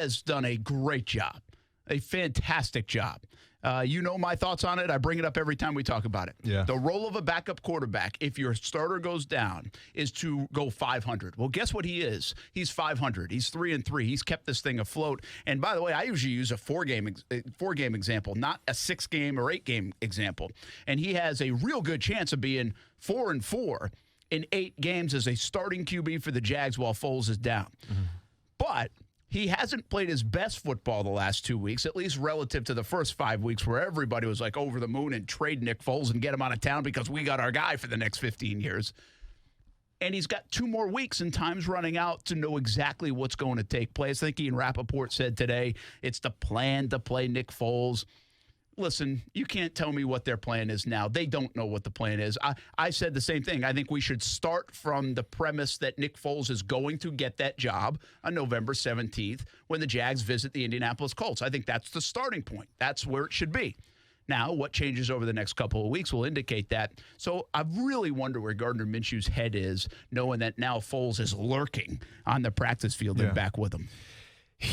has done a great job, a fantastic job. You know my thoughts on it. I bring it up every time we talk about it. Yeah. The role of a backup quarterback, if your starter goes down, is to go 500. Well, guess what he is? He's 500. He's 3-3. He's kept this thing afloat. And by the way, I usually use a four-game example, not a 6-game or 8-game example. And he has a real good chance of being 4-4 in 8 games as a starting QB for the Jags while Foles is down. Mm-hmm. But he hasn't played his best football the last 2 weeks, at least relative to the first 5 weeks where everybody was like over the moon and trade Nick Foles and get him out of town because we got our guy for the next 15 years. And he's got 2 more weeks and time's running out to know exactly what's going to take place. I think Ian Rappaport said today it's the plan to play Nick Foles. Listen, you can't tell me what their plan is now. They don't know what the plan is. I said the same thing. I think we should start from the premise that Nick Foles is going to get that job on November 17th when the Jags visit the Indianapolis Colts. I think that's the starting point. That's where it should be. Now, what changes over the next couple of weeks will indicate that. So I really wonder where Gardner Minshew's head is, knowing that now Foles is lurking on the practice field and back with him.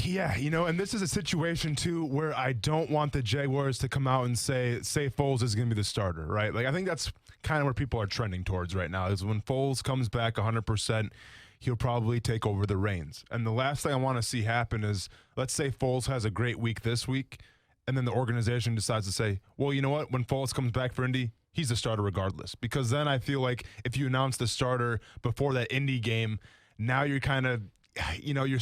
Yeah, and this is a situation, too, where I don't want the Jaguars to come out and say Foles is going to be the starter, right? Like, I think that's kind of where people are trending towards right now, is when Foles comes back 100%, he'll probably take over the reins. And the last thing I want to see happen is, let's say Foles has a great week this week, and then the organization decides to say, well, you know what? When Foles comes back for Indy, he's the starter regardless. Because then I feel like if you announce the starter before that Indy game, now you're kind of you're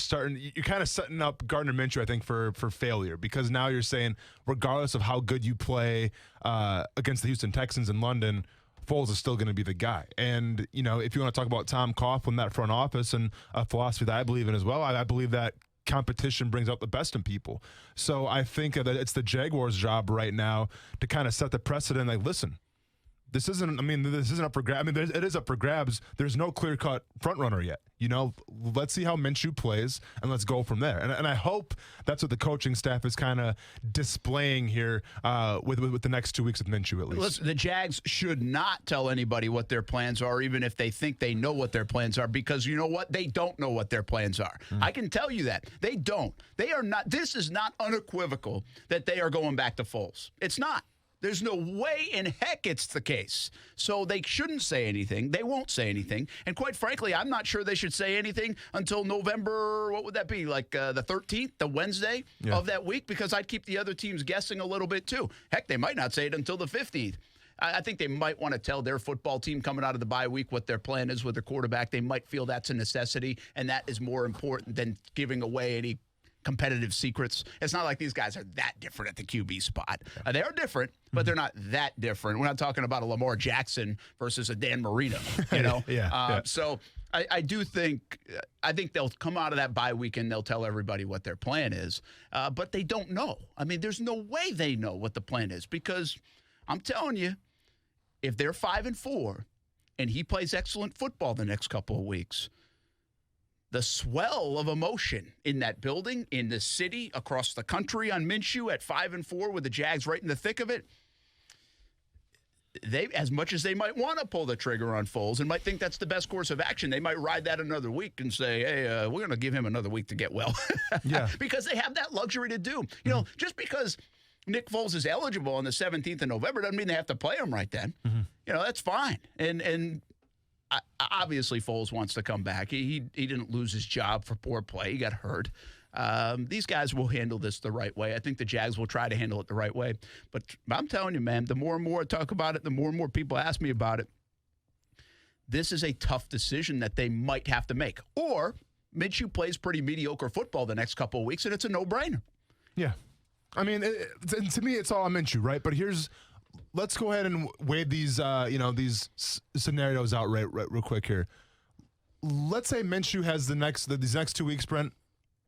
kind of setting up Gardner Minshew, I think, for failure, because now you're saying, regardless of how good you play against the Houston Texans in London, Foles is still going to be the guy. And, if you want to talk about Tom Coughlin, that front office, and a philosophy that I believe in as well, I believe that competition brings out the best in people. So I think that it's the Jaguars' job right now to kind of set the precedent. Like, listen, this isn't up for grabs. It is up for grabs. There's no clear-cut front runner yet. Let's see how Minshew plays, and let's go from there. And I hope that's what the coaching staff is kind of displaying here with the next 2 weeks with Minshew, at least. Listen, the Jags should not tell anybody what their plans are, even if they think they know what their plans are, because you know what? They don't know what their plans are. I can tell you that. They don't. They are not. This is not unequivocal that they are going back to Foles. It's not. There's no way in heck it's the case. So they shouldn't say anything. They won't say anything. And quite frankly, I'm not sure they should say anything until November, what would that be, like the 13th, the Wednesday of that week, because I'd keep the other teams guessing a little bit too. Heck, they might not say it until the 15th. I think they might want to tell their football team coming out of the bye week what their plan is with their quarterback. They might feel that's a necessity, and that is more important than giving away any competitive secrets. It's not like these guys are that different at the QB spot. They are different, but they're not that different. We're not talking about a Lamar Jackson versus a Dan Marino, So I do think they'll come out of that bye week and they'll tell everybody what their plan is, but they don't know. There's no way they know what the plan is, because I'm telling you, if they're 5-4 and he plays excellent football the next couple of weeks, the swell of emotion in that building, in the city, across the country on Minshew at 5-4 with the Jags right in the thick of it, they, as much as they might want to pull the trigger on Foles and might think that's the best course of action, they might ride that another week and say, hey, we're going to give him another week to get well. Because they have that luxury to do. Just because Nick Foles is eligible on the 17th of November doesn't mean they have to play him right then. That's fine. And obviously, Foles wants to come back. He didn't lose his job for poor play. He got hurt. These guys will handle this the right way. I think the Jags will try to handle it the right way. But I'm telling you, man, the more and more I talk about it, the more and more people ask me about it. This is a tough decision that they might have to make. Or Minshew plays pretty mediocre football the next couple of weeks, and it's a no-brainer. Yeah. To me, it's all on Minshew, right? But let's go ahead and weigh these, these scenarios out real quick here. Let's say Minshew has these next 2 weeks, Brent,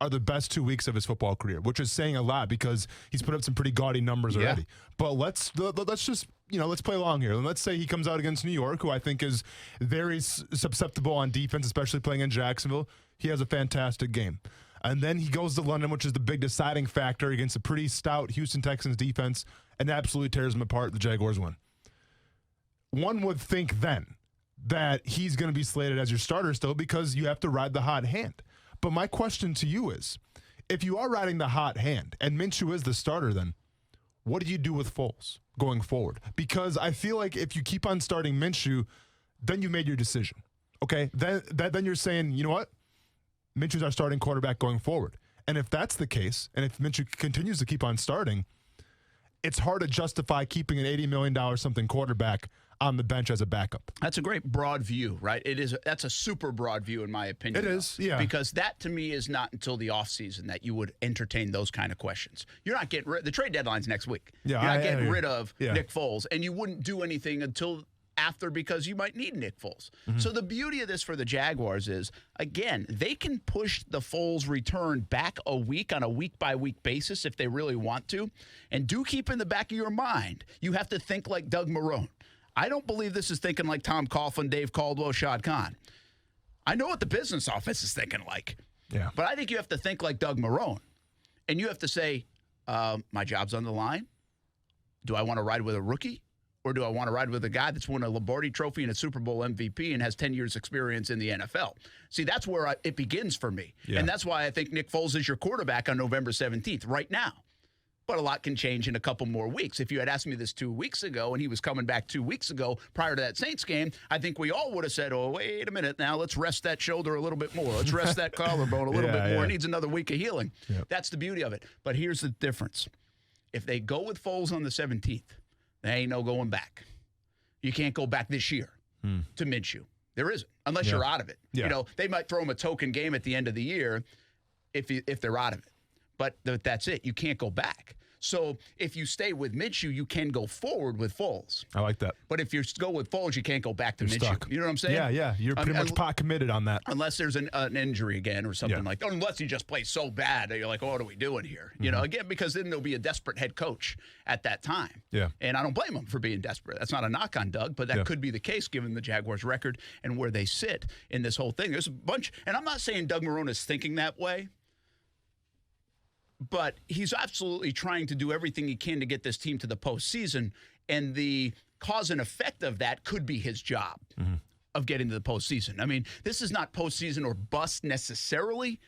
are the best 2 weeks of his football career, which is saying a lot because he's put up some pretty gaudy numbers already. But let's just, let's play along here. And let's say he comes out against New York, who I think is very susceptible on defense, especially playing in Jacksonville. He has a fantastic game. And then he goes to London, which is the big deciding factor against a pretty stout Houston Texans defense, and absolutely tears them apart. The Jaguars win. One would think then that he's going to be slated as your starter still because you have to ride the hot hand. But my question to you is, if you are riding the hot hand and Minshew is the starter, then what do you do with Foles going forward? Because I feel like if you keep on starting Minshew, then you made your decision. Okay, then you're saying, you know what? Minshew's our starting quarterback going forward. And if that's the case, and if Minshew continues to keep on starting, it's hard to justify keeping an $80 million something quarterback on the bench as a backup. That's a great broad view, right? That's a super broad view in my opinion. It is, yeah. Because that to me is not until the offseason that you would entertain those kind of questions. You're not getting the trade deadline's next week. Yeah, You're not getting rid of Nick Foles, and you wouldn't do anything until after because you might need Nick Foles. So the beauty of this for the Jaguars is, again, they can push the Foles return back a week on a week-by-week basis if they really want to. And do keep in the back of your mind, you have to think like Doug Marrone. I don't believe this is thinking like Tom Coughlin, Dave Caldwell, Shad Khan. I know what the business office is thinking like. Yeah. But I think you have to think like Doug Marrone. And you have to say, my job's on the line. Do I want to ride with a rookie? Or do I want to ride with a guy that's won a Lombardi Trophy and a Super Bowl MVP and has 10 years experience in the NFL? See, that's where it begins for me. Yeah. And that's why I think Nick Foles is your quarterback on November 17th right now. But a lot can change in a couple more weeks. If you had asked me this 2 weeks ago and he was coming back 2 weeks ago prior to that Saints game, I think we all would have said, oh, wait a minute now. Let's rest that shoulder a little bit more. Let's rest that collarbone a little bit more. It needs another week of healing. Yep. That's the beauty of it. But here's the difference. If they go with Foles on the 17th, there ain't no going back. You can't go back this year to Minshew. There isn't, unless you're out of it. Yeah. You know, they might throw him a token game at the end of the year if they're out of it. But that's it. You can't go back. So if you stay with Minshew, you can go forward with Foles. I like that. But if you go with Foles, you can't go back to Minshew. Stuck. You know what I'm saying? Yeah. You're pretty much pot committed on that. Unless there's an injury again or something like that. Unless he just plays so bad that you're like, oh, what are we doing here? You know, again, because then there'll be a desperate head coach at that time. Yeah. And I don't blame him for being desperate. That's not a knock on Doug, but that could be the case given the Jaguars' record and where they sit in this whole thing. There's a bunch, and I'm not saying Doug Marrone is thinking that way, but he's absolutely trying to do everything he can to get this team to the postseason, and the cause and effect of that could be his job of getting to the postseason. I mean, this is not postseason or bust necessarily,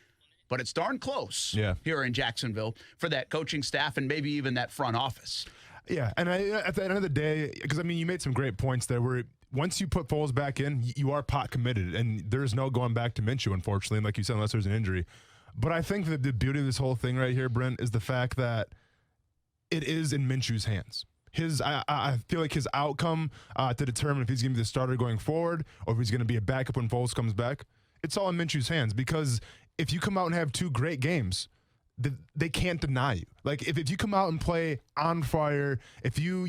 but it's darn close here in Jacksonville for that coaching staff and maybe even that front office. Yeah, and at the end of the day, because, I mean, you made some great points there where once you put Foles back in, you are pot committed, and there's no going back to Minshew, unfortunately, and like you said, unless there's an injury. But I think that the beauty of this whole thing right here, Brent, is the fact that it is in Minshew's hands. I feel like his outcome to determine if he's going to be the starter going forward or if he's going to be a backup when Foles comes back, it's all in Minshew's hands. Because if you come out and have two great games, they can't deny you. Like if you come out and play on fire, if you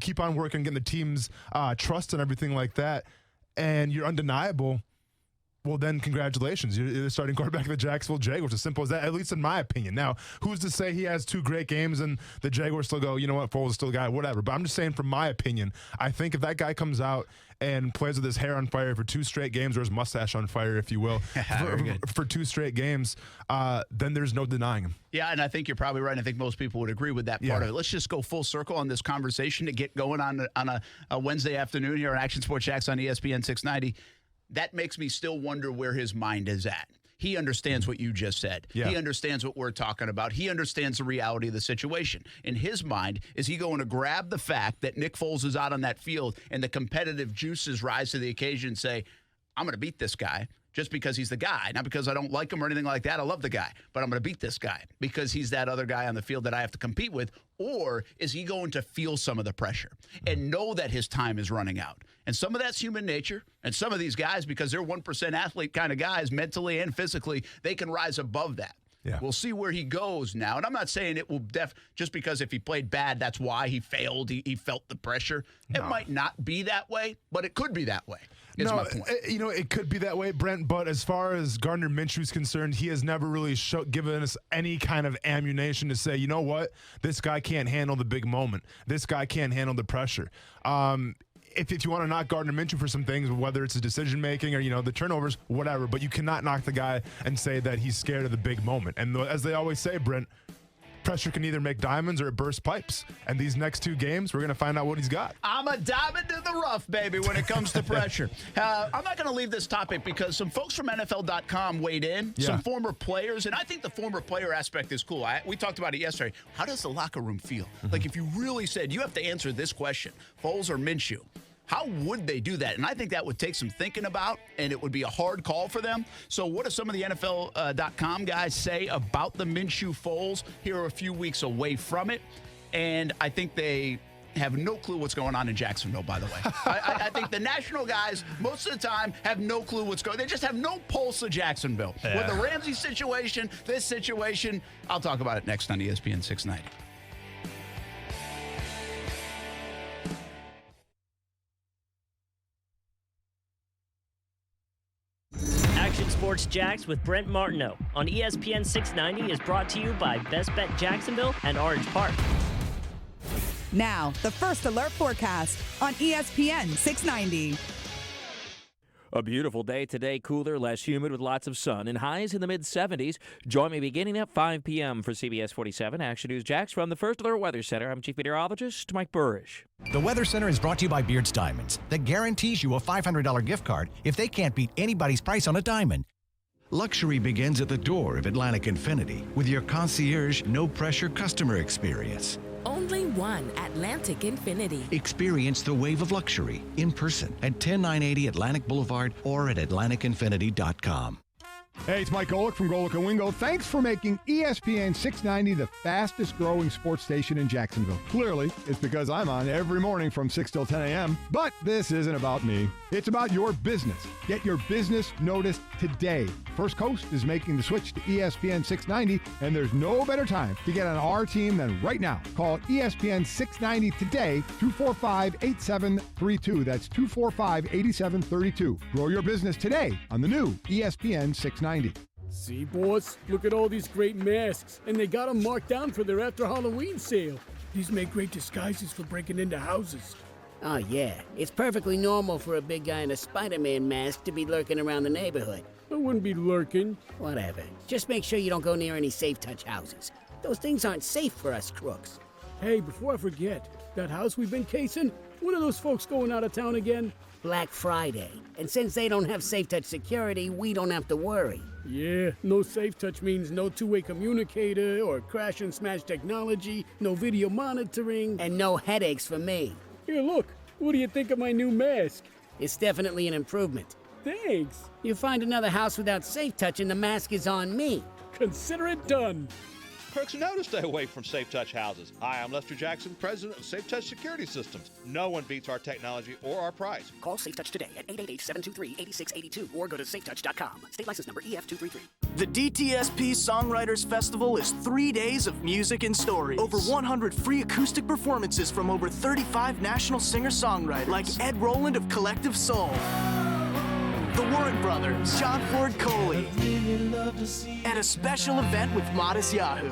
keep on working, getting the team's trust and everything like that, and you're undeniable. Well, then congratulations. You're the starting quarterback of the Jacksonville Jaguars. As simple as that, at least in my opinion. Now, who's to say he has two great games and the Jaguars still go, you know what, Foles is still a guy, whatever. But I'm just saying from my opinion, I think if that guy comes out and plays with his hair on fire for 2 straight games, or his mustache on fire, if you will, for 2 straight games, then there's no denying him. Yeah, and I think you're probably right. I think most people would agree with that part of it. Let's just go full circle on this conversation to get going on a Wednesday afternoon here on Action Sports Jacks on ESPN 690. That makes me still wonder where his mind is at. He understands what you just said. Yeah. He understands what we're talking about. He understands the reality of the situation. In his mind, is he going to grab the fact that Nick Foles is out on that field and the competitive juices rise to the occasion and say, I'm going to beat this guy just because he's the guy, not because I don't like him or anything like that. I love the guy, but I'm going to beat this guy because he's that other guy on the field that I have to compete with? Or is he going to feel some of the pressure and know that his time is running out? And some of that's human nature. And some of these guys, because they're 1% athlete kind of guys, mentally and physically, they can rise above that. Yeah. We'll see where he goes now. And I'm not saying it will just because if he played bad, that's why he failed. He felt the pressure. No. It might not be that way, but it could be that way. Is my point. It could be that way, Brent, but as far as Gardner Minshew is concerned, he has never really given us any kind of ammunition to say, you know what, this guy can't handle the big moment. This guy can't handle the pressure. If you want to knock Gardner Minshew for some things, whether it's his decision-making or, the turnovers, whatever, but you cannot knock the guy and say that he's scared of the big moment. And as they always say, Brent, pressure can either make diamonds or it bursts pipes. And these next 2 games, we're going to find out what he's got. I'm a diamond in the rough, baby, when it comes to pressure. I'm not going to leave this topic because some folks from NFL.com weighed in, some former players, and I think the former player aspect is cool. We talked about it yesterday. How does the locker room feel? Like if you really said, you have to answer this question, Foles or Minshew, how would they do that? And I think that would take some thinking about, and it would be a hard call for them. So what do some of the NFL.com guys say about the Minshew-Foles? Here are a few weeks away from it, and I think they have no clue what's going on in Jacksonville, by the way. I think the national guys, most of the time, have no clue what's going on. They just have no pulse of Jacksonville. Yeah. With the Ramsey situation, this situation, I'll talk about it next on ESPN 690. Action Sports Jax with Brent Martineau on ESPN 690 is brought to you by Best Bet Jacksonville and Orange Park. Now, the First Alert forecast on ESPN 690. A beautiful day today, cooler, less humid with lots of sun and highs in the mid-70s. Join me beginning at 5 p.m. for CBS 47 Action News Jax from the First Alert Weather Center. I'm Chief Meteorologist Mike Burrish. The Weather Center is brought to you by Beards Diamonds that guarantees you a $500 gift card if they can't beat anybody's price on a diamond. Luxury begins at the door of Atlantic Infinity with your concierge, no-pressure customer experience. Only one Atlantic Infinity. Experience the wave of luxury in person at 10980 Atlantic Boulevard or at AtlanticInfinity.com. Hey, it's Mike Golick from Golick & Wingo. Thanks for making ESPN 690 the fastest-growing sports station in Jacksonville. Clearly, it's because I'm on every morning from 6 till 10 a.m. But this isn't about me. It's about your business. Get your business noticed today. First Coast is making the switch to ESPN 690, and there's no better time to get on our team than right now. Call ESPN 690 today, 245-8732. That's 245-8732. Grow your business today on the new ESPN 690. See, boss, look at all these great masks, and they got them marked down for their after Halloween sale. These make great disguises for breaking into houses. Oh, yeah. It's perfectly normal for a big guy in a Spider-Man mask to be lurking around the neighborhood. I wouldn't be lurking. Whatever. Just make sure you don't go near any Safe Touch houses. Those things aren't safe for us crooks. Hey, before I forget, that house we've been casing, when are those folks going out of town again? Black Friday. And since they don't have Safe Touch security, we don't have to worry. Yeah, no Safe Touch means no two-way communicator or crash and smash technology, no video monitoring. And no headaches for me. Here, look. What do you think of my new mask? It's definitely an improvement. Thanks. You find another house without Safe Touch and the mask is on me. Consider it done. Crooks know to stay away from Safe Touch houses. Hi, I'm Lester Jackson, president of Safe Touch Security Systems. No one beats our technology or our price. Call Safe Touch today at 888-723-8682 or go to safetouch.com. State license number EF233. The DTSP Songwriters Festival is 3 days of music and stories. Over 100 free acoustic performances from over 35 national singer-songwriters like Ed Roland of Collective Soul, the Warren Brothers, John Ford Coley, and a special event with Modest Yahoo.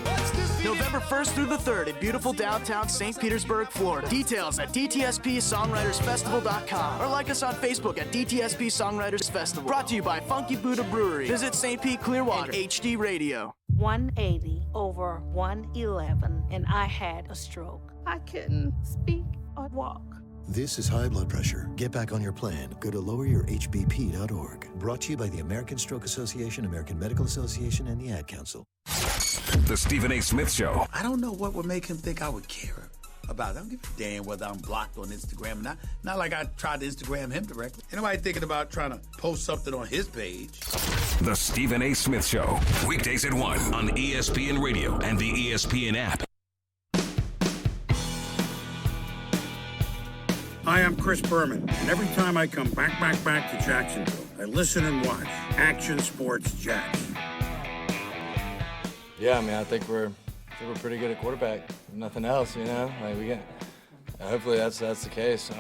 November 1st through the 3rd in beautiful downtown St. Petersburg, Florida. Details at DTSPSongwritersFestival.com or like us on Facebook at DTSP Songwriters Festival. Brought to you by Funky Buddha Brewery. Visit St. Pete Clearwater and HD Radio. 180 over 111 and I had a stroke. I couldn't speak or walk. This is high blood pressure. Get back on your plan. Go to loweryourhbp.org. Brought to you by the American Stroke Association, American Medical Association, and the Ad Council. The Stephen A. Smith Show. I don't know what would make him think I would care about it. I don't give a damn whether I'm blocked on Instagram or not. Not like I tried to Instagram him directly. Anybody thinking about trying to post something on his page? The Stephen A. Smith Show. Weekdays at 1 on ESPN Radio and the ESPN app. Hi, I'm Chris Berman, and every time I come back to Jacksonville, I listen and watch Action Sports Jax. Yeah, I mean, I think we're pretty good at quarterback. If nothing else, you know, like we get. Hopefully that's the case.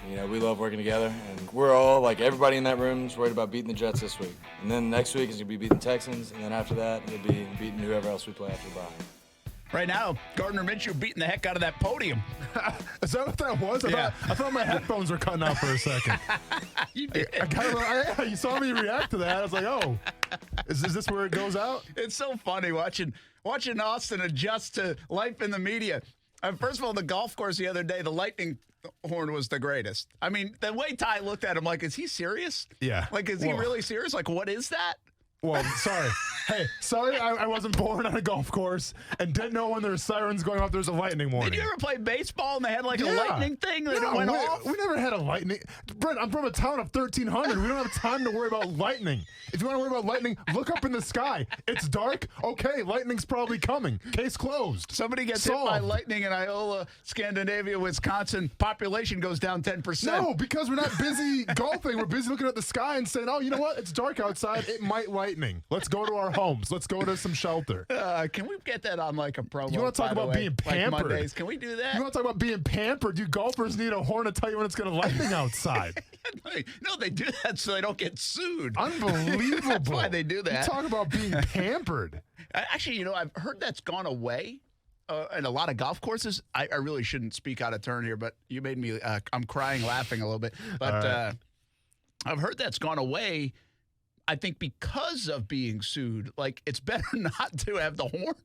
You know, we love working together, and we're all like everybody in that room is worried about beating the Jets this week, and then next week is gonna be beating the Texans, and then after that it'll be beating whoever else we play after the bye. Right now, Gardner Minshew beating the heck out of that podium. Is that what that was? I thought my headphones were cutting out for a second. You did. You saw me react to that. I was like, oh, is this where it goes out? It's so funny watching Austin adjust to life in the media. First of all, the golf course the other day, the lightning horn was the greatest. I mean, the way Ty looked at him, like, is he serious? Yeah. Like, is he really serious? Like, what is that? Well, sorry. Hey, sorry I wasn't born on a golf course and didn't know when there were sirens going off, there was a lightning warning. Did you ever play baseball and they had like a lightning thing that went off? We never had a lightning. Brent, I'm from a town of 1,300. We don't have time to worry about lightning. If you want to worry about lightning, look up in the sky. It's dark. Okay, lightning's probably coming. Case closed. Somebody gets hit by lightning in Iola, Scandinavia, Wisconsin. Population goes down 10%. No, because we're not busy golfing. We're busy looking at the sky and saying, oh, you know what? It's dark outside. It might lightning. Let's go to our homes. Let's go to some shelter. Can we get that on like a promo? You want to talk about being pampered? Like Mondays. Can we do that? You want to talk about being pampered? You golfers need a horn to tell you when it's going to lightning outside. No, they do that so they don't get sued. Unbelievable. That's why they do that. You talk about being pampered. Actually, you know, I've heard that's gone away. And a lot of golf courses, I really shouldn't speak out of turn here, but you made me, I'm crying laughing a little bit. But I've heard that's gone away. I think because of being sued, like it's better not to have the horn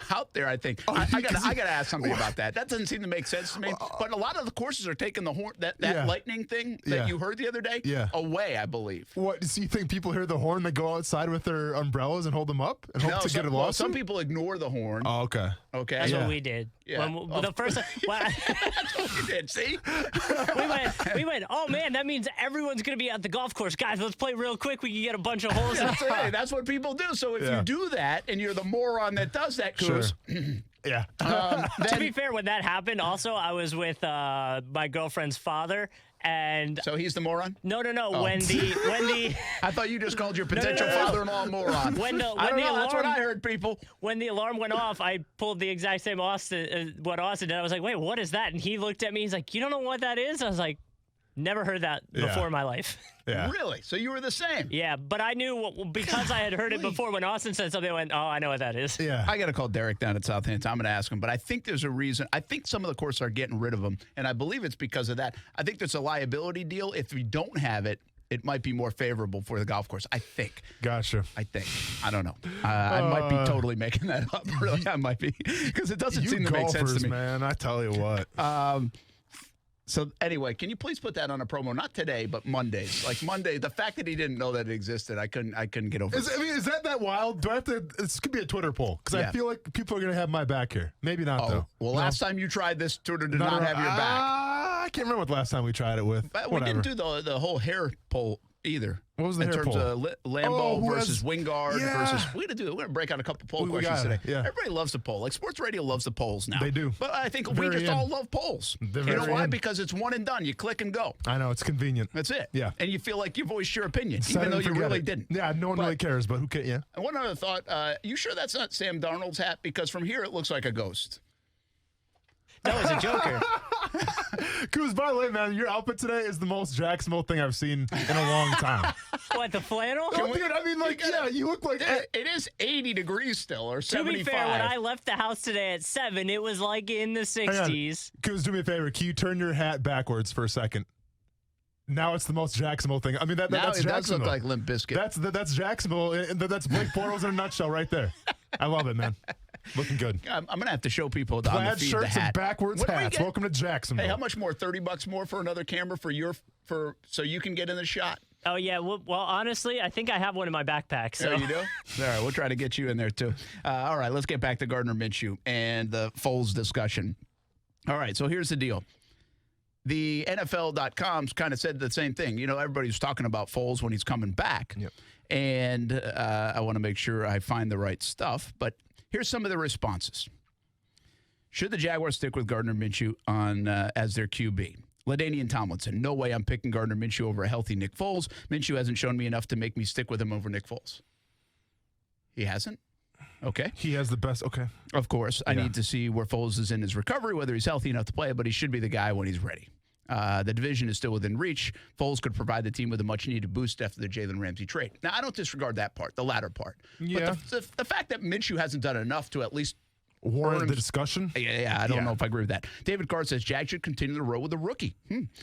out there. I think I gotta ask somebody about that. That doesn't seem to make sense to me. But a lot of the courses are taking the horn, that lightning thing that you heard the other day, away. I believe. What? So you think people hear the horn? They go outside with their umbrellas and hold them up and hope to get a lawsuit? Well, some people ignore the horn. Oh, okay. Okay, that's what we did. Yeah. The first time, that's what we did. See, we went. Oh man, that means everyone's gonna be at the golf course, guys. Let's play real quick. We can get a bunch of holes. That's right. That's what people do. So if you do that and you're the moron that does that, Cruz. Yeah. To be fair, when that happened, also I was with my girlfriend's father, and so he's the moron. No. Oh. When the I thought you just called your potential father-in-law a moron. That's what I heard, people. When the alarm went off, I pulled the exact same what Austin did. I was like, wait, what is that? And he looked at me. He's like, you don't know what that is? I was like, never heard that before in my life. Yeah. Really? So you were the same? Yeah, but I knew because I had heard it before. When Austin said something, I went, oh, I know what that is. Yeah. I got to call Derek down at Southampton. I'm going to ask him, but I think there's a reason. I think some of the courses are getting rid of them, and I believe it's because of that. I think there's a liability deal. If you don't have it, it might be more favorable for the golf course, I think. Gotcha. I think. I don't know. I might be totally making that up. Really, I might be. Because it doesn't seem to make sense to me. Man, I tell you what. So anyway, can you please put that on a promo? Not today, but Mondays. Like Monday, the fact that he didn't know that it existed, I couldn't get over it. Is that wild? Do I have to? This could be a Twitter poll because I feel like people are going to have my back here. Maybe not though. Well, last time you tried this, Twitter did not have your back. I can't remember what the last time we tried it with. But we didn't do the whole hair poll either. What was the hair poll? In terms of Lambeau versus Wingard versus. We're gonna break out a couple poll questions today. Yeah. Everybody loves the poll. Like sports radio loves the polls now. They do. But I think we just all love polls. You know why? Because it's one and done. You click and go. I know, it's convenient. That's it. Yeah. And you feel like you voiced your opinion, even though you really didn't. Yeah, no one really cares, but who cares? Yeah. And one other thought. You sure that's not Sam Darnold's hat? Because from here it looks like a ghost. That was a joker. Kuz, by the way, man, your outfit today is the most Jacksonville thing I've seen in a long time. What, the flannel? Dude, I mean, like, you look like... It is 80 degrees still, or 75. To be fair, when I left the house today at 7, it was like in the 60s. Kuz, do me a favor. Can you turn your hat backwards for a second? Now it's the most Jacksonville thing. I mean, that's Jacksonville. Jacksonville. Does look like Limp Bizkit. That's Jacksonville. That's Blake Bortles in a nutshell right there. I love it, man. Looking good. I'm going to have to show people on the Plaid feed shirts the hat. and backwards hats. Welcome to Jacksonville. Hey, how much more? $30 more for another camera so you can get in the shot? Oh, yeah. Well, honestly, I think I have one in my backpack. So. Oh, you do? All right, we'll try to get you in there, too. All right, let's get back to Gardner Minshew and the Foles discussion. All right, so here's the deal. The NFL.com's kind of said the same thing. You know, everybody's talking about Foles when he's coming back. Yep. And I want to make sure I find the right stuff. But here's some of the responses. Should the Jaguars stick with Gardner Minshew as their QB? LaDainian Tomlinson, no way I'm picking Gardner Minshew over a healthy Nick Foles. Minshew hasn't shown me enough to make me stick with him over Nick Foles. He hasn't? Okay. He has the best. Okay. Of course. I need to see where Foles is in his recovery, whether he's healthy enough to play, but he should be the guy when he's ready. The division is still within reach. Foles could provide the team with a much-needed boost after the Jalen Ramsey trade. Now, I don't disregard that part, the latter part. Yeah. But the fact that Minshew hasn't done enough to at least warrant the discussion? Yeah, I don't know if I agree with that. David Carr says Jags should continue to roll with the rookie.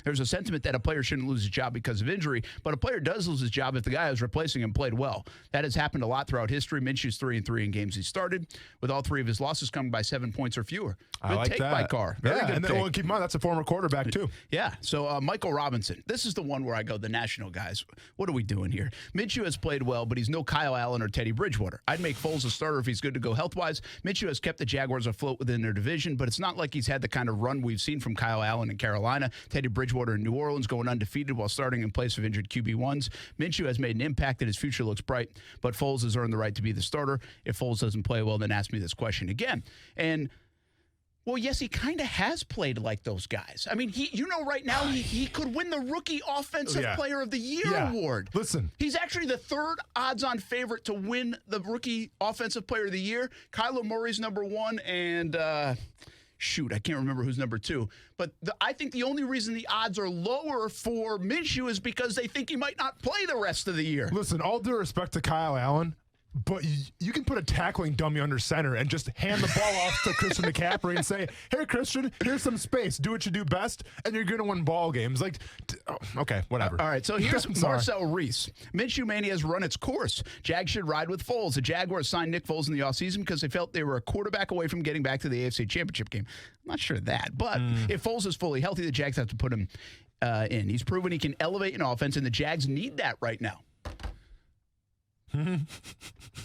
There's a sentiment that a player shouldn't lose his job because of injury, but a player does lose his job if the guy who's replacing him played well. That has happened a lot throughout history. Minshew's 3-3 in games he started, with all 3 of his losses coming by 7 points or fewer. Good I like take that. by Carr. Very good and then, take. well, keep in mind, that's a former quarterback, too. Yeah, so Michael Robinson. This is the one where I go, the national guys. What are we doing here? Minshew has played well, but he's no Kyle Allen or Teddy Bridgewater. I'd make Foles a starter if he's good to go health-wise. Minshew has kept the Jaguars afloat within their division, but it's not like he's had the kind of run we've seen from Kyle Allen in Carolina, Teddy Bridgewater in New Orleans going undefeated while starting in place of injured QB1s. Minshew has made an impact and his future looks bright, but Foles has earned the right to be the starter. If Foles doesn't play well, then ask me this question again. And well, yes, he kind of has played like those guys. I mean, right now he could win the Rookie Offensive Player of the Year award. Listen. He's actually the 3rd odds-on favorite to win the Rookie Offensive Player of the Year. Kyler Murray's number 1, and I can't remember who's number 2. But I think the only reason the odds are lower for Minshew is because they think he might not play the rest of the year. Listen, all due respect to Kyle Allen, but you can put a tackling dummy under center and just hand the ball off to Christian McCaffrey and say, "Hey, Christian, here's some space. Do what you do best, and you're going to win ball games." Like, okay, whatever. All right, so here's Marcel Reese. Minshew Mania has run its course. Jags should ride with Foles. The Jaguars signed Nick Foles in the offseason because they felt they were a quarterback away from getting back to the AFC Championship game. I'm not sure of that, but if Foles is fully healthy, the Jags have to put him in. He's proven he can elevate an offense, and the Jags need that right now.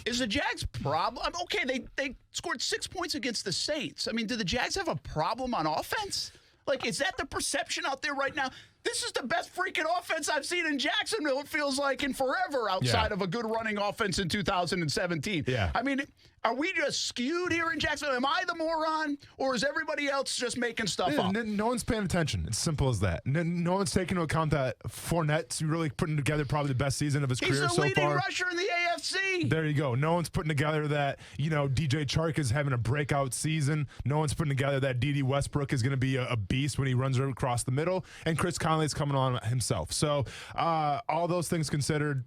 Is the Jags' problem? Okay, they scored 6 points against the Saints. I mean, do the Jags have a problem on offense? Like, is that the perception out there right now? This is the best freaking offense I've seen in Jacksonville, it feels like, in forever outside of a good running offense in 2017. Yeah. I mean, are we just skewed here in Jacksonville? Am I the moron, or is everybody else just making stuff up? No one's paying attention. It's simple as that. No one's taking into account that Fournette's really putting together probably the best season of his career so far. He's the leading rusher in the AFC. There you go. No one's putting together that, DJ Chark is having a breakout season. No one's putting together that D.D. Westbrook is going to be a beast when he runs across the middle. And Chris Conley's coming on himself. So all those things considered,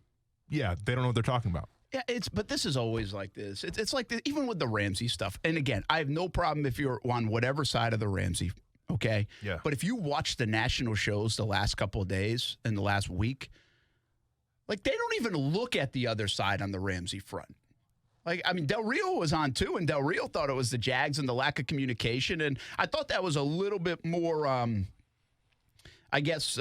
they don't know what they're talking about. Yeah, but this is always like this. It's like even with the Ramsey stuff. And again, I have no problem if you're on whatever side of the Ramsey, okay? Yeah. But if you watch the national shows the last couple of days and the last week, like they don't even look at the other side on the Ramsey front. Like, I mean, Del Rio was on too, and Del Rio thought it was the Jags and the lack of communication. And I thought that was a little bit more I guess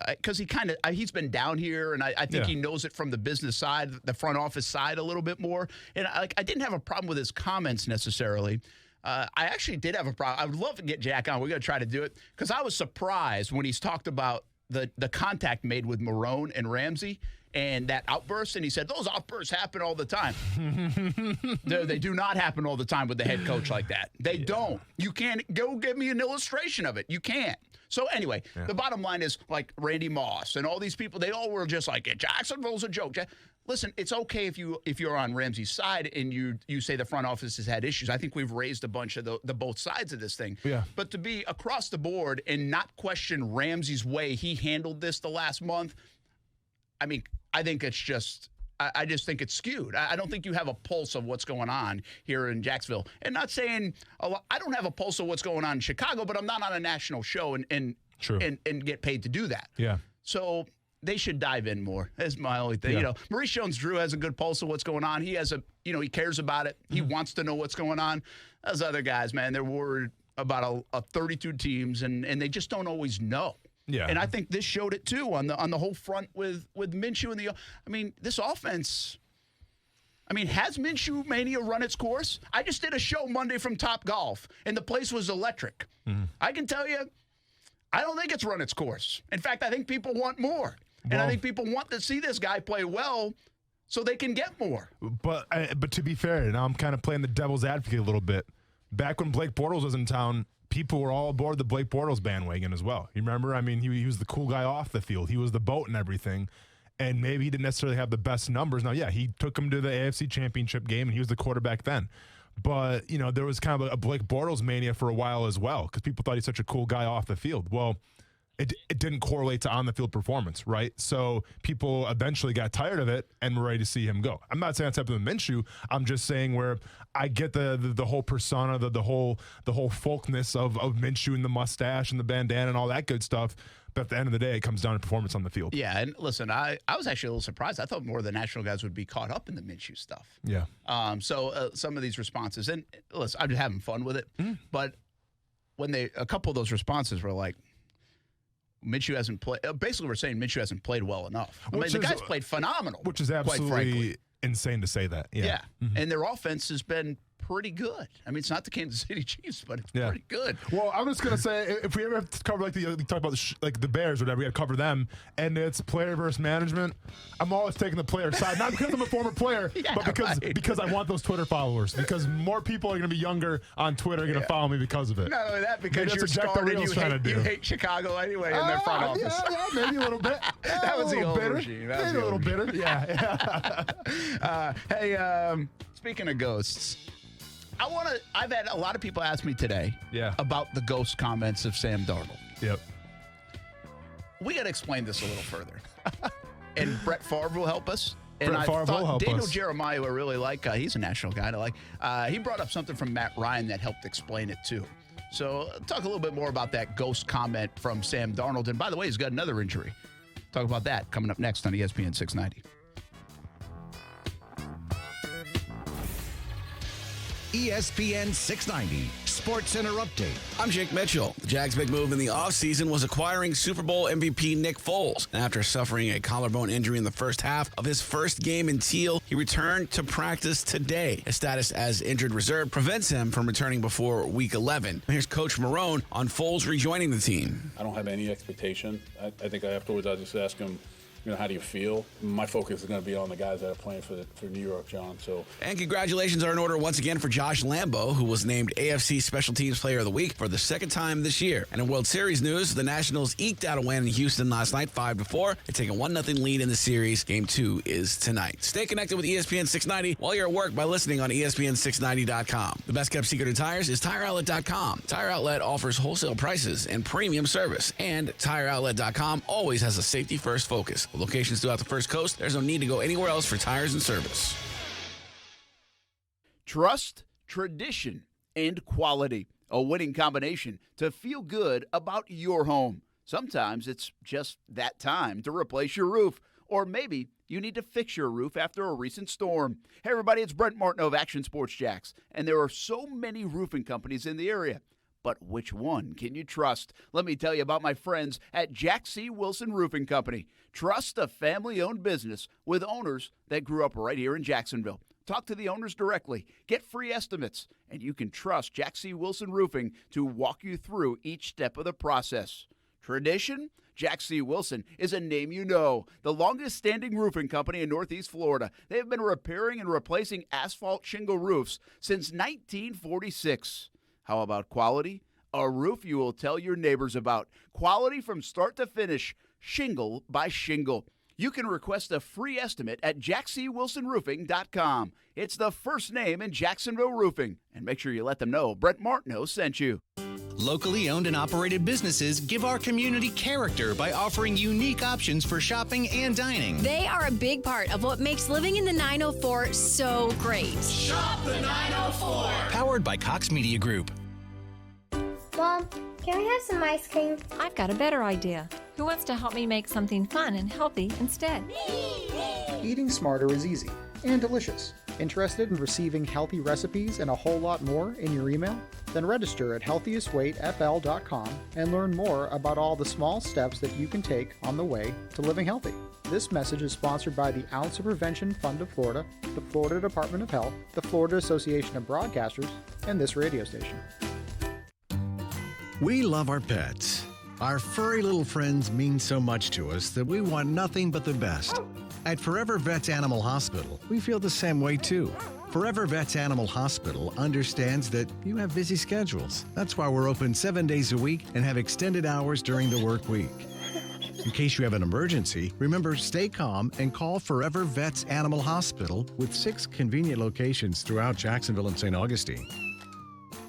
because he's been down here, and I think he knows it from the business side, the front office side a little bit more. And I didn't have a problem with his comments necessarily. I actually did have a problem. I would love to get Jack on. We're going to try to do it because I was surprised when he's talked about the contact made with Marrone and Ramsey and that outburst. And he said, those outbursts happen all the time. They do not happen all the time with the head coach like that. They don't. You can't go give me an illustration of it. You can't. So anyway, the bottom line is like Randy Moss and all these people, they all were just like, Jacksonville's a joke. Listen, it's okay if you're on Ramsey's side and you say the front office has had issues. I think we've raised a bunch of the both sides of this thing. Yeah. But to be across the board and not question Ramsey's way he handled this the last month, I mean, I think it's just I just think it's skewed. I don't think you have a pulse of what's going on here in Jacksonville. And not saying I don't have a pulse of what's going on in Chicago, but I'm not on a national show and get paid to do that. Yeah. So they should dive in more. That's my only thing. Yeah. Maurice Jones-Drew has a good pulse of what's going on. He has he cares about it. He wants to know what's going on. Those other guys, man, they're worried about a 32 teams, and they just don't always know. Yeah. And I think this showed it too on the whole front with Minshew and this offense. I mean, has Minshew Mania run its course? I just did a show Monday from Top Golf, and the place was electric. Mm-hmm. I can tell you, I don't think it's run its course. In fact, I think people want more. And I think people want to see this guy play well so they can get more. But to be fair, now I'm kind of playing the devil's advocate a little bit. Back when Blake Bortles was in town, people were all aboard the Blake Bortles bandwagon as well. You remember? I mean, he was the cool guy off the field. He was the boat and everything. And maybe he didn't necessarily have the best numbers. Now, he took him to the AFC Championship game, and he was the quarterback then. But, there was kind of a Blake Bortles mania for a while as well because people thought he's such a cool guy off the field. Well, it didn't correlate to on-the-field performance, right? So people eventually got tired of it and were ready to see him go. I'm not saying that's happened with Minshew. I'm just saying where I get the whole persona, the whole folkness of Minshew and the mustache and the bandana and all that good stuff. But at the end of the day, it comes down to performance on the field. Yeah, and listen, I was actually a little surprised. I thought more of the national guys would be caught up in the Minshew stuff. Yeah. So some of these responses, and listen, I'm just having fun with it. But when a couple of those responses were like, Minshew hasn't played. Basically, we're saying Minshew hasn't played well enough. I mean, the guy's played phenomenal. Which is quite frankly. absolutely insane to say that. Yeah. And their offense has been pretty good. I mean, it's not the Kansas City Chiefs, but it's pretty good. Well, I'm just gonna say, if we ever have to cover talk about the Bears or whatever, we got to cover them, and it's player versus management. I'm always taking the player side, not because I'm a former player, but because I want those Twitter followers. Because more people are gonna be younger on Twitter, are gonna follow me because of it. Not only that, because maybe you're starting, you hate Chicago anyway in their front office. Yeah, maybe a little bit. That was the old regime. Maybe a little bitter. Yeah. Hey, speaking of ghosts. I've had a lot of people ask me today about the ghost comments of Sam Darnold. Yep. We got to explain this a little further. And Brett Favre will help us. And Brett Favre will help Daniel us. Jeremiah, who I really like, he's a national guy. He brought up something from Matt Ryan that helped explain it too. So talk a little bit more about that ghost comment from Sam Darnold. And by the way, he's got another injury. Talk about that coming up next on ESPN 690. ESPN 690 Sports Center Update. I'm Jake Mitchell. The Jags' big move in the offseason was acquiring Super Bowl MVP Nick Foles. After suffering a collarbone injury in the first half of his first game in Teal, he returned to practice today. His status as injured reserve prevents him from returning before Week 11. Here's Coach Marone on Foles rejoining the team. I don't have any expectation. I think afterwards I just ask him, how do you feel? My focus is going to be on the guys that are playing for New York, John. And congratulations are in order once again for Josh Lambo, who was named AFC Special Teams Player of the Week for the second time this year. And in World Series news, the Nationals eked out a win in Houston last night, 5-4. They take a 1-0 lead in the series. Game 2 is tonight. Stay connected with ESPN 690 while you're at work by listening on ESPN690.com. The best kept secret in tires is TireOutlet.com. Tire Outlet offers wholesale prices and premium service. And TireOutlet.com always has a safety-first focus. With locations throughout the First Coast, there's no need to go anywhere else for tires and service. Trust, tradition, and quality. A winning combination to feel good about your home. Sometimes it's just that time to replace your roof. Or maybe you need to fix your roof after a recent storm. Hey everybody, it's Brent Martin of Action Sports Jacks. And there are so many roofing companies in the area. But which one can you trust? Let me tell you about my friends at Jack C. Wilson Roofing Company. Trust a family-owned business with owners that grew up right here in Jacksonville. Talk to the owners directly. Get free estimates. And you can trust Jack C. Wilson Roofing to walk you through each step of the process. Tradition? Jack C. Wilson is a name you know. The longest-standing roofing company in Northeast Florida. They have been repairing and replacing asphalt shingle roofs since 1946. How about quality? A roof you will tell your neighbors about. Quality from start to finish, shingle by shingle. You can request a free estimate at jackcwilsonroofing.com. It's the first name in Jacksonville roofing. And make sure you let them know Brent Martineau sent you. Locally owned and operated businesses give our community character by offering unique options for shopping and dining. They are a big part of what makes living in the 904 so great. Shop the 904. Powered by Cox Media Group. Mom, can I have some ice cream? I've got a better idea. Who wants to help me make something fun and healthy instead? Eating smarter is easy and delicious. Interested in receiving healthy recipes and a whole lot more in your email? Then register at healthiestweightfl.com and learn more about all the small steps that you can take on the way to living healthy. This message is sponsored by the Ounce of Prevention Fund of Florida, the Florida Department of Health, the Florida Association of Broadcasters, and this radio station. We love our pets. Our furry little friends mean so much to us that we want nothing but the best. At Forever Vets Animal Hospital, we feel the same way too. Forever Vets Animal Hospital understands that you have busy schedules. That's why we're open 7 days a week and have extended hours during the work week. In case you have an emergency, remember, stay calm and call Forever Vets Animal Hospital with 6 convenient locations throughout Jacksonville and St. Augustine.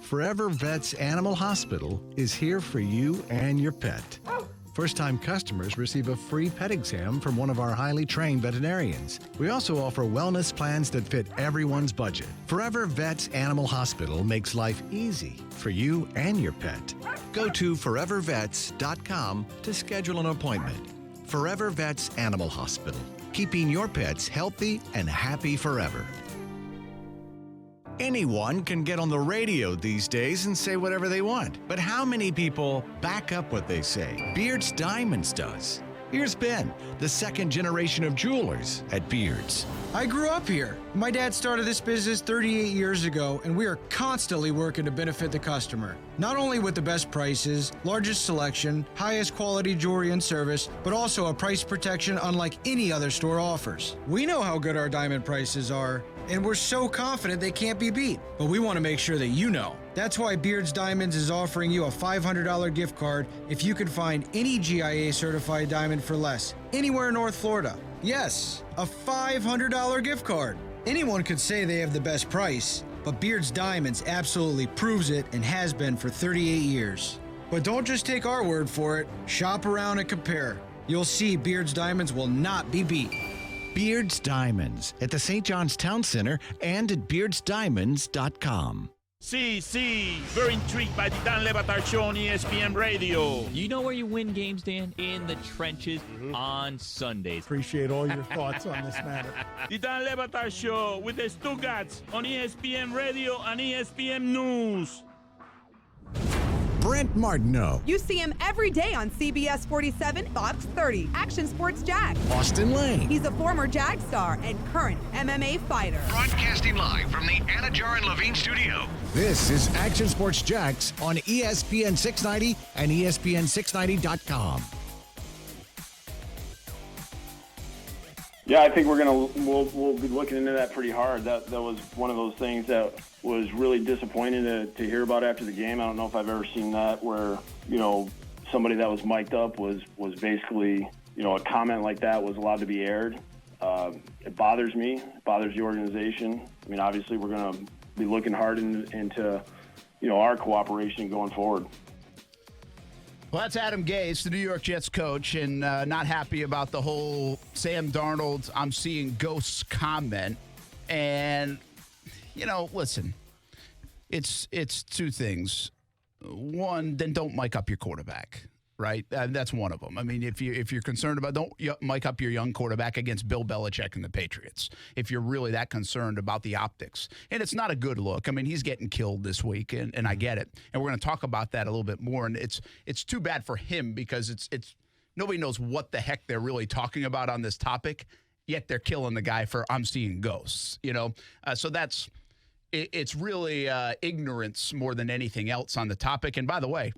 Forever Vets Animal Hospital is here for you and your pet. First-time customers receive a free pet exam from one of our highly trained veterinarians. We also offer wellness plans that fit everyone's budget. Forever Vets Animal Hospital makes life easy for you and your pet. Go to forevervets.com to schedule an appointment. Forever Vets Animal Hospital, keeping your pets healthy and happy forever. Anyone can get on the radio these days and say whatever they want. But how many people back up what they say? Beards Diamonds does. Here's Ben, the second generation of jewelers at Beards. I grew up here. My dad started this business 38 years ago, and we are constantly working to benefit the customer. Not only with the best prices, largest selection, highest quality jewelry and service, but also a price protection unlike any other store offers. We know how good our diamond prices are, and we're so confident they can't be beat. But we want to make sure that you know. That's why Beards Diamonds is offering you a $500 gift card if you can find any GIA certified diamond for less, anywhere in North Florida. Yes, a $500 gift card. Anyone could say they have the best price, but Beards Diamonds absolutely proves it and has been for 38 years. But don't just take our word for it. Shop around and compare. You'll see Beards Diamonds will not be beat. Beards Diamonds at the St. John's Town Center and at beardsdiamonds.com. See, very intrigued by the Dan Le Batard Show on ESPN Radio. You know where you win games, Dan? In the trenches on Sundays. Appreciate all your thoughts on this matter. The Dan Le Batard Show with the Stuttgarts on ESPN Radio and ESPN News. Brent Martineau. You see him every day on CBS 47, Fox 30, Action Sports Jax. Austin Lane. He's a former Jag star and current MMA fighter. Broadcasting live from the Anajar and Levine studio. This is Action Sports Jax on ESPN 690 and ESPN690.com. Yeah, I think we'll be looking into that pretty hard. That was one of those things that was really disappointing to hear about after the game. I don't know if I've ever seen that where, somebody that was mic'd up was basically, a comment like that was allowed to be aired. It bothers me. It bothers the organization. I mean, obviously we're going to be looking hard into our cooperation going forward. Well, that's Adam Gase, the New York Jets coach, and not happy about the whole Sam Darnold, I'm seeing ghosts comment. And, listen, it's two things. One, then don't mic up your quarterback, right? That's one of them. I mean, if you're concerned about, don't mic up your young quarterback against Bill Belichick and the Patriots, if you're really that concerned about the optics. And it's not a good look. I mean, he's getting killed this week, and I get it. And we're going to talk about that a little bit more. And it's too bad for him because it's nobody knows what the heck they're really talking about on this topic, yet they're killing the guy for I'm seeing ghosts, So it's really ignorance more than anything else on the topic. And by the way,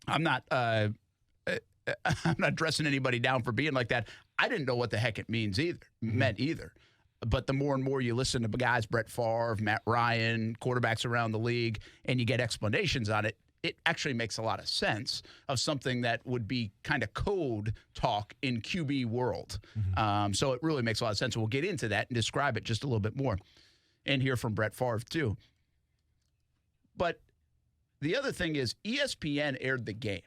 I'm not dressing anybody down for being like that. I didn't know what the heck it meant either. But the more and more you listen to guys, Brett Favre, Matt Ryan, quarterbacks around the league, and you get explanations on it, it actually makes a lot of sense of something that would be kind of code talk in QB world. So it really makes a lot of sense. We'll get into that and describe it just a little bit more and hear from Brett Favre too. But the other thing is ESPN aired the game,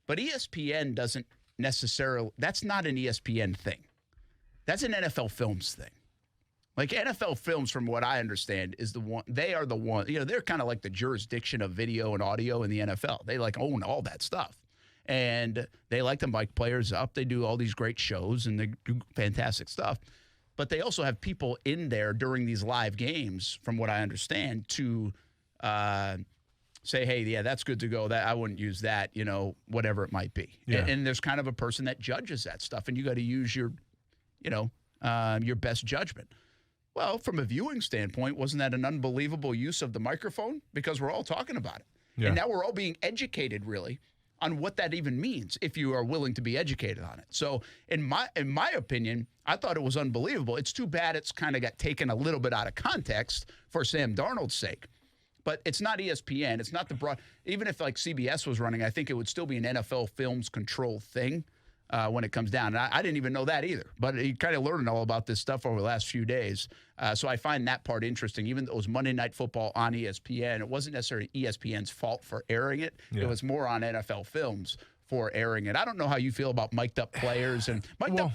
but ESPN doesn't necessarily, that's not an ESPN thing. That's an NFL Films thing. Like NFL Films, from what I understand, is they are the one, they're kind of like the jurisdiction of video and audio in the NFL. They own all that stuff. And they like to mic players up. They do all these great shows and they do fantastic stuff. But they also have people in there during these live games, from what I understand, to say, hey, yeah, that's good to go. That I wouldn't use that, whatever it might be. Yeah. And there's kind of a person that judges that stuff, and you got to use your best judgment. Well, from a viewing standpoint, wasn't that an unbelievable use of the microphone? Because we're all talking about it. Yeah. And now we're all being educated, really, on what that even means, if you are willing to be educated on it. So in my opinion, I thought it was unbelievable. It's too bad it's kind of got taken a little bit out of context for Sam Darnold's sake. But it's not ESPN. It's not even if CBS was running, I think it would still be an NFL Films control thing when it comes down. And I didn't even know that either. But you kind of learning all about this stuff over the last few days. So I find that part interesting. Even though it was Monday Night Football on ESPN, it wasn't necessarily ESPN's fault for airing it. Yeah. It was more on NFL Films for airing it. I don't know how you feel about mic'd up players and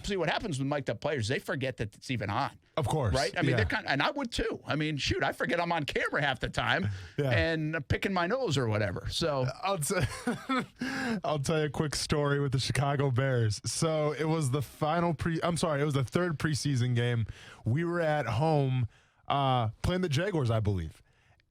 see what happens with mic'd up players. They forget that it's even on. Of course. Right? I mean, they're and I would too. I mean, shoot, I forget I'm on camera half the time and picking my nose or whatever. So I'll tell you a quick story with the Chicago Bears. So it was the it was the third preseason game. We were at home playing the Jaguars, I believe.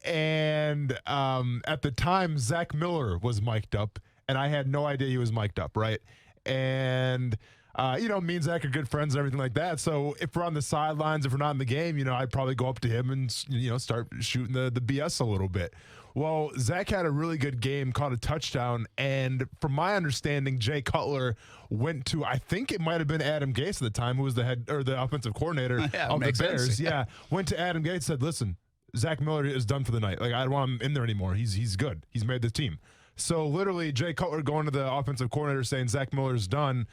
And at the time, Zach Miller was mic'd up, and I had no idea he was mic'd up, right? And, me and Zach are good friends and everything like that. So if we're on the sidelines, if we're not in the game, I'd probably go up to him and, start shooting the BS a little bit. Well, Zach had a really good game, caught a touchdown, and from my understanding, Jay Cutler went to, I think it might have been Adam Gase at the time, who was the offensive coordinator of the Bears. Sense. Went to Adam Gase, said, listen, Zach Miller is done for the night. Like, I don't want him in there anymore. He's good. He's made the team. So literally, Jay Cutler going to the offensive coordinator saying Zach Miller's done,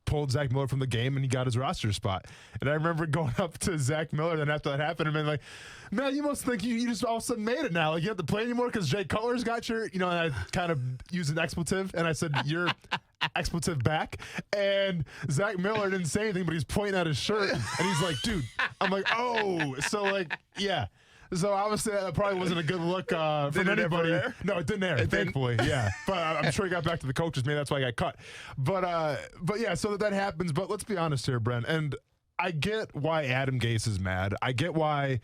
pulled Zach Miller from the game, and he got his roster spot. And I remember going up to Zach Miller, and after that happened, and being like, man, you must think you just all of a sudden made it now. Like, you don't have to play anymore because Jay Cutler's got your, and I kind of used an expletive, and I said, you're expletive back. And Zach Miller didn't say anything, but he's pointing at his shirt, and he's like, dude. I'm like, oh. So, yeah. So obviously that probably wasn't a good look from anybody. No, it didn't air, thankfully. Yeah, but I'm sure he got back to the coaches. Maybe that's why he got cut. But yeah, so that happens. But let's be honest here, Brent. And I get why Adam Gase is mad. I get why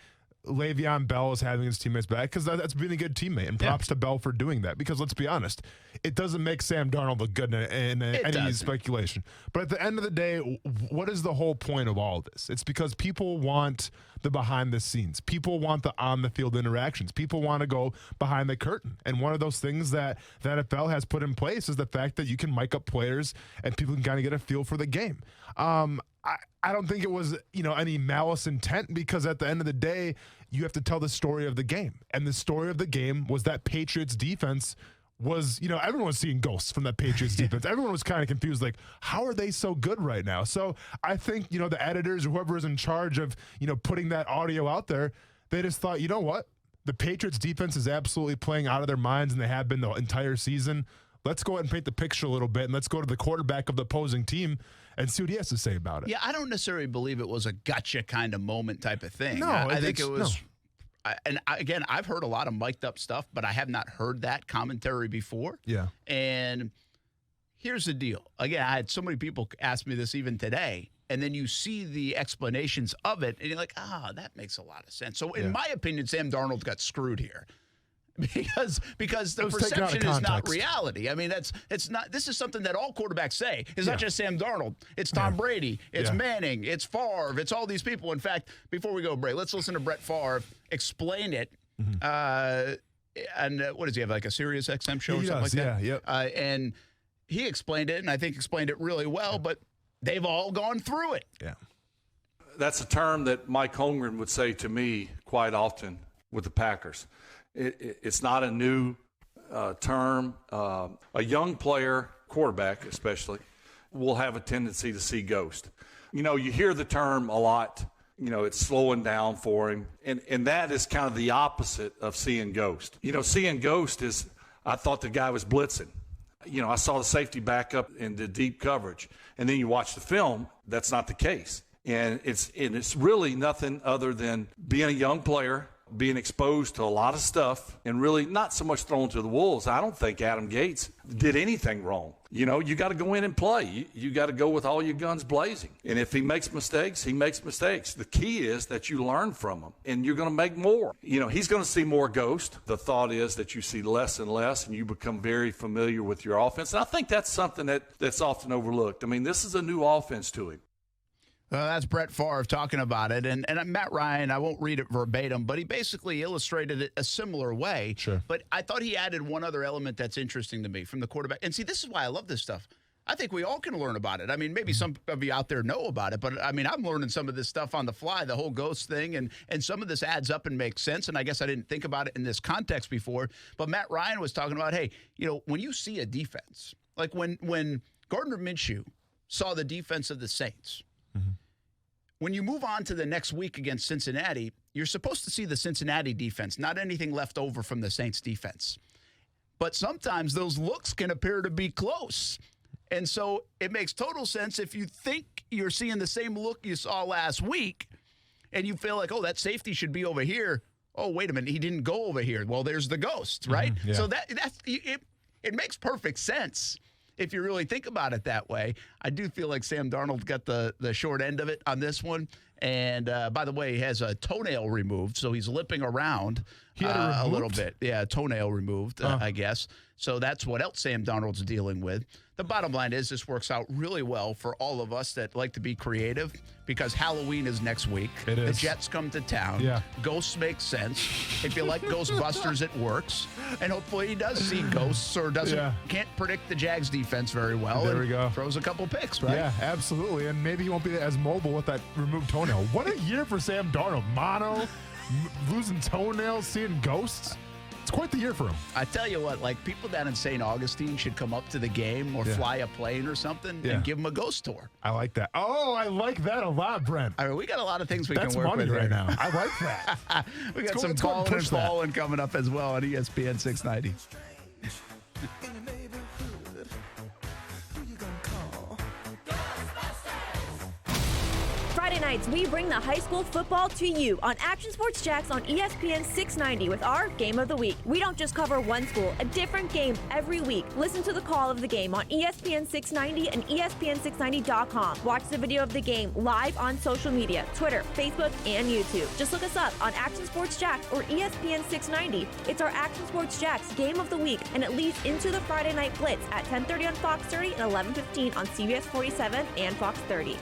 Le'Veon Bell is having his teammates back, because that's being a good teammate. And props to Bell for doing that, because let's be honest, it doesn't make Sam Darnold look good in any speculation. But at the end of the day, what is the whole point of all of this? It's because people want the behind the scenes. People want the on the field interactions. People want to go behind the curtain. And one of those things that the NFL has put in place is the fact that you can mic up players and people can kind of get a feel for the game. I don't think it was, any malice intent, because at the end of the day, you have to tell the story of the game. And the story of the game was that Patriots defense was, everyone was seeing ghosts from that Patriots defense. Everyone was kind of confused, like, how are they so good right now? So I think, the editors or whoever is in charge of, putting that audio out there, they just thought, you know what? The Patriots defense is absolutely playing out of their minds, and they have been the entire season. Let's go ahead and paint the picture a little bit, and let's go to the quarterback of the opposing team and see what he has to say about it. Yeah, I don't necessarily believe it was a gotcha kind of moment type of thing. No, I think it was. No. Again, I've heard a lot of mic'd up stuff, but I have not heard that commentary before. Yeah. And here's the deal. Again, I had so many people ask me this even today, and then you see the explanations of it, and you're like, that makes a lot of sense. So in my opinion, Sam Darnold got screwed here. Because the perception is not reality. I mean, it's not. This is something that all quarterbacks say. It's not just Sam Darnold. It's Tom Brady. It's Manning. It's Favre. It's all these people. In fact, before we go break, let's listen to Brett Favre explain it. And what does he have, like a Sirius XM show or something like that? Yeah. And he explained it, and I think explained it really well. But they've all gone through it. Yeah. That's a term that Mike Holmgren would say to me quite often with the Packers. It's not a new term. A young player, quarterback especially, will have a tendency to see ghost. You hear the term a lot. It's slowing down for him. And that is kind of the opposite of seeing ghost. Seeing ghost is, I thought the guy was blitzing. I saw the safety back up in the deep coverage. And then you watch the film, that's not the case. And it's really nothing other than being a young player, being exposed to a lot of stuff, and really not so much thrown to the wolves. I don't think Adam Gase did anything wrong. You got to go in and play. You got to go with all your guns blazing. And if he makes mistakes, he makes mistakes. The key is that you learn from them, and you're going to make more. He's going to see more ghost. The thought is that you see less and less, and you become very familiar with your offense. And I think that's something that's often overlooked. I mean, this is a new offense to him. Well, that's Brett Favre talking about it. And Matt Ryan, I won't read it verbatim, but he basically illustrated it a similar way. Sure. But I thought he added one other element that's interesting to me from the quarterback. And see, this is why I love this stuff. I think we all can learn about it. I mean, maybe some of you out there know about it, but I mean, I'm learning some of this stuff on the fly, the whole ghost thing, and some of this adds up and makes sense. And I guess I didn't think about it in this context before. But Matt Ryan was talking about, hey, when you see a defense, like when Gardner Minshew saw the defense of the Saints, when you move on to the next week against Cincinnati, you're supposed to see the Cincinnati defense, not anything left over from the Saints defense. but sometimes those looks can appear to be close. And so it makes total sense if you think you're seeing the same look you saw last week and you feel like, oh, that safety should be over here. Oh, wait a minute, he didn't go over here. Well, there's the ghost, right? Yeah. So it makes perfect sense if you really think about it that way. I do feel like Sam Darnold got the short end of it on this one. And, by the way, he has a toenail removed, so he's limping around a little bit. Yeah, toenail removed, I guess. So that's what else Sam Darnold's dealing with. The bottom line is this works out really well for all of us that like to be creative because Halloween is next week. It is. The Jets come to town. Yeah. Ghosts make sense. If you like Ghostbusters, it works. And hopefully he does see ghosts or can't predict the Jags defense very well. There we go. Throws a couple picks, right? Yeah, absolutely. And maybe he won't be as mobile with that removed toenail. What a year for Sam Darnold. Mono, losing toenails, seeing ghosts. It's quite the year for him. I tell you what, like people down in St. Augustine should come up to the game or fly a plane or something and give them a ghost tour. I like that. Oh, I like that a lot, Brent. I mean, we got a lot of things we That's can work money with right now. I like that. We got some calling and falling coming up as well on ESPN 690. Friday nights, we bring the high school football to you on Action Sports Jacks on ESPN 690 with our Game of the Week. We don't just cover one school, a different game every week. Listen to the call of the game on ESPN 690 and ESPN690.com. Watch the video of the game live on social media, Twitter, Facebook, and YouTube. Just look us up on Action Sports Jacks or ESPN 690. It's our Action Sports Jacks Game of the Week, and it leads into the Friday Night Blitz at 10:30 on Fox 30 and 11:15 on CBS 47 and Fox 30.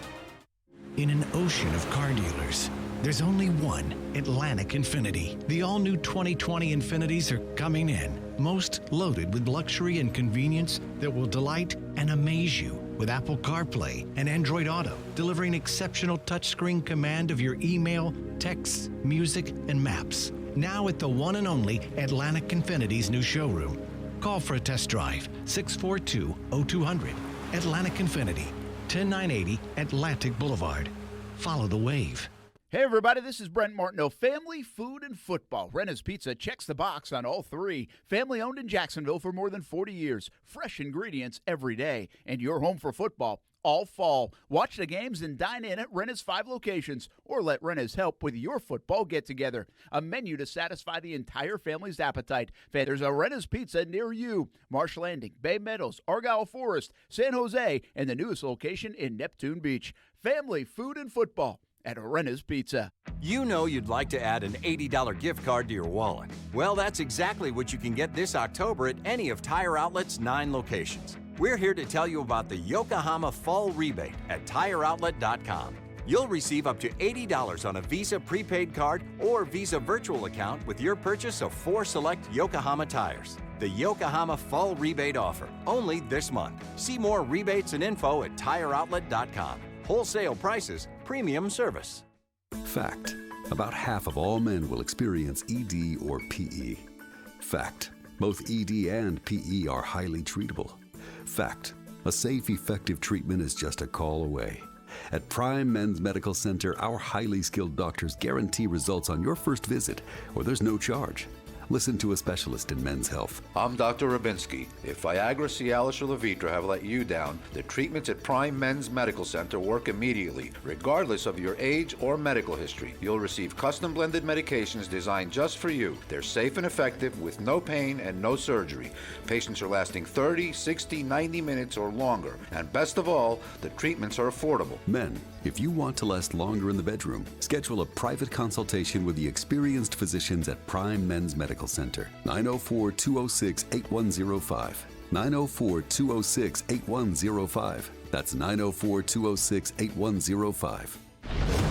In an ocean of car dealers, there's only one, Atlantic Infinity. The all-new 2020 Infinities are coming in, most loaded with luxury and convenience that will delight and amaze you with Apple CarPlay and Android Auto, delivering exceptional touchscreen command of your email, texts, music, and maps. Now at the one and only Atlantic Infinity's new showroom. Call for a test drive, 642-0200. Atlantic Infinity. 10980 Atlantic Boulevard. Follow the wave. Hey, everybody, this is Brent Martineau. Family, food, and football. Renna's Pizza checks the box on all three. Family owned in Jacksonville for more than 40 years. Fresh ingredients every day. And your home for football all fall. Watch the games and dine in at Renna's 5 locations. Or let Renna's help with your football get-together. A menu to satisfy the entire family's appetite. There's a Renna's Pizza near you. Marsh Landing, Bay Meadows, Argyle Forest, San Jose, and the newest location in Neptune Beach. Family, food, and football at Renna's Pizza. You know you'd like to add an $80 gift card to your wallet. Well, that's exactly what you can get this October at any of Tire Outlet's 9 locations. We're here to tell you about the Yokohama Fall Rebate at TireOutlet.com. You'll receive up to $80 on a Visa prepaid card or Visa virtual account with your purchase of 4 select Yokohama tires. The Yokohama Fall Rebate offer, only this month. See more rebates and info at TireOutlet.com. Wholesale prices, premium service. Fact: about half of all men will experience ED or PE. Fact: both ED and PE are highly treatable. Fact: a safe, effective treatment is just a call away. At Prime Men's Medical Center, our highly skilled doctors guarantee results on your first visit, or there's no charge. Listen to a specialist in men's health. I'm Dr. Rabinsky. If Viagra, Cialis, or Levitra have let you down, the treatments at Prime Men's Medical Center work immediately, regardless of your age or medical history. You'll receive custom blended medications designed just for you. They're safe and effective with no pain and no surgery. Patients are lasting 30, 60, 90 minutes or longer. And best of all, the treatments are affordable. Men, if you want to last longer in the bedroom, schedule a private consultation with the experienced physicians at Prime Men's Medical Center. 904-206-8105. 904-206-8105. That's 904-206-8105.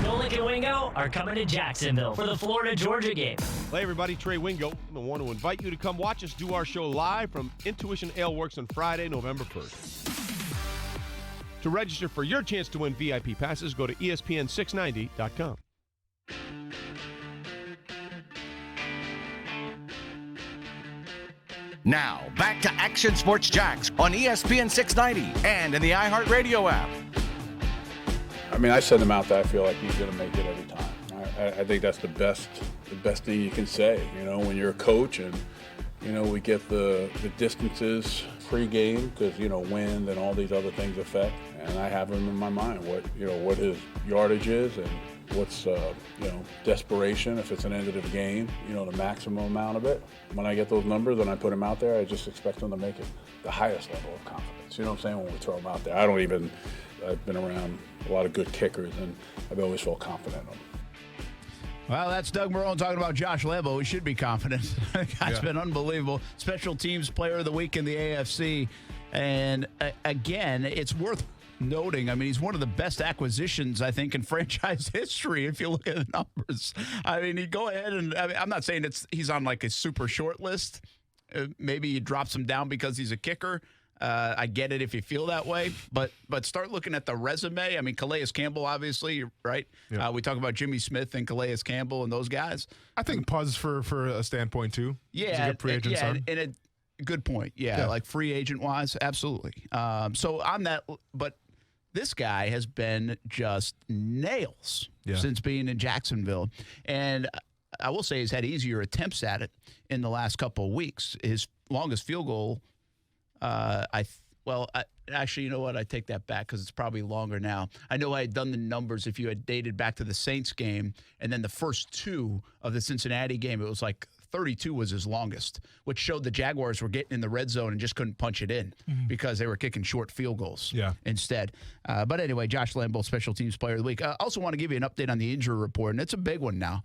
No Lincoln Wingo are coming to Jacksonville for the Florida-Georgia game. Hey everybody, Trey Wingo. I want to invite you to come watch us do our show live from Intuition Ale Works on Friday, November 1st. To register for your chance to win VIP passes, go to ESPN690.com. Now, back to Action Sports Jacks on ESPN 690 and in the iHeartRadio app. I mean, I send him out there. I feel like he's going to make it every time. I think that's the best thing you can say. You know, when you're a coach and We get the distances pre-game because, wind and all these other things affect. And I have him in my mind, what his yardage is and what's, desperation if it's an end of the game, the maximum amount of it. When I get those numbers and I put him out there, I just expect him to make it the highest level of confidence. You know what I'm saying? When we throw him out there, I've been around a lot of good kickers and I've always felt confident in them. Well, that's Doug Marrone talking about Josh Lambo. We should be confident. The guy's been unbelievable. Special teams player of the week in the AFC. And again, it's worth noting, he's one of the best acquisitions, I think, in franchise history if you look at the numbers. He'd go ahead and I'm not saying he's on like a super short list. Maybe he drops him down because he's a kicker. I get it if you feel that way, but start looking at the resume. Calais Campbell, obviously, right? Yeah. We talk about Jimmy Smith and Calais Campbell and those guys. I think Puz for a standpoint too. Yeah, a free agent and a good point. Yeah, like free agent wise, absolutely. So on that, but this guy has been just nails since being in Jacksonville, and I will say he's had easier attempts at it in the last couple of weeks. His longest field goal. Actually, you know what? I take that back because it's probably longer now. I know I had done the numbers if you had dated back to the Saints game and then the first two of the Cincinnati game. It was like 32 was his longest, which showed the Jaguars were getting in the red zone and just couldn't punch it in because they were kicking short field goals instead. But anyway, Josh Lambo, Special Teams Player of the Week. I also want to give you an update on the injury report, and it's a big one now.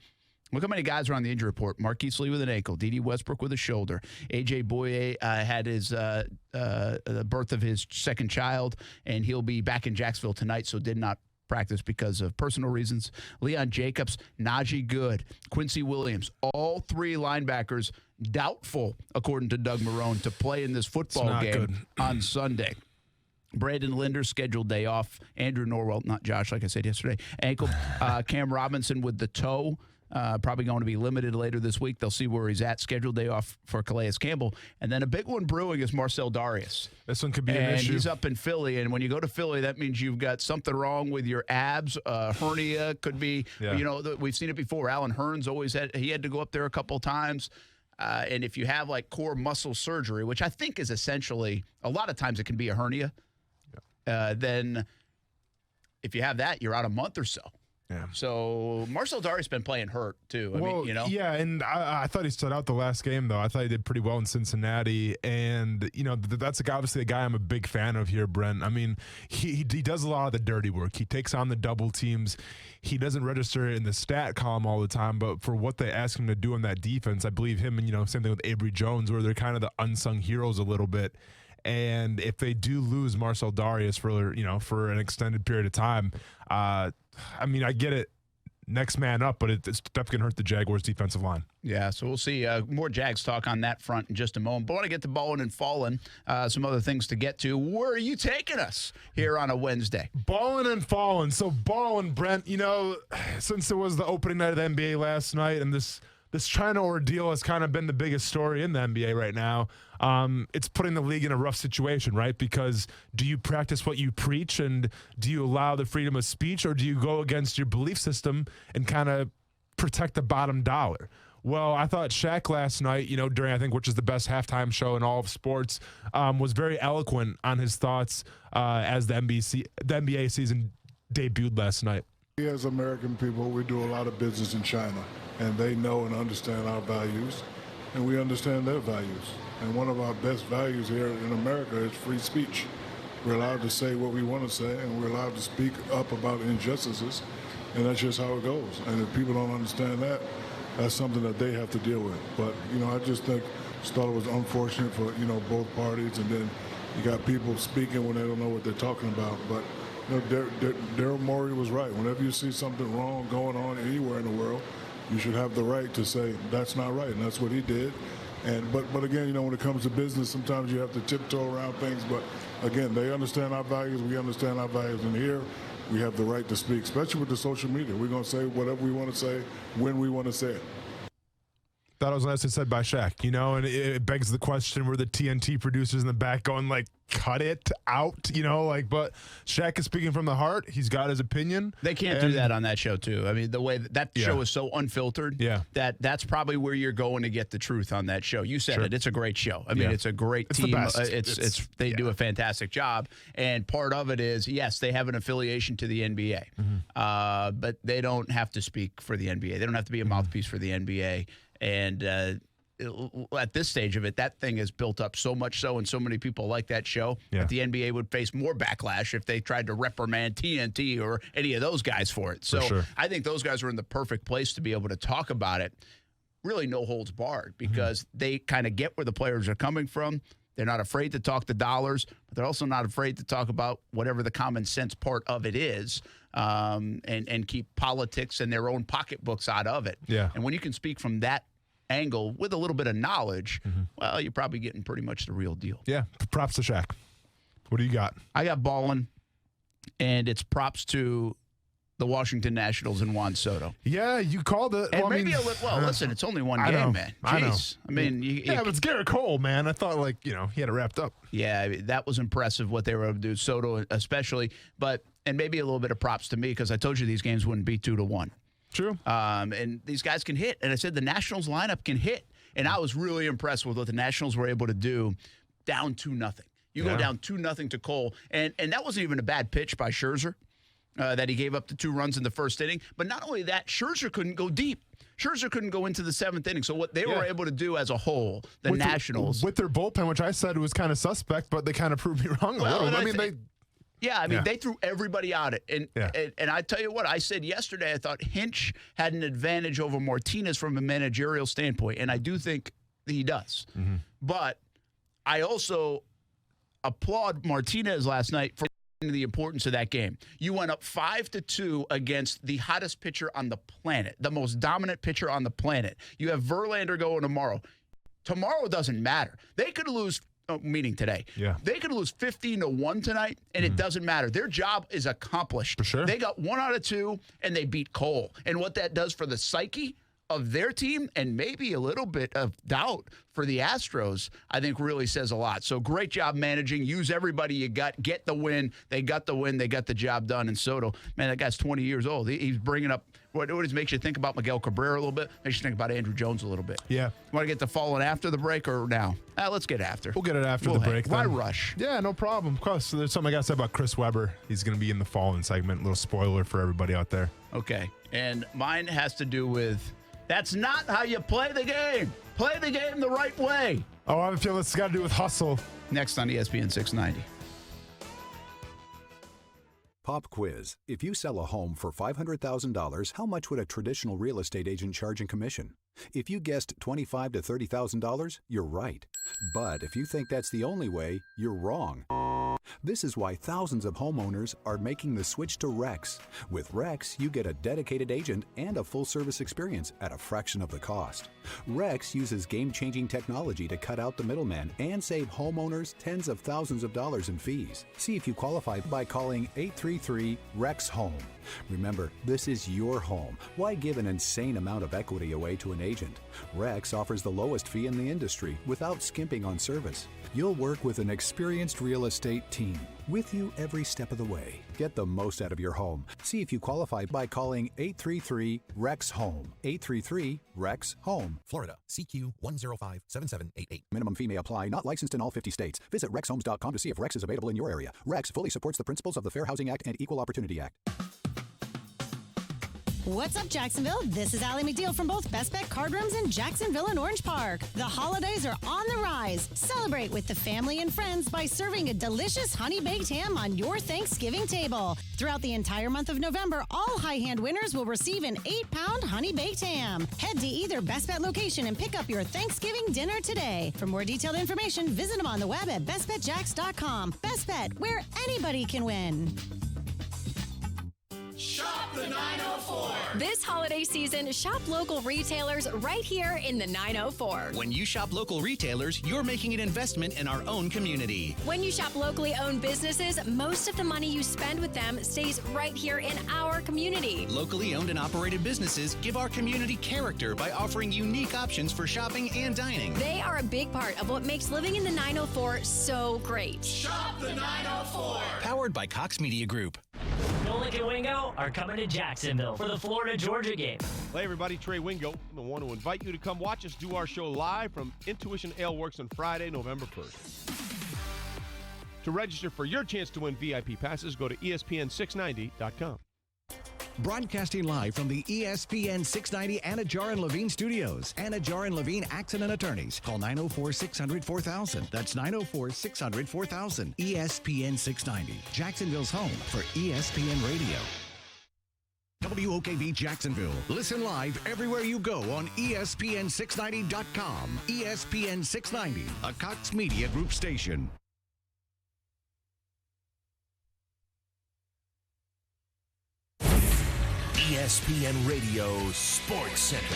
Look how many guys are on the injury report. Marquise Lee with an ankle. D.D. Westbrook with a shoulder. A.J. Boye had his the birth of his second child, and he'll be back in Jacksonville tonight, so did not practice because of personal reasons. Leon Jacobs, Najee Good, Quincy Williams, all three linebackers doubtful, according to Doug Marrone, to play in this football game on Sunday. Brandon Linder, scheduled day off. Andrew Norwell, not Josh, like I said yesterday, ankle. Cam Robinson with the toe. Probably going to be limited later this week. They'll see where he's at. Scheduled day off for Calais Campbell. And then a big one brewing is Marcel Darius. This one could be an issue. And he's up in Philly. And when you go to Philly, that means you've got something wrong with your abs. Hernia could be, we've seen it before. Alan Hearns always had to go up there a couple times. And if you have like core muscle surgery, which I think is essentially, a lot of times it can be a hernia, then if you have that, you're out a month or so. Yeah. So Marcel Darius been playing hurt too. Yeah, and I thought he stood out the last game though. I thought he did pretty well in Cincinnati, and that's obviously a guy I'm a big fan of here, Brent. He does a lot of the dirty work. He takes on the double teams. He doesn't register in the stat column all the time, but for what they ask him to do in that defense, I believe him and same thing with Avery Jones, where they're kind of the unsung heroes a little bit. And if they do lose Marcel Darius for an extended period of time, I get it, next man up, but it's definitely going to hurt the Jaguars' defensive line. Yeah, so we'll see more Jags talk on that front in just a moment. But I want to get to Ballin' and Fallin', some other things to get to. Where are you taking us here on a Wednesday? Ballin' and Fallin'. So Ballin', Brent, since it was the opening night of the NBA last night, and this China ordeal has kind of been the biggest story in the NBA right now. It's putting the league in a rough situation, right? Because do you practice what you preach, and do you allow the freedom of speech, or do you go against your belief system and kind of protect the bottom dollar? Well, I thought Shaq last night, during I think which is the best halftime show in all of sports, was very eloquent on his thoughts as the NBA season debuted last night. We as American people, we do a lot of business in China, and they know and understand our values, and we understand their values. And one of our best values here in America is free speech. We're allowed to say what we want to say, and we're allowed to speak up about injustices, and that's just how it goes. And if people don't understand that, that's something that they have to deal with. But, I just thought it was unfortunate for, both parties, and then you got people speaking when they don't know what they're talking about. But Daryl Morey was right. Whenever you see something wrong going on anywhere in the world, you should have the right to say that's not right, and that's what he did. But again, when it comes to business, sometimes you have to tiptoe around things. But again, they understand our values. We understand our values, and here we have the right to speak, especially with the social media. We're going to say whatever we want to say when we want to say it. That was nicely said by Shaq, and it begs the question, were the TNT producers in the back going like, cut it out, but Shaq is speaking from the heart. He's got his opinion. They can't do that on that show, too. I mean, the way that show is so unfiltered, that's probably where you're going to get the truth on that show. You said it. It's a great show. I mean, it's a great team. They do a fantastic job. And part of it is, yes, they have an affiliation to the NBA, but they don't have to speak for the NBA. They don't have to be a mouthpiece for the NBA. And at this stage of it, that thing is built up so much so, and so many people like that show that the NBA would face more backlash if they tried to reprimand TNT or any of those guys for it. So I think those guys are in the perfect place to be able to talk about it, really no holds barred, because they kind of get where the players are coming from. They're not afraid to talk the dollars, but they're also not afraid to talk about whatever the common sense part of it is, and keep politics and their own pocketbooks out of it. Yeah. And when you can speak from that angle with a little bit of knowledge, well, you're probably getting pretty much the real deal. Yeah. Props to Shaq. What do you got? I got ballin', and it's props to the Washington Nationals and Juan Soto. Yeah, you called it. And listen, it's only one game, man. Jeez. I mean, but it's Garrett Cole, man. I thought, he had it wrapped up. Yeah, I mean, that was impressive what they were able to do, Soto especially. And maybe a little bit of props to me, because I told you these games wouldn't be 2-1. True. And these guys can hit. And I said the Nationals lineup can hit. And I was really impressed with what the Nationals were able to do down 2-0. You go down 2-0 to Cole. And that wasn't even a bad pitch by Scherzer that he gave up the 2 runs in the first inning. But not only that, Scherzer couldn't go deep. Scherzer couldn't go into the 7th inning. So what they were able to do as a whole, the Nationals. With their bullpen, which I said was kind of suspect, but they kind of proved me wrong a little. They threw everybody out it. And I tell you what, I said yesterday, I thought Hinch had an advantage over Martinez from a managerial standpoint, and I do think he does. But I also applaud Martinez last night for the importance of that game. You went up 5-2 against the hottest pitcher on the planet, the most dominant pitcher on the planet. You have Verlander going tomorrow. Tomorrow doesn't matter. They could lose. Meaning today. Yeah. They could lose 15-1 tonight, and it doesn't matter. Their job is accomplished. For sure. They got 1 out of 2, and they beat Cole. And what that does for the psyche of their team, and maybe a little bit of doubt for the Astros, I think really says a lot. So great job managing. Use everybody you got. Get the win. They got the win. They got the job done. And Soto, man, that guy's 20 years old. He's bringing up what makes you think about Miguel Cabrera a little bit. Makes you think about Andrew Jones a little bit. Yeah. Want to get the falling after the break or now? Let's get after. We'll get it after the break. Why rush? Yeah, no problem. Of course. So there's something I got to say about Chris Webber. He's going to be in the fallen segment. A little spoiler for everybody out there. Okay. And mine has to do with that's not how you play the game. Play the game the right way. Oh, I have a feeling it's got to do with hustle. Next on ESPN 690. Pop quiz. If you sell a home for $500,000, how much would a traditional real estate agent charge in commission? If you guessed $25,000 to $30,000, you're right. But if you think that's the only way, you're wrong. This is why thousands of homeowners are making the switch to Rex. With Rex, you get a dedicated agent and a full-service experience at a fraction of the cost. Rex uses game-changing technology to cut out the middleman and save homeowners tens of thousands of dollars in fees. See if you qualify by calling 833-REX-HOME. Remember, this is your home. Why give an insane amount of equity away to an agent? Rex offers the lowest fee in the industry without skimping on service. You'll work with an experienced real estate team with you every step of the way. Get the most out of your home. See if you qualify by calling 833-REX-HOME. 833-REX-HOME. Florida, CQ 1057788. Minimum fee may apply. Not licensed in all 50 states. Visit rexhomes.com to see if Rex is available in your area. Rex fully supports the principles of the Fair Housing Act and Equal Opportunity Act. What's up, Jacksonville? This is Allie McDeal from both Best Bet Card Rooms in Jacksonville and Orange Park. The holidays are on the rise. Celebrate with the family and friends by serving a delicious honey-baked ham on your Thanksgiving table. Throughout the entire month of November, all high hand winners will receive an 8-pound honey-baked ham. Head to either Best Bet location and pick up your Thanksgiving dinner today. For more detailed information, visit them on the web at bestbetjacks.com. Best Bet, where anybody can win. Shop the 904. This holiday season, shop local retailers right here in the 904. When you shop local retailers, you're making an investment in our own community. When you shop locally owned businesses, most of the money you spend with them stays right here in our community. Locally owned and operated businesses give our community character by offering unique options for shopping and dining. They are a big part of what makes living in the 904 so great. Shop the 904. Powered by Cox Media Group. Nolik and Wingo are coming to Jacksonville for the Florida-Georgia game. Hey everybody, Trey Wingo. I want to invite you to come watch us do our show live from Intuition Ale Works on Friday, November 1st. To register for your chance to win VIP passes, go to ESPN690.com. Broadcasting live from the ESPN 690 Anajar and Levine studios. Anajar and Levine Accident Attorneys. Call 904-600-4000. That's 904-600-4000. ESPN 690. Jacksonville's home for ESPN Radio. WOKV Jacksonville. Listen live everywhere you go on ESPN690.com. ESPN 690, a Cox Media Group station. ESPN Radio Sports Center.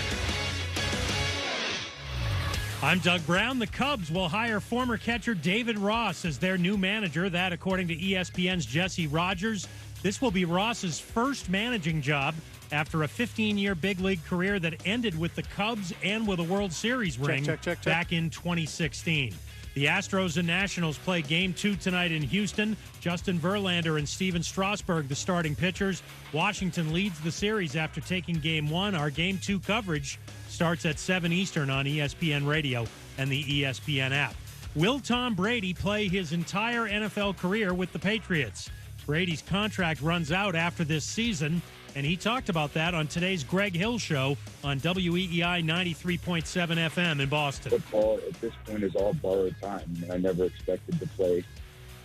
I'm Doug Brown. The Cubs will hire former catcher David Ross as their new manager. That, according to ESPN's Jesse Rogers. This will be Ross's first managing job after a 15-year big league career that ended with the Cubs and with a World Series ring back in 2016. The Astros and Nationals play Game 2 tonight in Houston. Justin Verlander and Steven Strasburg, the starting pitchers. Washington leads the series after taking Game 1. Our Game 2 coverage starts at 7 Eastern on ESPN Radio and the ESPN app. Will Tom Brady play his entire NFL career with the Patriots? Brady's contract runs out after this season, and he talked about that on today's Greg Hill Show on WEEI 93.7 FM in Boston. Football at this point is all borrowed time. I never expected to play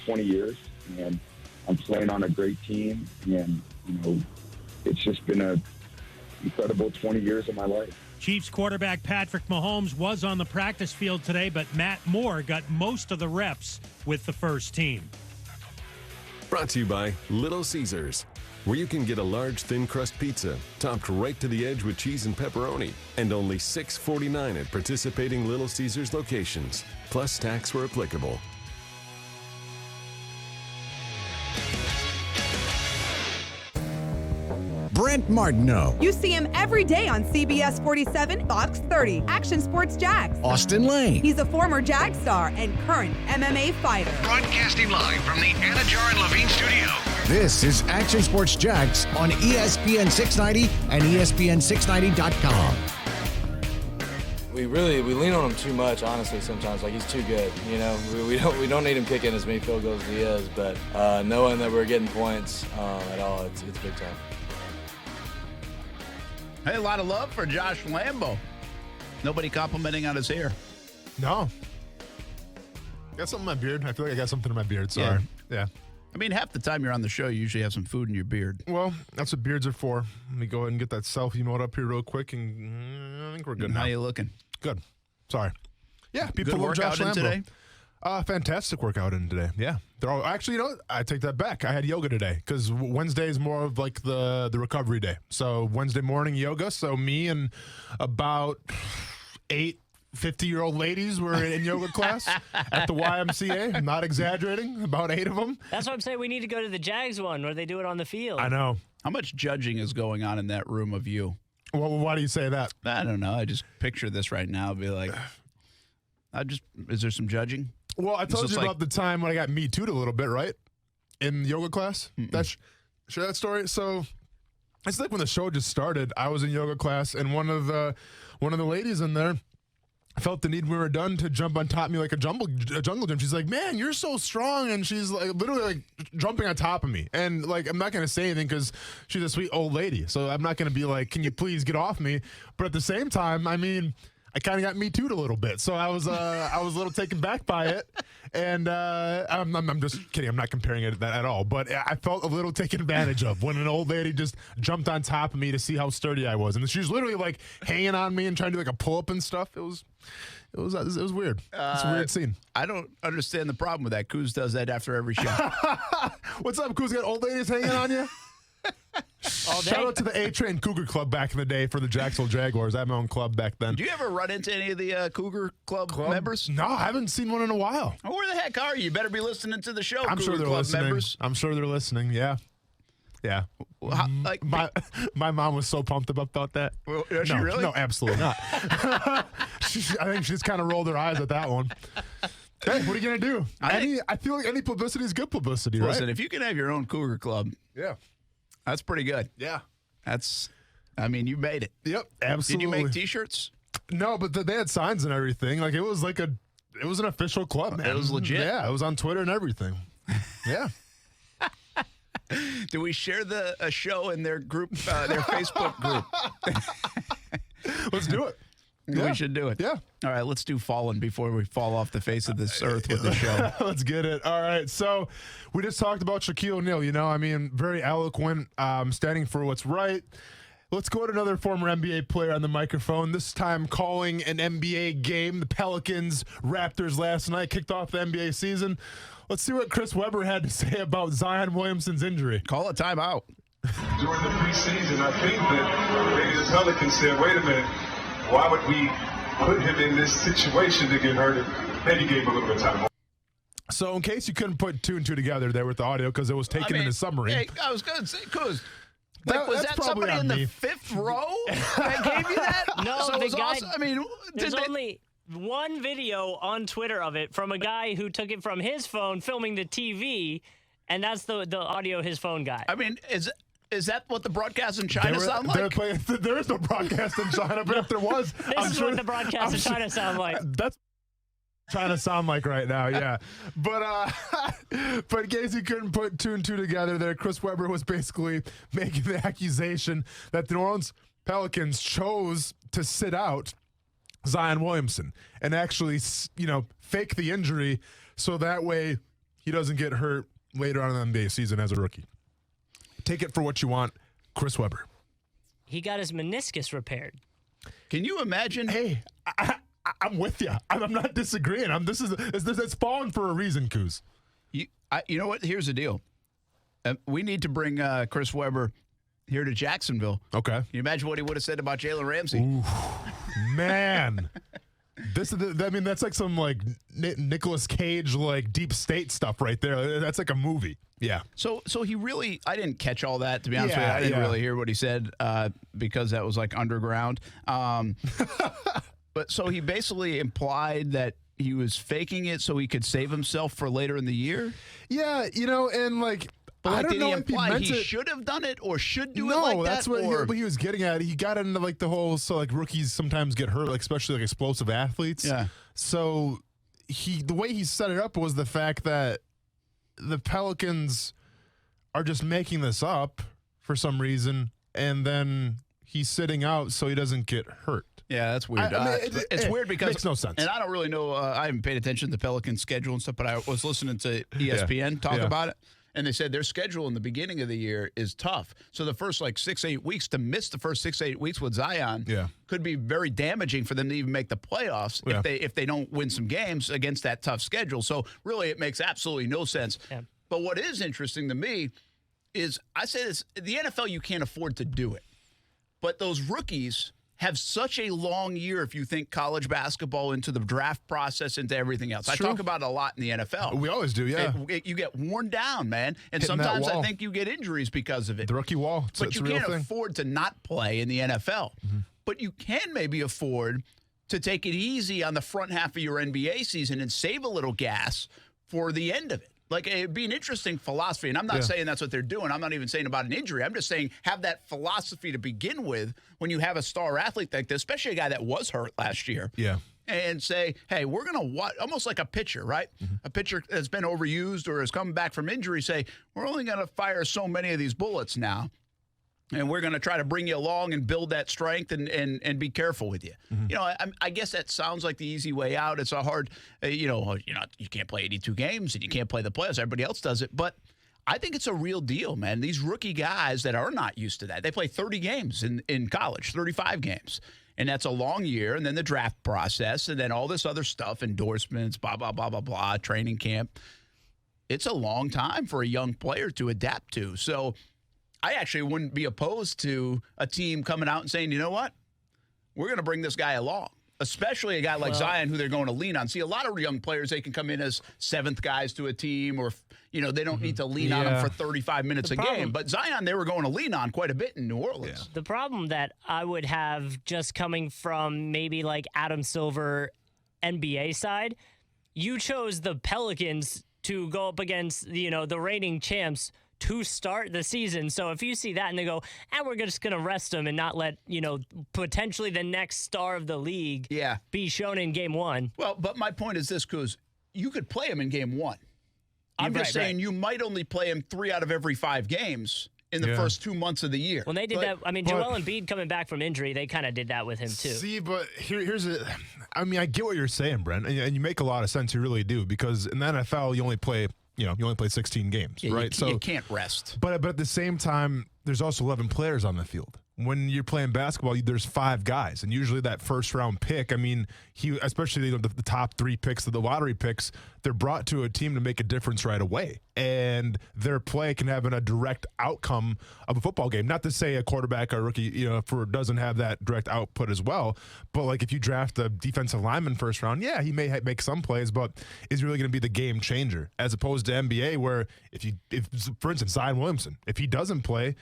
20 years, and I'm playing on a great team, and it's just been an incredible 20 years of my life. Chiefs quarterback Patrick Mahomes was on the practice field today, but Matt Moore got most of the reps with the first team. Brought to you by Little Caesars, where you can get a large thin crust pizza topped right to the edge with cheese and pepperoni, and only $6.49 at participating Little Caesars locations, plus tax where applicable. Brent Martineau. You see him every day on CBS 47, Fox 30, Action Sports Jax. Austin Lane. He's a former Jag star and current MMA fighter. Broadcasting live from the Anajar and Levine studio. This is Action Sports Jax on ESPN 690 and ESPN690.com. We lean on him too much, honestly. Sometimes, like, he's too good. We don't need him kicking as many field goals as he is, but knowing that we're getting points at all, it's big time. Hey, a lot of love for Josh Lambo. Nobody complimenting on his hair. No. Got something in my beard. I feel like I got something in my beard. Sorry. Yeah. I mean, half the time you're on the show, you usually have some food in your beard. Well, that's what beards are for. Let me go ahead and get that selfie mode up here real quick, and I think we're good now. How you looking? Good. Sorry. Yeah, people Good love workout Josh in Lambo. today? Fantastic workout in today. Yeah. They're all actually, I take that back. I had yoga today because Wednesday is more of like the recovery day. So Wednesday morning yoga. So me and about 8 50-year-old ladies were in yoga class at the YMCA. I'm not exaggerating. About 8 of them. That's why I'm saying we need to go to the Jags one where they do it on the field. I know. How much judging is going on in that room of you? Well, why do you say that? I don't know. I just picture this right now. Be like, is there some judging? Well, I told you about the time when I got Me Too'd a little bit, right? In yoga class. Share that story. So it's like when the show just started, I was in yoga class, and one of the ladies in there felt the need when we were done to jump on top of me like a jungle gym. She's like, "Man, you're so strong," and she's like literally like jumping on top of me. And like, I'm not gonna say anything because she's a sweet old lady, so I'm not gonna be like, "Can you please get off me?" But at the same time, I mean, I kind of got Me Too'd a little bit, so I was a little taken back by it, and I'm just kidding. I'm not comparing it to that at all, but I felt a little taken advantage of when an old lady just jumped on top of me to see how sturdy I was, and she was literally like hanging on me and trying to do like a pull up and stuff. It was weird. It's a weird scene. I don't understand the problem with that. Kuz does that after every show. What's up, Kuz? Got old ladies hanging on you? all day. Shout out to the A-Train Cougar Club back in the day for the Jacksonville Jaguars. I had my own club back then. Do you ever run into any of the Cougar Club members? No, I haven't seen one in a while. Oh, where the heck are you? You better be listening to the show, I'm Cougar sure they're Club listening. members. I'm sure they're listening, yeah. Yeah. My mom was so pumped about that. Well, is she really? No, absolutely not. I think she just kind of rolled her eyes at that one. Hey, what are you going to do? I feel like any publicity is good publicity, right? Listen, if you can have your own Cougar Club, yeah, that's pretty good. Yeah. You made it. Yep, absolutely. Did you make T-shirts? No, but they had signs and everything. Like, it was an official club, man. It was legit. Yeah, it was on Twitter and everything. Yeah. Do we share a show in their group, their Facebook group? Let's do it. We should do it. Yeah. All right, let's do Fallen before we fall off the face of this earth with the show. Let's get it. All right. So we just talked about Shaquille O'Neal. Very eloquent, standing for what's right. Let's go to another former NBA player on the microphone, this time calling an NBA game. The Pelicans Raptors last night kicked off the NBA season. Let's see what Chris Webber had to say about Zion Williamson's injury. Call a timeout. During the preseason, I think that maybe the Pelicans said, wait a minute, why would we put him in this situation to get hurt? Maybe gave him a little bit of time. So in case you couldn't put two and two together there with the audio because it was taken in a summary. Hey, I was going to say, was that probably somebody in me. the fifth row that gave you that? No, so the guy. awesome. There's only one video on Twitter of it from a guy who took it from his phone, filming the TV, and that's the audio his phone got. Is that what the broadcast in China sound like? There is no broadcast in China, but if there was, this is what the broadcast in China sound like. That's trying to sound like right now, yeah. But in case you couldn't put two and two together there, Chris Webber was basically making the accusation that the New Orleans Pelicans chose to sit out Zion Williamson and actually, fake the injury so that way he doesn't get hurt later on in the NBA season as a rookie. Take it for what you want, Chris Webber. He got his meniscus repaired. Can you imagine? Hey, I'm with you. I'm not disagreeing. It's fallen for a reason, Kuz. You know what? Here's the deal. We need to bring Chris Webber here to Jacksonville. Okay. Can you imagine what he would have said about Jalen Ramsey? Ooh, man. That's like some Nicolas Cage deep state stuff right there. That's like a movie. Yeah. So he really, I didn't catch all that, to be honest with you. I didn't really hear what he said because that was underground. But so he basically implied that he was faking it so he could save himself for later in the year? Yeah, and But I don't did know he if imply he should have done it or should do it no, like that? that's what he was getting at. He got into the whole rookies sometimes get hurt, especially explosive athletes. Yeah. So the way he set it up was the fact that the Pelicans are just making this up for some reason, and then he's sitting out so he doesn't get hurt. Yeah, that's weird. It's weird because makes no sense. And I don't really know. I haven't paid attention to the Pelicans' schedule and stuff, but I was listening to ESPN talk about it. And they said their schedule in the beginning of the year is tough. So the first 6-8 weeks, to miss the first 6-8 weeks with Zion could be very damaging for them to even make the playoffs if they don't win some games against that tough schedule. So really it makes absolutely no sense. Yeah. But what is interesting to me is, I say this, the NFL, you can't afford to do it. But those rookies have such a long year if you think college basketball into the draft process, into everything else. I talk about it a lot in the NFL. We always do, yeah. You get worn down, man. And Hitting sometimes I think you get injuries because of it. The rookie wall. But you can't afford to not play in the NFL. Mm-hmm. But you can maybe afford to take it easy on the front half of your NBA season and save a little gas for the end of it. It'd be an interesting philosophy, and I'm not saying that's what they're doing. I'm not even saying about an injury. I'm just saying have that philosophy to begin with when you have a star athlete like this, especially a guy that was hurt last year. Yeah. And say, hey, we're going to almost like a pitcher, right? Mm-hmm. A pitcher that's been overused or has come back from injury, say, we're only going to fire so many of these bullets now. And we're going to try to bring you along and build that strength and be careful with you. Mm-hmm. I guess that sounds like the easy way out. It's a hard, you can't play 82 games and you can't play the playoffs. Everybody else does it. But I think it's a real deal, man. These rookie guys that are not used to that, they play 30 games in college, 35 games. And that's a long year. And then the draft process and then all this other stuff, endorsements, blah, blah, blah, blah, blah, training camp. It's a long time for a young player to adapt to. So I actually wouldn't be opposed to a team coming out and saying, you know what? We're going to bring this guy along, especially a guy like Zion who they're going to lean on. See, a lot of young players, they can come in as seventh guys to a team or, they don't need to lean on them for 35 minutes a game. But Zion, they were going to lean on quite a bit in New Orleans. Yeah. The problem that I would have just coming from maybe like Adam Silver NBA side, you chose the Pelicans to go up against, the reigning champs to start the season. So if you see that and they go, we're just going to rest them and not let, potentially the next star of the league be shown in game one. Well, but my point is this, Kuz, you could play him in game one. I'm just saying you might only play him 3 out of every 5 games in the first 2 months of the year. When they did that, Joel Embiid coming back from injury, they kind of did that with him too. See, but I get what you're saying, Brent, and you make a lot of sense. You really do, because in the NFL, you only play 16 games, right? So you can't rest. But at the same time, there's also 11 players on the field. When you're playing basketball, there's 5 guys, and usually that first round pick, especially the top 3 picks of the lottery picks, they're brought to a team to make a difference right away, and their play can have a direct outcome of a football game. Not to say a quarterback or rookie, doesn't have that direct output as well, but like if you draft a defensive lineman first round, he may make some plays, but is really going to be the game changer, as opposed to NBA, where if for instance Zion Williamson, if he doesn't play,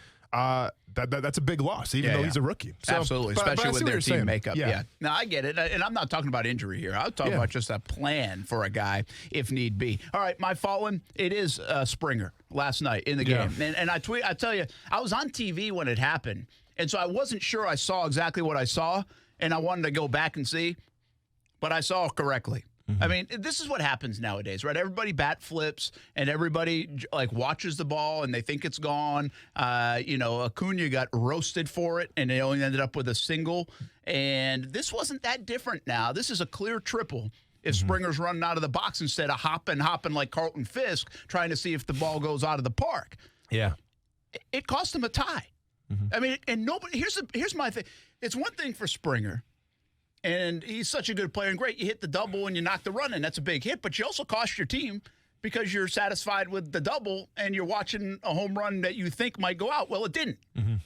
that's a big loss, even though he's a rookie. So, absolutely, especially with their team makeup. Yeah. Now, I get it, and I'm not talking about injury here. I'm talking about just a plan for a guy if need be. All right, my fallen, it is Springer last night in the game. And I tell you, I was on TV when it happened, and so I wasn't sure I saw exactly what I saw, and I wanted to go back and see, but I saw it correctly. This is what happens nowadays, right? Everybody bat flips and everybody watches the ball and they think it's gone. Acuna got roasted for it and they only ended up with a single. And this wasn't that different now. This is a clear triple if Springer's running out of the box instead of hopping like Carlton Fisk trying to see if the ball goes out of the park. Yeah. It cost him a tie. And nobody, here's my thing. It's one thing for Springer. And he's such a good player and great. You hit the double and you knock the run in. That's a big hit, but you also cost your team because you're satisfied with the double and you're watching a home run that you think might go out. Well, it didn't.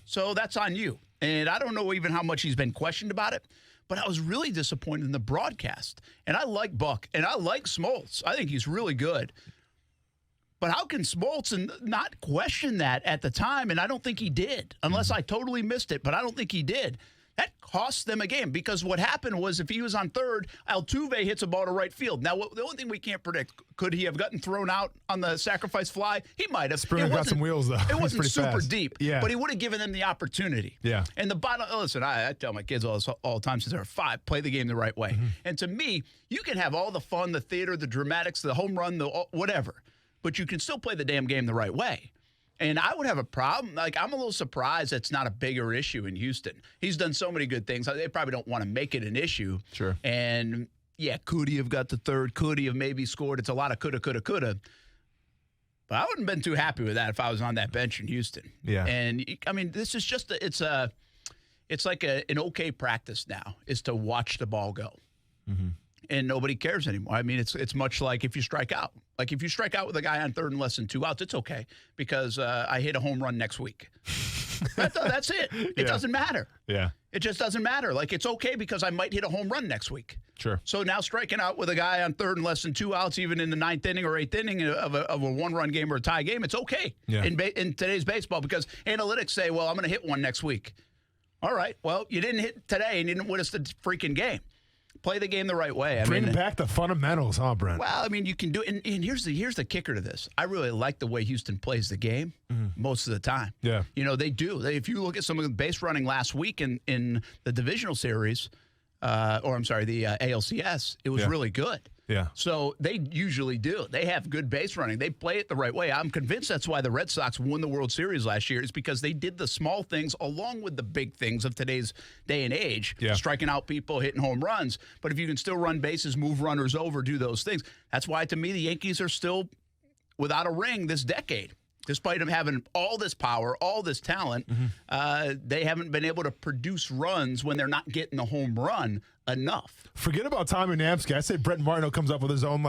So that's on you. And I don't know even how much he's been questioned about it, but I was really disappointed in the broadcast. And I like Buck and I like Smoltz. I think he's really good. But how can Smoltz not question that at the time? And I don't think he did, unless I totally missed it, but I don't think he did. That cost them a game because what happened was if he was on third, Altuve hits a ball to right field. Now, the only thing we can't predict, could he have gotten thrown out on the sacrifice fly? He might have. Springer got some wheels, though. It wasn't super fast. deep, yeah. But he would have given them the opportunity. Yeah. And the bottom, listen, I tell my kids all the time since they were 5, play the game the right way. And to me, you can have all the fun, the theater, the dramatics, the home run, the whatever, but you can still play the damn game the right way. And I would have a problem. I'm a little surprised that's not a bigger issue in Houston. He's done so many good things. They probably don't want to make it an issue. Sure. And, could he have got the third? Could he have maybe scored? It's a lot of coulda. But I wouldn't have been too happy with that if I was on that bench in Houston. Yeah. And, this is just it's like an okay practice now is to watch the ball go. And nobody cares anymore. It's much like if you strike out. Like if you strike out with a guy on third and less than 2 outs, it's okay because I hit a home run next week. That's it. It doesn't matter. Yeah. It just doesn't matter. It's okay because I might hit a home run next week. Sure. So now striking out with a guy on third and less than 2 outs, even in the 9th inning or 8th inning of a one-run game or a tie game, it's okay in today's baseball because analytics say, well, I'm going to hit one next week. All right. Well, you didn't hit today and you didn't win us the freaking game. Play the game the right way. Bring back the fundamentals, huh, Brent? Well, you can do it. And here's the kicker to this. I really like the way Houston plays the game most of the time. Yeah. They do. If you look at some of the base running last week in the divisional series, the ALCS, it was really good. Yeah. So they usually do. They have good base running. They play it the right way. I'm convinced that's why the Red Sox won the World Series last year is because they did the small things along with the big things of today's day and age, striking out people, hitting home runs. But if you can still run bases, move runners over, do those things, that's why, to me, the Yankees are still without a ring this decade. Despite them having all this power, all this talent, they haven't been able to produce runs when they're not getting the home run enough. Forget about Tommy Namsky. I say Brett Martineau comes up with his own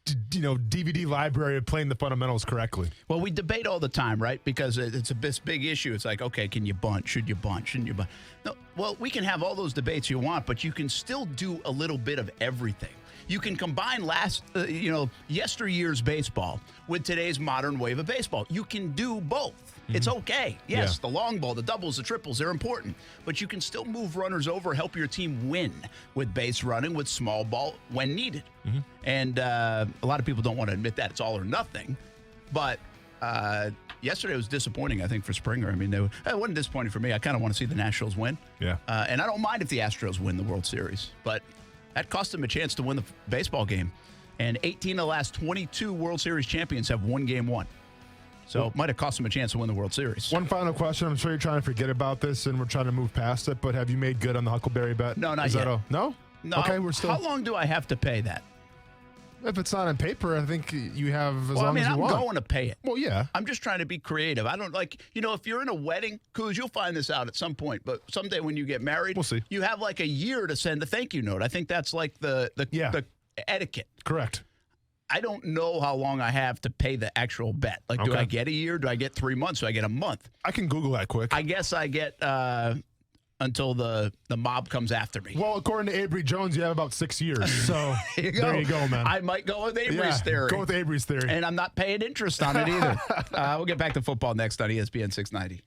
DVD library of playing the fundamentals correctly. Well, we debate all the time, right? Because it's this big issue. It's like, okay, can you bunt? Should you bunt? Shouldn't you bunt? No, well, we can have all those debates you want, but you can still do a little bit of everything. You can combine yesteryear's baseball with today's modern wave of baseball. You can do both. Mm-hmm. It's okay. Yes, the long ball, the doubles, the triples, they're important. But you can still move runners over, help your team win with base running, with small ball when needed. Mm-hmm. And a lot of people don't want to admit that. It's all or nothing. But yesterday was disappointing, I think, for Springer. I mean, it wasn't disappointing for me. I kind of want to see the Nationals win. Yeah. And I don't mind if the Astros win the World Series. But that cost them a chance to win the baseball game. And 18 of the last 22 World Series champions have won game one. So it might have cost them a chance to win the World Series. One final question. I'm sure you're trying to forget about this, and we're trying to move past it, but have you made good on the Huckleberry bet? No, not yet. No? No. Okay, we're still... How long do I have to pay that? If it's not on paper, I think you have as long as you want. I'm going to pay it. Well, yeah. I'm just trying to be creative. I don't if you're in a wedding, Coos, you'll find this out at some point, but someday when you get married, we'll see. You have like a year to send a thank you note. I think that's like the etiquette. Correct. I don't know how long I have to pay the actual bet. Like, do I get a year? Do I get 3 months? Do I get a month? I can Google that quick. I guess I get until the mob comes after me. Well, according to Avery Jones, you have about 6 years. So there you go, man. I might go with Avery's theory. Go with Avery's theory. And I'm not paying interest on it either. We'll get back to football next on ESPN 690.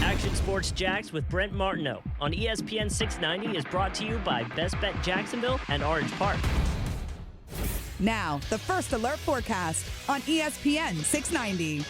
Action Sports Jacks with Brent Martineau on ESPN 690 is brought to you by Best Bet Jacksonville and Orange Park. Now, the First Alert forecast on ESPN 690.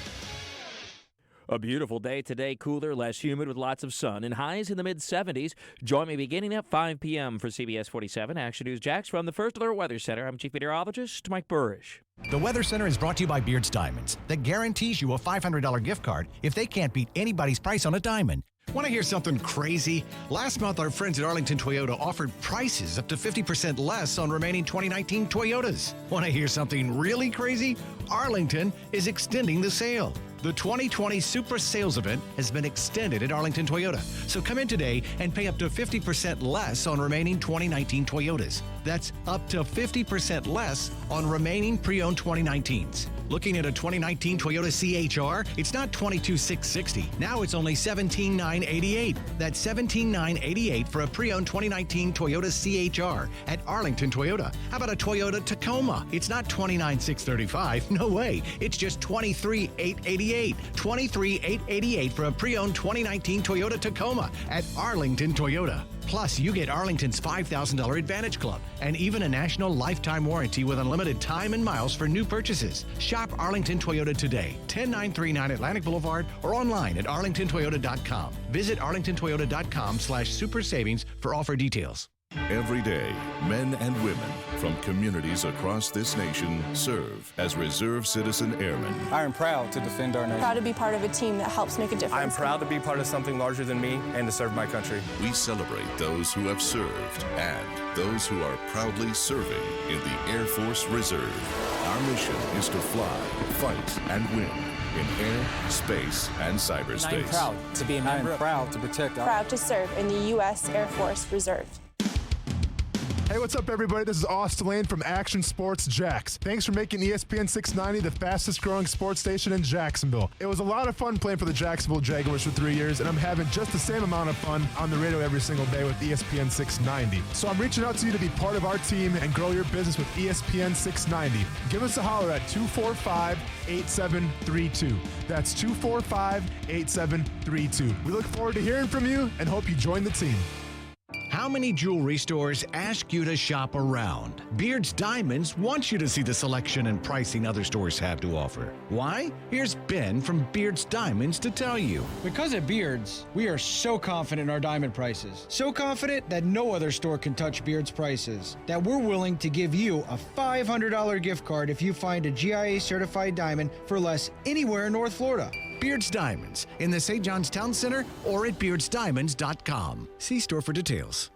A beautiful day today, cooler, less humid with lots of sun and highs in the mid-70s. Join me beginning at 5 p.m. for CBS 47 Action News Jacks from the First Alert Weather Center. I'm Chief Meteorologist Mike Burrish. The Weather Center is brought to you by Beard's Diamonds that guarantees you a $500 gift card if they can't beat anybody's price on a diamond. Want to hear something crazy? Last month, our friends at Arlington Toyota offered prices up to 50% less on remaining 2019 Toyotas. Want to hear something really crazy? Arlington is extending the sale. The 2020 Super Sales Event has been extended at Arlington Toyota. So come in today and pay up to 50% less on remaining 2019 Toyotas. That's up to 50% less on remaining pre-owned 2019s. Looking at a 2019 Toyota CHR, it's not $22,660. Now it's only $17,988. That's $17,988 for a pre-owned 2019 Toyota CHR at Arlington Toyota. How about a Toyota Tacoma? It's not $29,635. No way. It's just $23,888. $23,888 for a pre-owned 2019 Toyota Tacoma at Arlington Toyota. Plus, you get Arlington's $5,000 Advantage Club and even a national lifetime warranty with unlimited time and miles for new purchases. Shop Arlington Toyota today, 10939 Atlantic Boulevard, or online at arlingtontoyota.com. Visit arlingtontoyota.com/super savings for offer details. Every day, men and women from communities across this nation serve as Reserve Citizen Airmen. I am proud to defend our nation. Proud to be part of a team that helps make a difference. I am proud to be part of something larger than me and to serve my country. We celebrate those who have served and those who are proudly serving in the Air Force Reserve. Our mission is to fly, fight, and win in air, space, and cyberspace. I am proud to be a member. I am proud to protect our... Proud to serve in the U.S. Air Force Reserve. Hey, what's up, everybody? This is Austin Lane from Action Sports Jacks. Thanks for making ESPN 690 the fastest-growing sports station in Jacksonville. It was a lot of fun playing for the Jacksonville Jaguars for 3 years, and I'm having just the same amount of fun on the radio every single day with ESPN 690. So I'm reaching out to you to be part of our team and grow your business with ESPN 690. Give us a holler at 245-8732. That's 245-8732. We look forward to hearing from you and hope you join the team. How many jewelry stores ask you to shop around? Beard's Diamonds wants you to see the selection and pricing other stores have to offer. Why? Here's Ben from Beard's Diamonds to tell you. Because at Beard's, we are so confident in our diamond prices. So confident that no other store can touch Beard's prices. That we're willing to give you a $500 gift card if you find a GIA certified diamond for less anywhere in North Florida. Beard's Diamonds in the St. John's Town Center or at beardsdiamonds.com. See store for details.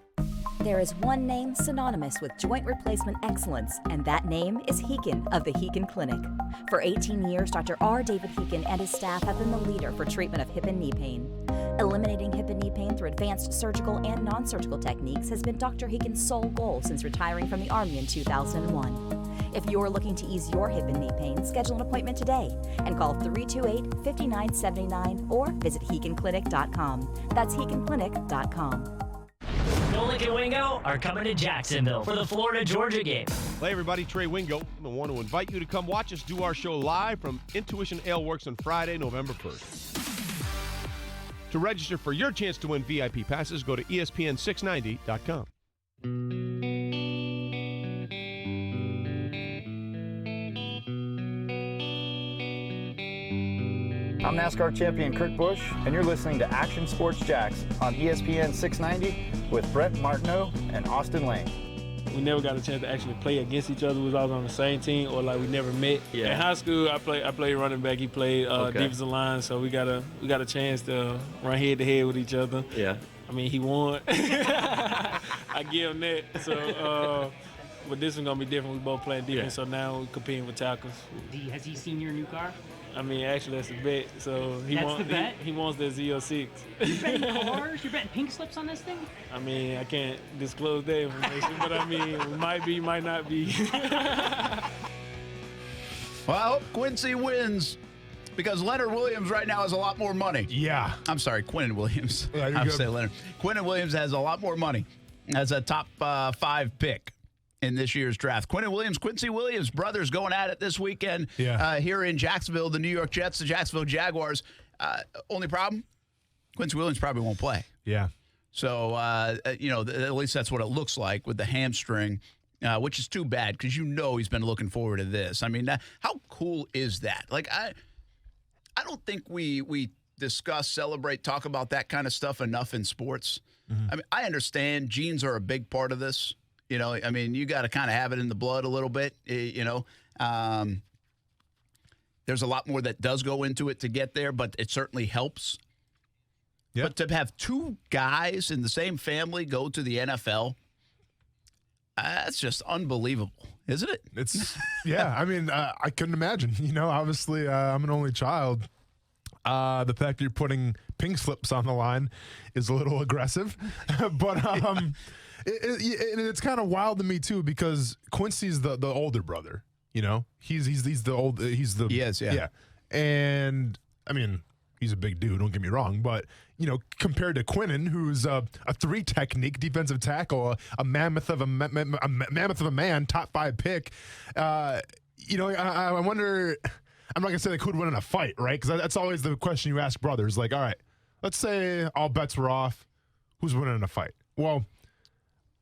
There is one name synonymous with joint replacement excellence, and that name is Heekin of the Heekin Clinic. For 18 years, Dr. R. David Heekin and his staff have been the leader for treatment of hip and knee pain. Eliminating hip and knee pain through advanced surgical and non-surgical techniques has been Dr. Higgins' sole goal since retiring from the Army in 2001. If you're looking to ease your hip and knee pain, schedule an appointment today and call 328-5979 or visit HeganClinic.com. That's HeganClinic.com. Golick and Wingo are coming to Jacksonville for the Florida-Georgia game. Hey everybody, Trey Wingo. I want to invite you to come watch us do our show live from Intuition Ale Works on Friday, November 1st. To register for your chance to win VIP passes, go to ESPN690.com. I'm NASCAR champion Kurt Busch, and you're listening to Action Sports Jacks on ESPN 690 with Brett Martineau and Austin Lane. We never got a chance to actually play against each other. We was always on the same team, or like we never met. Yeah. In high school, I played running back. He played defensive line, so we got a chance to run head to head with each other. Yeah. I mean, he won. I give him that. So, but this one's gonna be different. We both playing defense, so now we're competing with tackles. Has he seen your new car? I mean, actually, that's the bet. So he wants the Z06. You're betting cars? You're betting pink slips on this thing? I mean, I can't disclose that information, but I mean, it might be, might not be. Well, I hope Quincy wins because Leonard Williams right now has a lot more money. Yeah. I'm sorry, Quinnen Williams. Yeah, I would say Leonard. Quinnen Williams has a lot more money as a top 5 pick in this year's draft. Quincy Williams brothers going at it this weekend here in Jacksonville. The New York Jets, the Jacksonville Jaguars. Only problem? Quincy Williams probably won't play. Yeah. So, at least that's what it looks like with the hamstring, which is too bad because he's been looking forward to this. I mean, how cool is that? Like, I don't think we discuss, celebrate, talk about that kind of stuff enough in sports. Mm-hmm. I mean, I understand genes are a big part of this. You know, I mean, you got to kind of have it in the blood a little bit, there's a lot more that does go into it to get there, but it certainly helps. Yep. But to have 2 guys in the same family go to the NFL, that's just unbelievable, isn't it? It's, yeah, I mean, I couldn't imagine. Obviously, I'm an only child. The fact that you're putting pink slips on the line is a little aggressive, but it's kind of wild to me too because Quincy's the older brother. He's the old he is, yeah. And I mean, he's a big dude. Don't get me wrong, but compared to Quinnen, who's a 3 technique defensive tackle, a mammoth of a man, top 5 pick. I wonder. I'm not gonna say who'd win in a fight, right? Because that's always the question you ask brothers. Like, all right, let's say all bets were off. Who's winning in a fight? Well,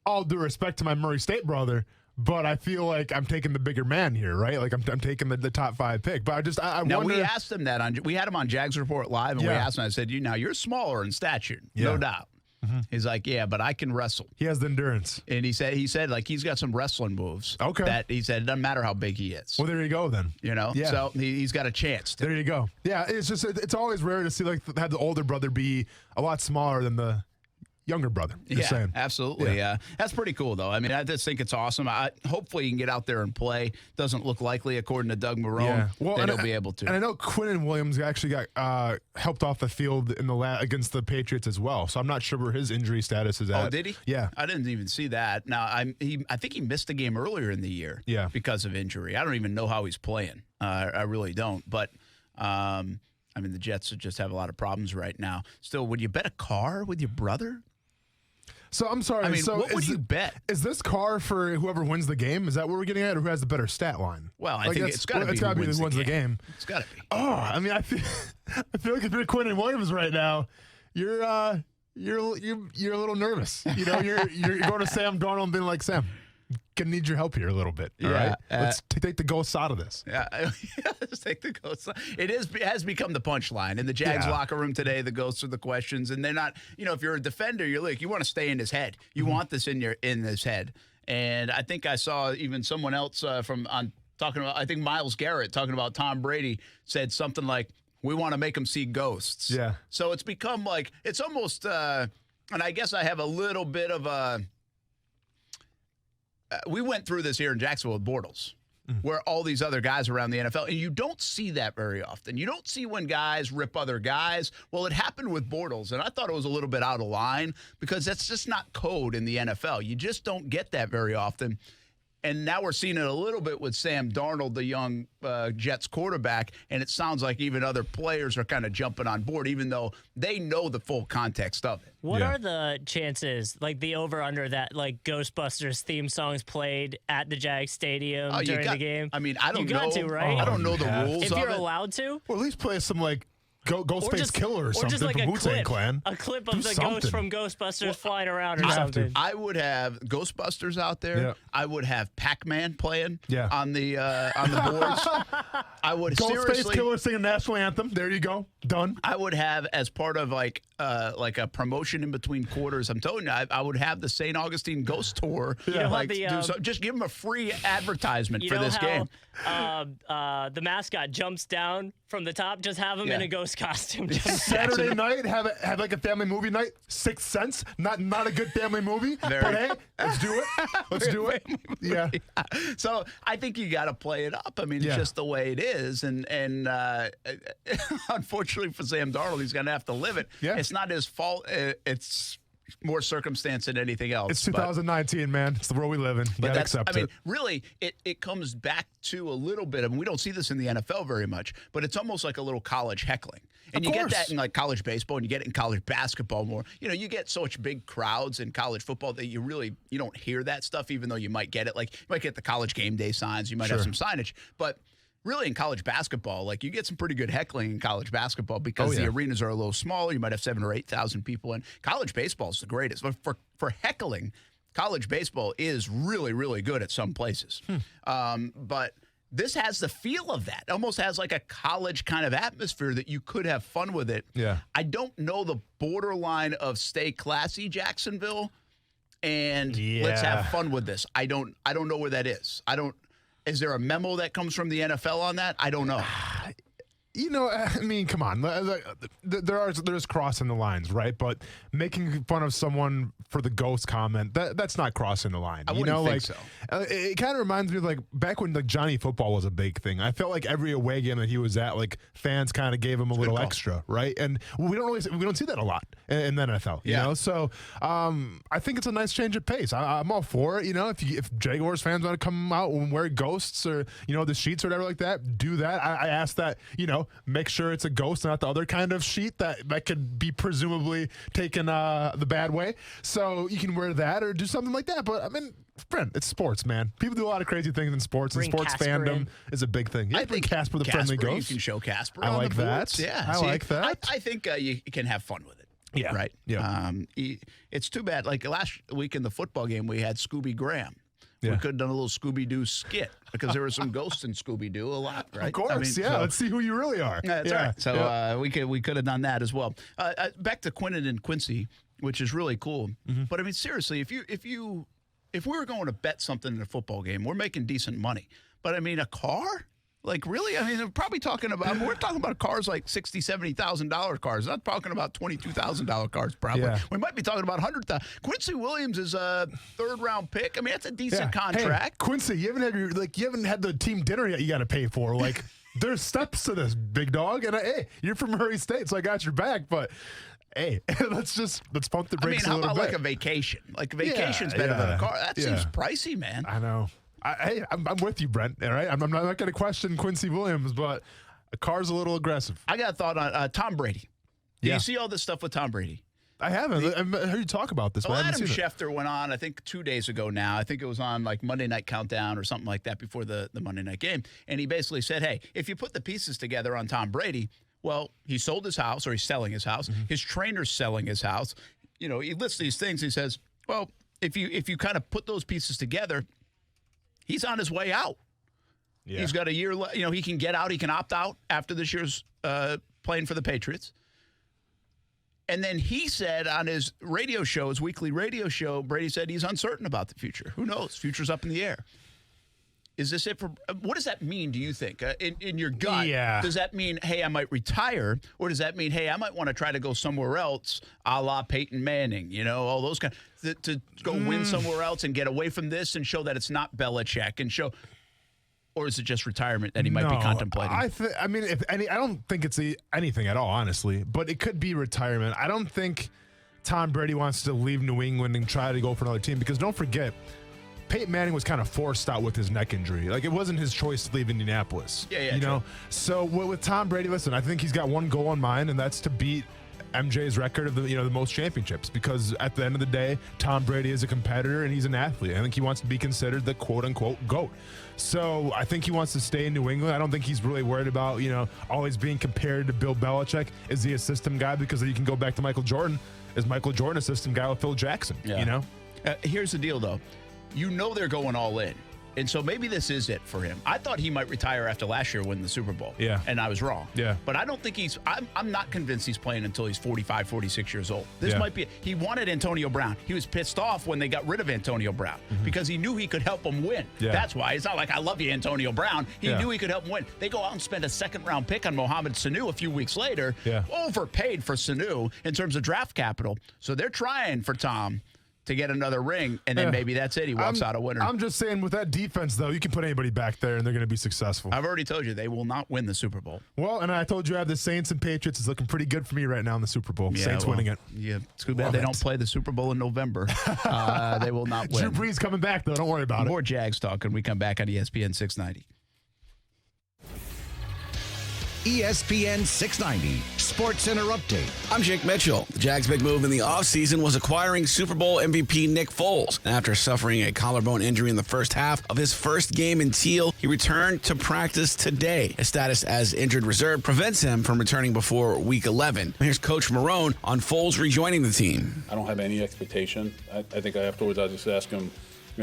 all due respect to my Murray State brother, but I feel like I'm taking the bigger man here, right? Like I'm taking the top 5 pick. But I now wonder. We asked him that we had him on Jags Report Live, and we asked him. I said, you're smaller in stature, no doubt. Mm-hmm. He's like, yeah, but I can wrestle. He has the endurance. And he said like he's got some wrestling moves. Okay. That he said it doesn't matter how big he is. Well, there you go then. Yeah. So he's got a chance. There you go. Yeah, it's always rare to see have the older brother be a lot smaller than the younger brother. Just saying. Absolutely. Yeah. That's pretty cool, though. I mean, I just think it's awesome. Hopefully, he can get out there and play. Doesn't look likely, according to Doug Marrone. Yeah. Well, that he'll be able to. And I know Quinnen Williams actually got helped off the field in against the Patriots as well. So I'm not sure where his injury status is at. Oh, did he? Yeah. I didn't even see that. Now, I think he missed a game earlier in the year. Yeah. Because of injury. I don't even know how he's playing. I really don't. But I mean, the Jets just have a lot of problems right now. Still, would you bet a car with your brother? So I'm sorry. I mean, so what would you bet? Is this car for whoever wins the game? Is that what we're getting at, or who has the better stat line? Well, I think it's got to be who wins the game. It's got to be. Oh, I mean, I feel like if you're Quinnen Williams right now, you're a little nervous. You're going to Sam Darnold and being like, Sam, gonna need your help here a little bit. All right, let's take the ghosts out of this. Yeah, let's take the ghosts. It has become the punchline in the Jags locker room today. The ghosts are the questions, and they're not. If you're a defender, you want to stay in his head. You want this in his head. And I think I saw even someone else talking about. I think Myles Garrett talking about Tom Brady said something like, "We want to make him see ghosts." Yeah. So it's become like it's almost. And I guess I have a little bit of a. We went through this here in Jacksonville with Bortles. where all these other guys around the NFL, and you don't see that very often. You don't see when guys rip other guys. Well, it happened with Bortles, and I thought it was a little bit out of line because that's just not code in the NFL. You just don't get that very often. And now we're seeing it a little bit with Sam Darnold, the young Jets quarterback, and it sounds like even other players are kind of jumping on board, even though they know the full context of it. What are the chances, like the over-under that like Ghostbusters theme songs played at the Jags Stadium during the game? I mean, I don't know. know. You got to, right? I don't know the rules if of you're it. allowed to? Well, at least play some like Ghostface Killer or something just like from a Wu-Tang Clan. A clip Do of the something. ghost from Ghostbusters flying around or something. I would have Ghostbusters out there. Yeah. I would have Pac-Man playing Yeah. on the boards. I would Ghostface Killer singing national anthem. There you go. Done. I would have, as part of like a promotion in between quarters, I'm telling you, I would have the St. Augustine Ghost Tour. You know like, how just give them a free advertisement for this how, game. The mascot jumps down from the top. Just have him in a ghost costume. Saturday night, have like a family movie night. Sixth Sense, not a good family movie, but hey, let's do it. Let's do it. Yeah. So I think you got to play it up. I mean, it's just the way it is, and unfortunately for Sam Darnold, he's going to have to live it. Yeah. It's not his fault. It's more circumstance than anything else. It's 2019, man. It's the world we live in. You But gotta accept I mean, it. really, it comes back to a little bit. I mean, we don't see this in the NFL very much, but it's almost like a little college heckling. And you get that in like college baseball, and you get it in college basketball more. You know, you get such big crowds in college football that you don't hear that stuff, even though you might get it. Like you might get the college game day signs, you might have some signage, but really in college basketball, like you get some pretty good heckling in college basketball because the arenas are a little smaller. You might have 7,000 or 8,000 people in. College baseball is the greatest. But for heckling, college baseball is really, really good at some places. But this has the feel of that. It almost has like a college kind of atmosphere that you could have fun with it. Yeah. I don't know the borderline of stay classy, Jacksonville, and let's have fun with this. I don't know where that is. Is there a memo that comes from the NFL on that? I don't know. You know, I mean, come on. There's crossing the lines, right? But making fun of someone for the ghost comment, that's not crossing the line. I wouldn't think so. It kind of reminds me of like back when like Johnny Football was a big thing. I felt like every away game that he was at, like fans kind of gave him a little extra, right? And we don't see that a lot in the NFL, you know. So I think it's a nice change of pace. I'm all for it. You know, if Jaguars fans want to come out and wear ghosts or the sheets or whatever like that, do that. I ask that, make sure it's a ghost, not the other kind of sheet that could be presumably taken the bad way. So you can wear that or do something like that. But I mean, friend, it's sports, man. People do a lot of crazy things in sports, and sports fandom is a big thing. Yeah, I think Casper the Friendly Ghost. You can show Casper. I on like the that. boards. Yeah, I like that. I think you can have fun with it. Yeah. Right. Yeah. It's too bad. Like last week in the football game, we had Scooby Graham. We could have done a little Scooby-Doo skit because there were some ghosts in Scooby-Doo a lot, right? Of course, let's see who you really are. That's right. So we could have done that as well. Back to Quinnen and Quincy, which is really cool. Mm-hmm. But I mean, seriously, if we were going to bet something in a football game, we're making decent money. But I mean, a car? Like, really? I mean, we're talking about cars like $60,000, $70,000 cars. Not talking about $22,000 cars, probably. Yeah. We might be talking about $100,000. Quincy Williams is a third-round pick. I mean, that's a decent contract. Hey, Quincy, you haven't had the team dinner yet. You got to pay for. Like, there's steps to this, big dog. And hey, you're from Murray State, so I got your back. But hey, let's pump the brakes a little bit. How about like a vacation? Like a vacation's better than a car. That seems pricey, man. I know. I'm with you, Brent. All right, I'm not going to question Quincy Williams, but a car's a little aggressive. I got a thought on Tom Brady. Do you see all this stuff with Tom Brady? I haven't. I heard you talk about this. But I haven't Adam seen Schefter went on, I think 2 days ago now. I think it was on like Monday Night Countdown or something like that before the Monday night game. And he basically said, hey, if you put the pieces together on Tom Brady, well, he sold his house or he's selling his house. Mm-hmm. His trainer's selling his house. You know, he lists these things. He says, well, if you kind of put those pieces together, he's on his way out. Yeah. He's got a year left. He can get out. He can opt out after this year's playing for the Patriots. And then he said on his radio show, his weekly radio show, Brady said he's uncertain about the future. Who knows? Future's up in the air. Is this it for what does that mean, do you think? In your gut, does that mean, hey, I might retire? Or does that mean, hey, I might want to try to go somewhere else, a la Peyton Manning, all those kind to go win somewhere else and get away from this and show that it's not Belichick and show. or is it just retirement that he might be contemplating? I mean, if any, I don't think it's anything at all, honestly. But it could be retirement. I don't think Tom Brady wants to leave New England and try to go for another team, because don't forget, Peyton Manning was kind of forced out with his neck injury. Like, it wasn't his choice to leave Indianapolis. Yeah, you know. So with Tom Brady, listen, I think he's got one goal in mind, and that's to beat MJ's record of the most championships, because at the end of the day, Tom Brady is a competitor and he's an athlete. I think he wants to be considered the quote-unquote GOAT. So I think he wants to stay in New England. I don't think he's really worried about, always being compared to Bill Belichick. Is he a system guy? Because you can go back to Michael Jordan. Is Michael Jordan a system guy with Phil Jackson? Yeah. Here's the deal, though. They're going all in. And so maybe this is it for him. I thought he might retire after last year winning the Super Bowl. Yeah. And I was wrong. Yeah. But I don't think I'm not convinced he's playing until he's 45, 46 years old. This might be, he wanted Antonio Brown. He was pissed off when they got rid of Antonio Brown because he knew he could help him win. Yeah. That's why. It's not like, I love you, Antonio Brown. He knew he could help him win. They go out and spend a second-round pick on Mohamed Sanu a few weeks later. Yeah. Overpaid for Sanu in terms of draft capital. So they're trying for Tom to get another ring, and then maybe that's it. He walks out a winner. I'm just saying, with that defense, though, you can put anybody back there, and they're going to be successful. I've already told you they will not win the Super Bowl. Well, and I told you I have the Saints and Patriots. It's looking pretty good for me right now in the Super Bowl. Saints winning it. Yeah, it's too bad they don't play the Super Bowl in November. They will not win. Drew Brees coming back, though. Don't worry about it. More Jags talk when we come back on ESPN 690. ESPN 690 Sports Center Update. I'm Jake Mitchell. The Jags' big move in the offseason was acquiring Super Bowl MVP Nick Foles. After suffering a collarbone injury in the first half of his first game in teal, he returned to practice today. His status as injured reserve prevents him from returning before Week 11. Here's Coach Marone on Foles rejoining the team. I don't have any expectation. I think afterwards I just ask him,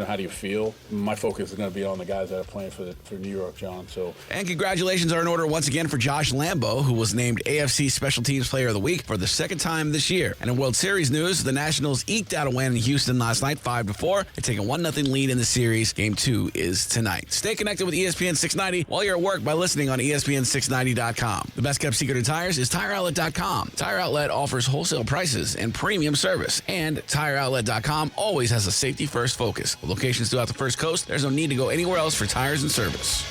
how do you feel? My focus is going to be on the guys that are playing for New York, John. And congratulations are in order once again for Josh Lambo, who was named AFC Special Teams Player of the Week for the second time this year. And in World Series news, the Nationals eked out a win in Houston last night, 5-4. They take a 1-0 lead in the series. Game 2 is tonight. Stay connected with ESPN 690 while you're at work by listening on ESPN690.com. The best kept secret in tires is TireOutlet.com. Tire Outlet offers wholesale prices and premium service. And TireOutlet.com always has a safety-first focus. With locations throughout the First Coast, there's no need to go anywhere else for tires and service.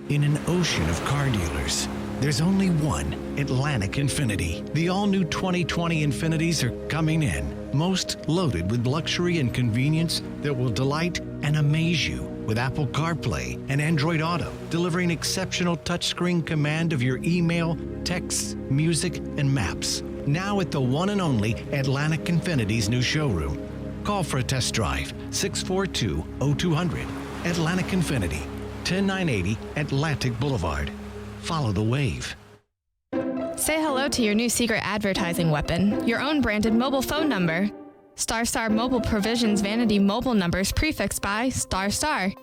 In an ocean of car dealers, there's only one, Atlantic Infiniti. The all-new 2020 Infinitis are coming in, most loaded with luxury and convenience that will delight and amaze you. With Apple CarPlay and Android Auto, delivering exceptional touchscreen command of your email, texts, music, and maps. Now at the one and only Atlantic Infiniti's new showroom. Call for a test drive, 642-0200. Atlantic Infiniti, 10980 Atlantic Boulevard. Follow the wave. Say hello to your new secret advertising weapon, your own branded mobile phone number. StarStar Mobile provisions vanity mobile numbers prefixed by StarStar,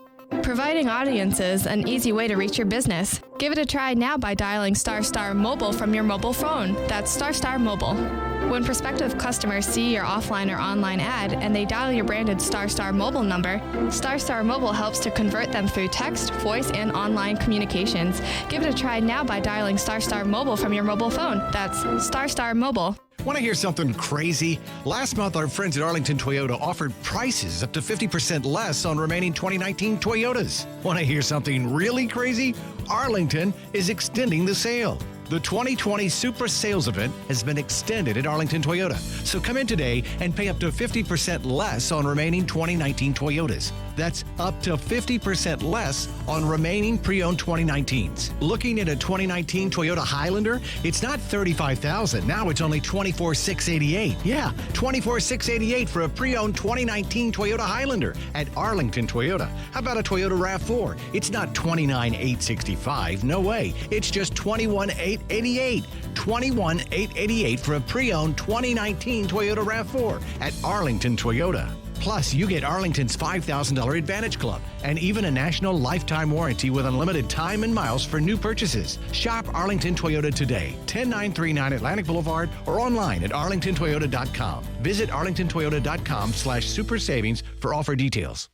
providing audiences an easy way to reach your business. Give it a try now by dialing StarStar Mobile from your mobile phone. That's StarStar Mobile. When prospective customers see your offline or online ad and they dial your branded StarStar Mobile number, StarStar Mobile helps to convert them through text, voice, and online communications. Give it a try now by dialing StarStar Mobile from your mobile phone. That's StarStar Mobile. Want to hear something crazy? Last month, our friends at Arlington Toyota offered prices up to 50% less on remaining 2019 Toyotas. Want to hear something really crazy? Arlington is extending the sale. The 2020 Super Sales Event has been extended at Arlington Toyota. So come in today and pay up to 50% less on remaining 2019 Toyotas. That's up to 50% less on remaining pre-owned 2019s. Looking at a 2019 Toyota Highlander, it's not $35,000. Now it's only $24,688. Yeah, $24,688 for a pre-owned 2019 Toyota Highlander at Arlington Toyota. How about a Toyota RAV4? It's not $29,865. No way. It's just $21,888. $21,888 for a pre-owned 2019 Toyota RAV4 at Arlington Toyota. Plus, you get Arlington's $5,000 Advantage Club and even a national lifetime warranty with unlimited time and miles for new purchases. Shop Arlington Toyota today, 10939 Atlantic Boulevard, or online at arlingtontoyota.com. Visit arlingtontoyota.com/super savings for offer details.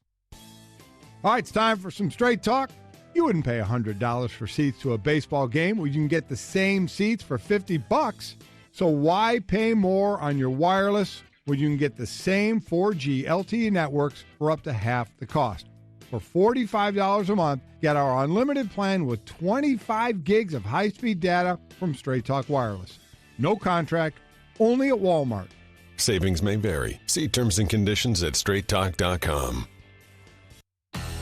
All right, it's time for some straight talk. You wouldn't pay $100 for seats to a baseball game where you can get the same seats for $50. So why pay more on your wireless where you can get the same 4G LTE networks for up to half the cost? For $45 a month, get our unlimited plan with 25 gigs of high-speed data from Straight Talk Wireless. No contract, only at Walmart. Savings may vary. See terms and conditions at straighttalk.com.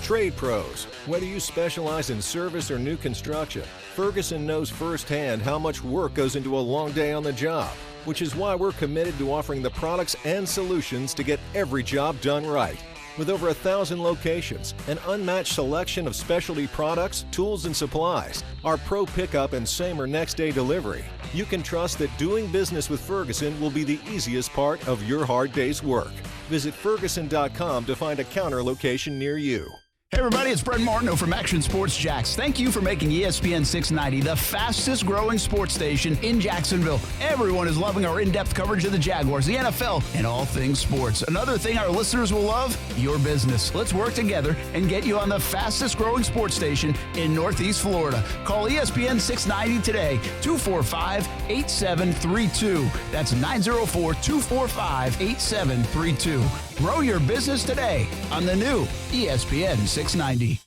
Trade pros. Whether you specialize in service or new construction, Ferguson knows firsthand how much work goes into a long day on the job, which is why we're committed to offering the products and solutions to get every job done right. With over 1,000 locations, an unmatched selection of specialty products, tools, and supplies, our pro pickup and same or next day delivery, you can trust that doing business with Ferguson will be the easiest part of your hard day's work. Visit Ferguson.com to find a counter location near you. Hey everybody, it's Brent Martineau from Action Sports Jacks. Thank you for making ESPN 690 the fastest growing sports station in Jacksonville. Everyone is loving our in-depth coverage of the Jaguars, the NFL, and all things sports. Another thing our listeners will love, your business. Let's work together and get you on the fastest growing sports station in Northeast Florida. Call ESPN 690 today, 245-8732. That's 904-245-8732. Grow your business today on the new ESPN 690.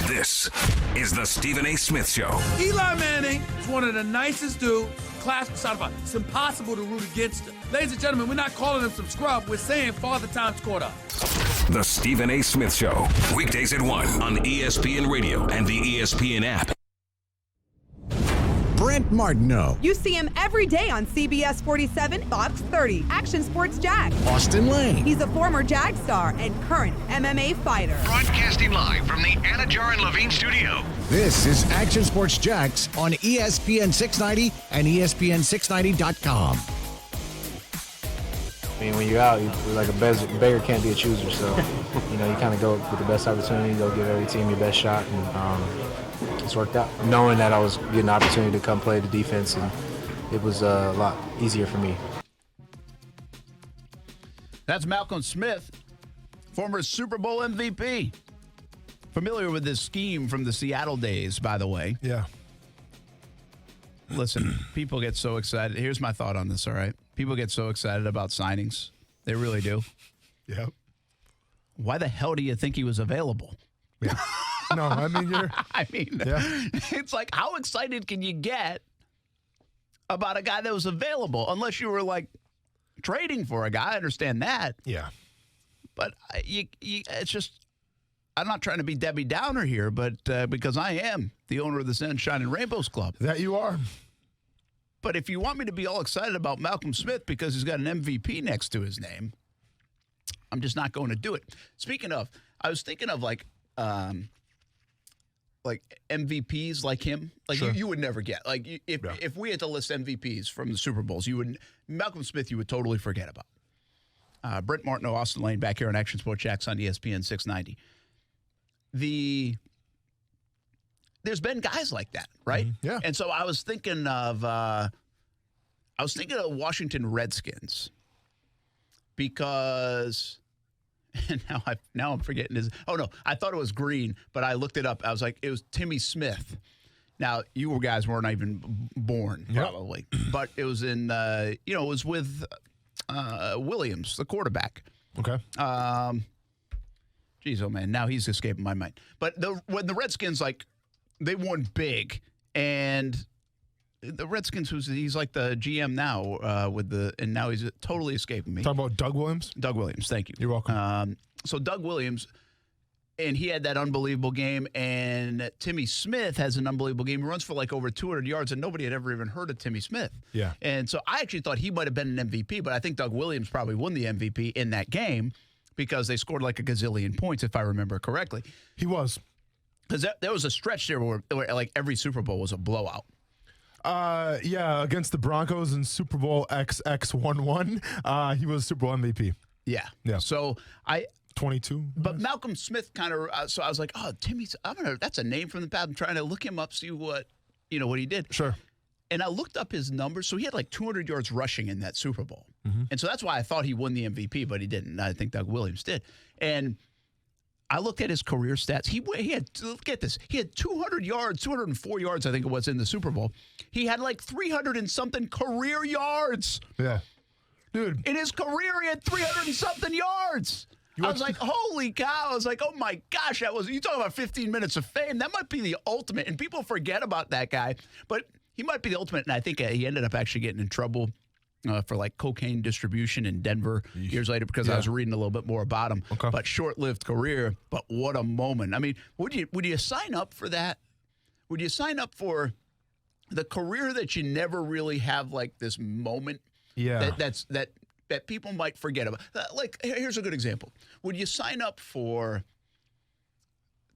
This is the Stephen A. Smith Show. Eli Manning is one of the nicest dudes, class personified. It's impossible to root against him. Ladies and gentlemen, we're not calling him some scrub. We're saying Father Time's caught up. The Stephen A. Smith Show. Weekdays at 1 on ESPN Radio and the ESPN app. Brent Martineau. You see him every day on CBS 47, Fox 30, Action Sports Jax. Austin Lane. He's a former Jag star and current MMA fighter. Broadcasting live from the Anna Jar and Levine studio. This is Action Sports Jax on ESPN 690 and ESPN690.com. I mean, when you're out, you're like a beggar can't be a chooser. So, you kind of go with the best opportunity, go give every team your best shot, and it's worked out. Knowing that I was getting an opportunity to come play the defense, and it was a lot easier for me. That's Malcolm Smith, former Super Bowl MVP. Familiar with this scheme from the Seattle days, by the way. Yeah. Listen, people get so excited. Here's my thought on this, all right? People get so excited about signings. They really do. Yep. Why the hell do you think he was available? Yeah. No, I mean, it's like, how excited can you get about a guy that was available? Unless you were, like, trading for a guy. I understand that. Yeah. But it's just, I'm not trying to be Debbie Downer here, but because I am the owner of the Sunshine and Rainbows Club. That you are. But if you want me to be all excited about Malcolm Smith because he's got an MVP next to his name, I'm just not going to do it. Speaking of, I was thinking of like MVPs like him. Like sure. you would never get. Like if we had to list MVPs from the Super Bowls, Malcolm Smith you would totally forget about. Brent Martineau, Austin Lane back here on Action Sports Jacks on ESPN 690. There's been guys like that, right? Mm-hmm. Yeah. And so I was thinking of Washington Redskins because and now I'm forgetting his. Oh no, I thought it was Green, but I looked it up. I was like, it was Timmy Smith. Now you guys weren't even born probably, but it was in it was with Williams, the quarterback. Okay. Geez, oh man, now he's escaping my mind. But when the Redskins they won big, and the Redskins, he's like the GM now and now he's totally escaping me. Talking about Doug Williams? Doug Williams, thank you. You're welcome. So Doug Williams, and he had that unbelievable game, and Timmy Smith has an unbelievable game. He runs for like over 200 yards, and nobody had ever even heard of Timmy Smith. Yeah. And so I actually thought he might have been an MVP, but I think Doug Williams probably won the MVP in that game because they scored like a gazillion points, if I remember correctly. He was. Because there was a stretch there where like every Super Bowl was a blowout. Yeah, against the Broncos in Super Bowl XX11, he was Super Bowl MVP. Yeah. Yeah. So 22. But Malcolm Smith kind of. So I was like, oh, Timmy's. That's a name from the past. I'm trying to look him up, see what he did. Sure. And I looked up his numbers. So he had like 200 yards rushing in that Super Bowl, and so that's why I thought he won the MVP, but he didn't. I think Doug Williams did, and. I looked at his career stats. He had, look at this. He had 200 yards, 204 yards, I think it was, in the Super Bowl. He had like 300 and something career yards. Yeah. Dude. In his career, he had 300 and something yards. I was like, holy cow. I was like, oh, my gosh, you talking about 15 minutes of fame. That might be the ultimate. And people forget about that guy. But he might be the ultimate. And I think he ended up actually getting in trouble for like cocaine distribution in Denver years later because I was reading a little bit more about him. Okay. But short-lived career. But what a moment. I mean, would you sign up for that? Would you sign up for the career that you never really have like this moment? Yeah. That people might forget about. Like, here's a good example. Would you sign up for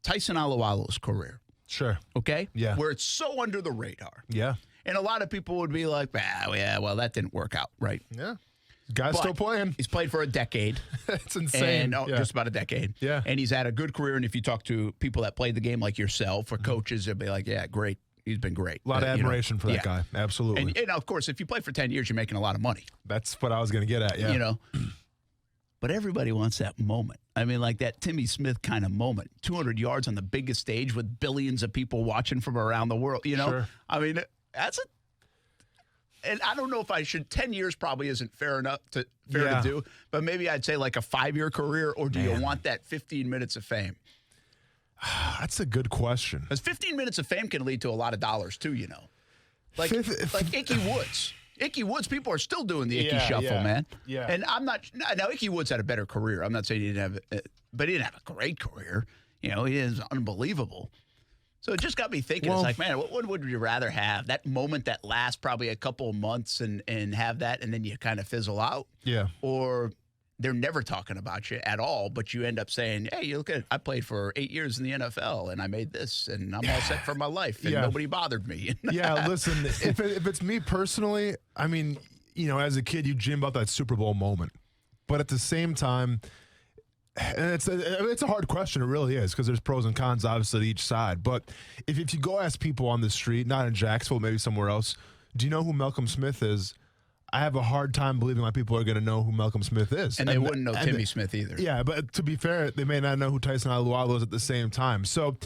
Tyson Alualu's career? Sure. Okay? Yeah. Where it's so under the radar. Yeah. And a lot of people would be like, well, that didn't work out, right? Yeah. Guy's still playing. He's played for a decade. It's insane. Just about a decade. Yeah. And he's had a good career. And if you talk to people that played the game like yourself or coaches, they'll be like, yeah, great. He's been great. A lot of admiration for that guy. Absolutely. And, of course, if you play for 10 years, you're making a lot of money. That's what I was going to get at, yeah. You know? But everybody wants that moment. I mean, like that Timmy Smith kind of moment. 200 yards on the biggest stage with billions of people watching from around the world, you know? Sure. I mean, that's and I don't know if I should. 10 years probably isn't fair to do, but maybe I'd say like a 5-year career, or do you want that 15 minutes of fame? That's a good question. Because 15 minutes of fame can lead to a lot of dollars too, you know. Like Ickey Woods. Ickey Woods, people are still doing the Ickey shuffle, man. Yeah. And I'm not. Now, Ickey Woods had a better career. I'm not saying he didn't have, but he didn't have a great career. You know, he is unbelievable. So it just got me thinking. It's like, man, what would you rather have? That moment that lasts probably a couple of months and have that, and then you kind of fizzle out? Yeah. Or they're never talking about you at all, but you end up saying, hey, you look at it, I played for 8 years in the NFL, and I made this, and I'm all set for my life, and nobody bothered me. Yeah, listen, if it's me personally, I mean, you know, as a kid, you dream about that Super Bowl moment. But at the same time, and it's a hard question, it really is, because there's pros and cons, obviously, to each side. But if you go ask people on the street, not in Jacksonville, maybe somewhere else, do you know who Malcolm Smith is? I have a hard time believing my people are going to know who Malcolm Smith is. And they wouldn't know Timmy Smith either. Yeah, but to be fair, they may not know who Tyson Alualu is at the same time. So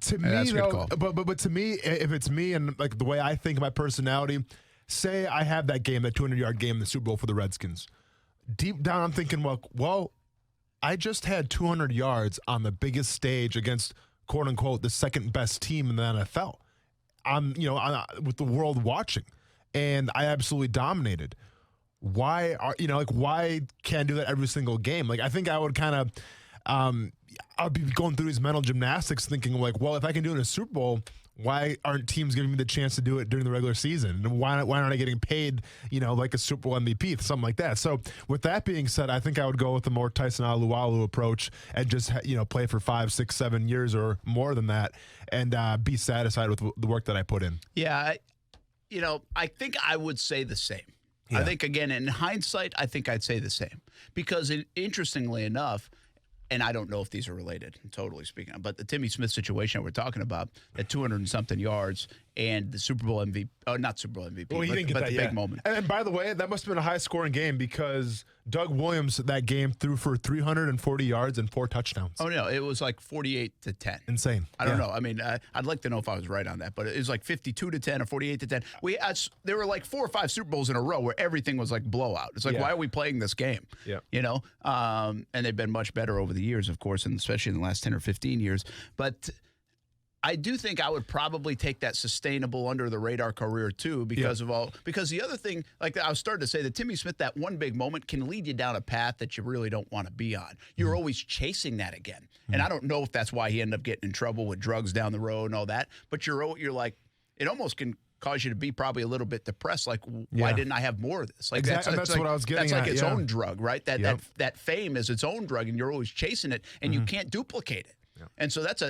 to me, though, but to me, if it's me and like the way I think, my personality, say I have that game, that 200-yard game in the Super Bowl for the Redskins. Deep down, I'm thinking, well, I just had 200 yards on the biggest stage against, quote unquote, the second best team in the NFL. With the world watching. And I absolutely dominated. Why can't I do that every single game? Like, I think I would kind of, I'd be going through these mental gymnastics thinking like, well, if I can do it in a Super Bowl, why aren't teams giving me the chance to do it during the regular season? And why aren't I getting paid, like a Super Bowl MVP, something like that? So with that being said, I think I would go with the more Tyson Alualu approach and just, play for 5, 6, 7 years or more than that and be satisfied with the work that I put in. Yeah, I think I would say the same. Yeah. I think, again, in hindsight, I think I'd say the same. Because interestingly enough, and I don't know if these are related, totally speaking, but the Timmy Smith situation we're talking about, at 200 and something yards and the Super Bowl MVP, not Super Bowl MVP, but the big moment. And by the way, that must have been a high-scoring game because Doug Williams, that game, threw for 340 yards and 4 touchdowns. Oh, no, it was like 48-10. Insane. I don't know. I mean, I'd like to know if I was right on that, but it was like 52-10 or 48-10. There were like 4 or 5 Super Bowls in a row where everything was like blowout. It's like, why are we playing this game? Yeah. And they've been much better over the years, of course, and especially in the last 10 or 15 years. But I do think I would probably take that sustainable under the radar career too because the other thing, like I was starting to say, that Timmy Smith, that one big moment can lead you down a path that you really don't want to be on. You're always chasing that again. And I don't know if that's why he ended up getting in trouble with drugs down the road and all that, but you're like, it almost can cause you to be probably a little bit depressed. Like, why didn't I have more of this? Like exactly. That's what I was getting at. That's like its own drug, right? That fame is its own drug and you're always chasing it and you can't duplicate it. Yep. And so it's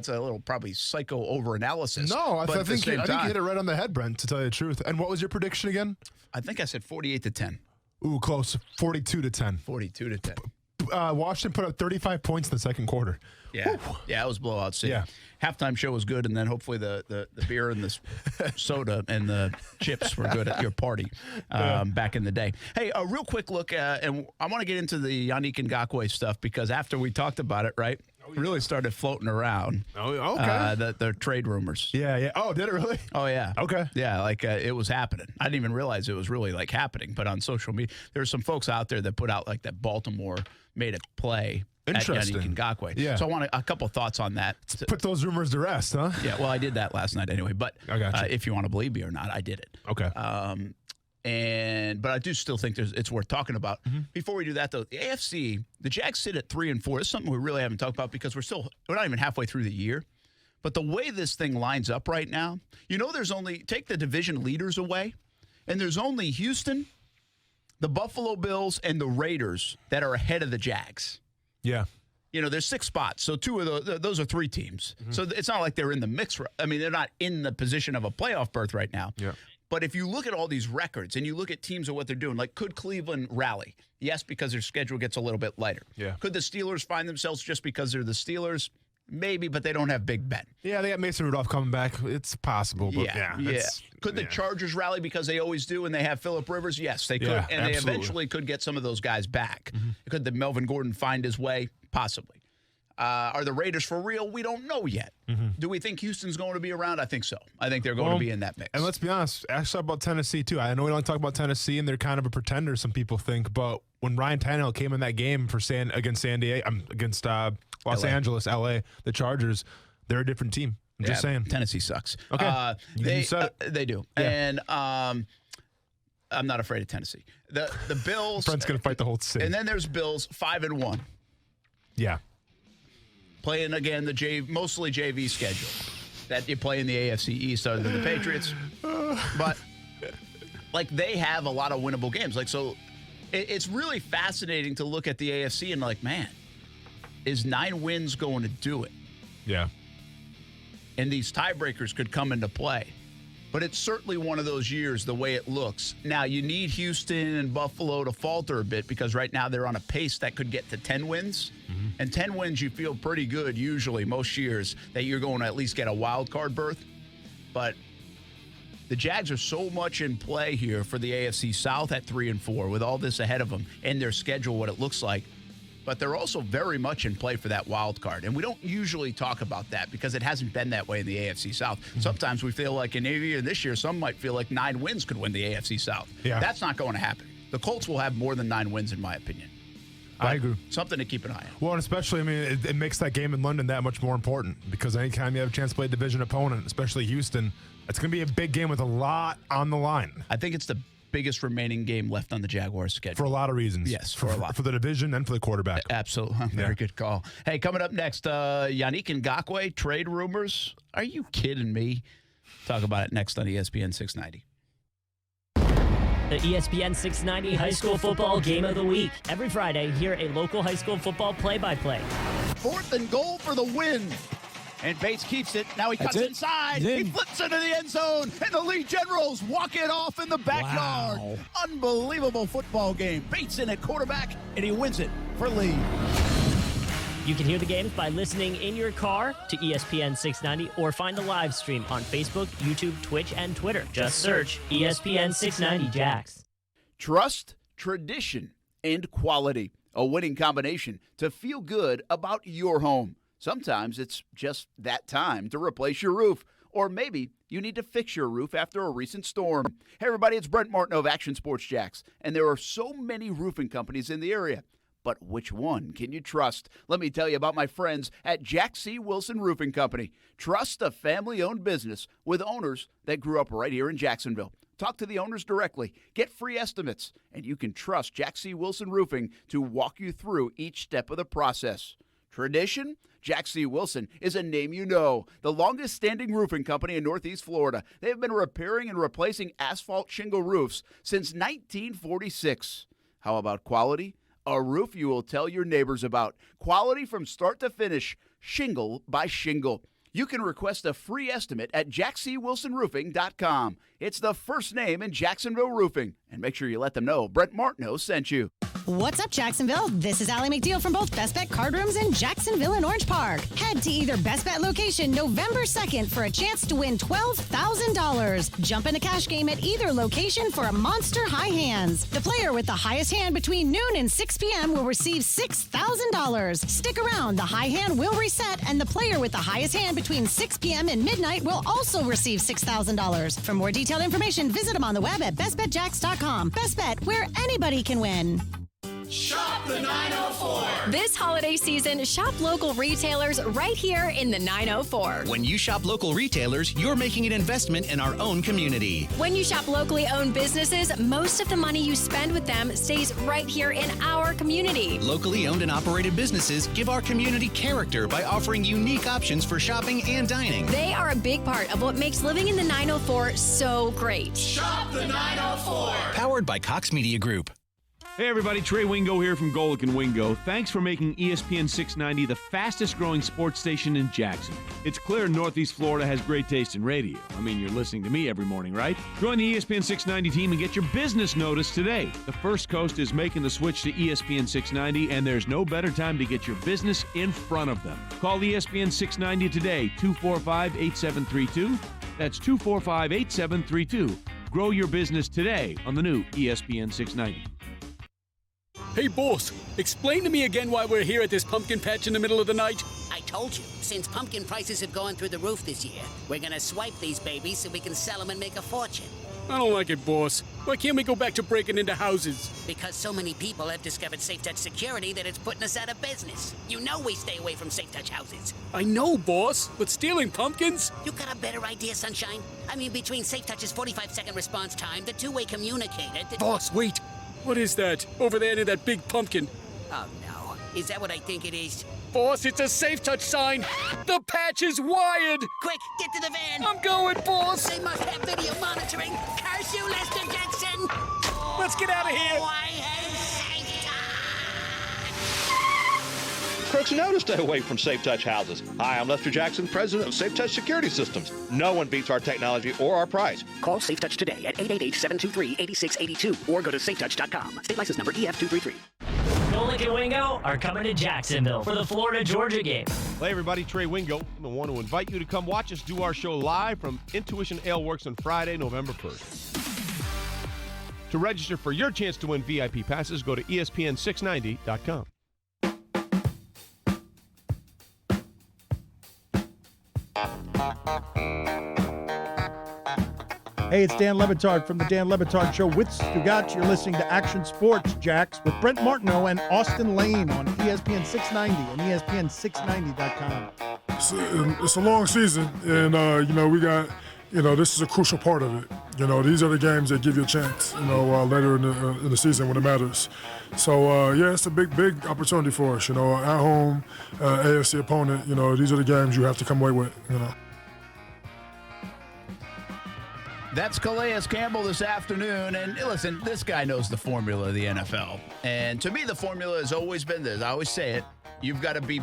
a little probably psycho over-analysis. No, I think you hit it right on the head, Brent, to tell you the truth. And what was your prediction again? I think I said 48-10. Ooh, close. 42-10. 42-10. Washington put up 35 points in the second quarter. Yeah. Woo. Yeah, it was blowout city. Yeah. Halftime show was good, and then hopefully the beer and the soda and the chips were good at your party back in the day. Hey, a real quick look, and I want to get into the Yannick Ngakoue stuff because after we talked about it, right? really started floating around. Oh, okay. The trade rumors. Yeah. Oh, did it really? Oh, yeah. Okay. Yeah, it was happening. I didn't even realize it was really happening. But on social media, there's some folks out there that put out that Baltimore made a play. Interesting. At Yannick Ngakoue. Yeah. So I want a couple thoughts on that. Put those rumors to rest, huh? Yeah. Well, I did that last night anyway. But I got you. If you want to believe me or not, I did it. Okay. But I do still think it's worth talking about. Mm-hmm. Before we do that, though, the AFC, the Jags sit at 3-4. This is something we really haven't talked about because we're not even halfway through the year. But the way this thing lines up right now, take the division leaders away, and there's only Houston, the Buffalo Bills, and the Raiders that are ahead of the Jags. Yeah. There's 6 spots, so 2 of those are 3 teams. Mm-hmm. So it's not like they're in the mix. I mean, they're not in the position of a playoff berth right now. Yeah. But if you look at all these records and you look at teams and what they're doing, could Cleveland rally? Yes, because their schedule gets a little bit lighter. Yeah. Could the Steelers find themselves just because they're the Steelers? Maybe, but they don't have Big Ben. Yeah, they got Mason Rudolph coming back. It's possible, but yeah. Could the Chargers rally because they always do and they have Phillip Rivers? Yes, they could. Yeah, and absolutely. They eventually could get some of those guys back. Mm-hmm. Could the Melvin Gordon find his way? Possibly. Are the Raiders for real? We don't know yet. Mm-hmm. Do we think Houston's going to be around? I think so. I think they're going to be in that mix. And let's be honest, actually about Tennessee, too. I know we don't talk about Tennessee, and they're kind of a pretender, some people think, but when Ryan Tannehill came in that game against Los Angeles, LA, the Chargers, they're a different team. I'm just saying. Tennessee sucks. Okay. They do. Yeah. And I'm not afraid of Tennessee. The Bills. Brent's going to fight the whole city. And then there's Bills 5-1. Yeah. Playing again the mostly JV schedule that you play in the AFC East other than the Patriots. But they have a lot of winnable games. So it's really fascinating to look at the AFC and man, is 9 wins going to do it? Yeah. And these tiebreakers could come into play. But it's certainly one of those years the way it looks. Now, you need Houston and Buffalo to falter a bit because right now they're on a pace that could get to 10 wins. Mm-hmm. And 10 wins, you feel pretty good usually most years that you're going to at least get a wild card berth. But the Jags are so much in play here for the AFC South at 3-4 with all this ahead of them and their schedule, what it looks like. But they're also very much in play for that wild card. And we don't usually talk about that because it hasn't been that way in the AFC South. Mm-hmm. Sometimes we feel like in this year, some might feel like 9 wins could win the AFC South. Yeah. That's not going to happen. The Colts will have more than 9 wins, in my opinion. But I agree. Something to keep an eye on. Well, and especially, it makes that game in London that much more important because anytime you have a chance to play a division opponent, especially Houston, it's going to be a big game with a lot on the line. I think it's the biggest remaining game left on the Jaguars' schedule. For a lot of reasons. Yes, for a lot. For the division and for the quarterback. Absolutely. Very good call. Hey, coming up next, Yannick Ngakoue, trade rumors. Are you kidding me? Talk about it next on ESPN 690. The ESPN 690 High School Football Game of the Week. Every Friday, hear a local high school football play-by-play. 4th and goal for the win. And Bates keeps it. Now he cuts inside. He flips into the end zone. And the Lee Generals walk it off in the backyard. Wow. Unbelievable football game. Bates in at quarterback, and he wins it for Lee. You can hear the games by listening in your car to ESPN 690 or find the live stream on Facebook, YouTube, Twitch, and Twitter. Just search ESPN 690 Jax. Trust, tradition, and quality. A winning combination to feel good about your home. Sometimes it's just that time to replace your roof. Or maybe you need to fix your roof after a recent storm. Hey, everybody, it's Brent Martineau of Action Sports Jax. And there are so many roofing companies in the area. But which one can you trust? Let me tell you about my friends at Jack C. Wilson Roofing Company. Trust a family-owned business with owners that grew up right here in Jacksonville. Talk to the owners directly. Get free estimates. And you can trust Jack C. Wilson Roofing to walk you through each step of the process. Tradition? Jack C. Wilson is a name you know. The longest-standing roofing company in Northeast Florida. They have been repairing and replacing asphalt shingle roofs since 1946. How about quality? A roof you will tell your neighbors about. Quality from start to finish, shingle by shingle. You can request a free estimate at jackcwilsonroofing.com. It's the first name in Jacksonville roofing. And make sure you let them know Brent Martineau sent you. What's up, Jacksonville? This is Allie McDeal from both Best Bet Card Rooms in Jacksonville and Orange Park. Head to either Best Bet location November 2nd for a chance to win $12,000. Jump in a cash game at either location for a monster high hands. The player with the highest hand between noon and 6 p.m. will receive $6,000. Stick around. The high hand will reset, and the player with the highest hand between 6 p.m. and midnight will also receive $6,000. For more detailed information, visit them on the web at bestbetjacks.com. Best Bet, where anybody can win. Shop the 904. This holiday season, shop local retailers right here in the 904. When you shop local retailers, you're making an investment in our own community. When you shop locally owned businesses, most of the money you spend with them stays right here in our community. Locally owned and operated businesses give our community character by offering unique options for shopping and dining. They are a big part of what makes living in the 904 so great. Shop the 904. Powered by Cox Media Group. Hey everybody, Trey Wingo here from Golic & Wingo. Thanks for making ESPN 690 the fastest growing sports station in Jackson. It's clear Northeast Florida has great taste in radio. I mean, you're listening to me every morning, right? Join the ESPN 690 team and get your business notice today. The First Coast is making the switch to ESPN 690, and there's no better time to get your business in front of them. Call ESPN 690 today, 245-8732. That's 245-8732. Grow your business today on the new ESPN 690. Hey, boss, explain to me again why we're here at this pumpkin patch in the middle of the night. I told you, since pumpkin prices have gone through the roof this year, we're gonna swipe these babies so we can sell them and make a fortune. I don't like it, boss. Why can't we go back to breaking into houses? Because so many people have discovered Safe Touch security that it's putting us out of business. You know we stay away from Safe Touch houses. I know, boss, but stealing pumpkins? You got a better idea, Sunshine? I mean, between Safe Touch's 45-second response time, the two-way communicator... Boss, wait. What is that? Over there near that big pumpkin. Oh, no. Is that what I think it is? Boss, it's a Safe Touch sign. The patch is wired. Quick, get to the van. I'm going, boss. They must have video monitoring. Curse you, Lester Jackson. Let's get out of here. Oh, I hate Safe Touch. Crooks know to stay away from Safe Touch houses. Hi, I'm Lester Jackson, president of Safe Touch Security Systems. No one beats our technology or our price. Call Safe Touch today at 888-723-8682 or go to safetouch.com. State license number EF233. Golic and Wingo are coming to Jacksonville for the Florida-Georgia game. Hey everybody, Trey Wingo. I want to invite you to come watch us do our show live from Intuition Ale Works on Friday, November 1st. To register for your chance to win VIP passes, go to ESPN690.com. Hey, it's Dan Lebitard from the Dan Lebitard Show with Stugatz. You're listening to Action Sports Jacks with Brent Martineau and Austin Lane on ESPN 690 and ESPN690.com. It's a long season, and we got, this is a crucial part of it. These are the games that give you a chance, later in the season when it matters. So it's a big opportunity for us. At home, AFC opponent. These are the games you have to come away with. That's Calais Campbell this afternoon. And listen, this guy knows the formula of the NFL. And to me, the formula has always been this. I always say it. You've got to be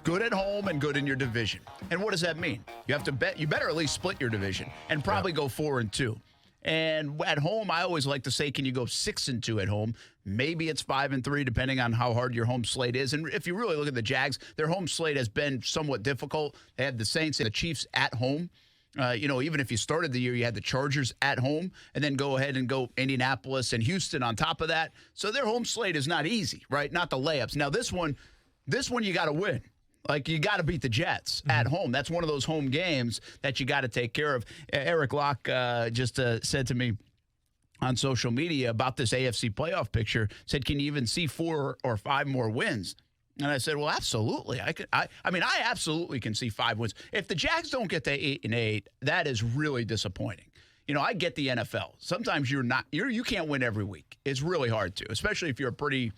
good at home and good in your division. And what does that mean? You have to bet. You better at least split your division and probably go 4-2. And at home, I always like to say, can you go 6-2 at home? Maybe it's 5-3, depending on how hard your home slate is. And if you really look at the Jags, their home slate has been somewhat difficult. They had the Saints and the Chiefs at home. Even if you started the year, you had the Chargers at home and then go ahead and go Indianapolis and Houston on top of that. So their home slate is not easy, right? Not the layups. Now, this one you got to win. Like, you got to beat the Jets at home. That's one of those home games that you got to take care of. Eric Locke just said to me on social media about this AFC playoff picture, said, can you even see 4 or 5 more wins? And I said, well, absolutely. I absolutely can see 5 wins. If the Jags don't get to 8-8, that is really disappointing. I get the NFL. Sometimes you can't win every week. It's really hard to, especially if you're a pretty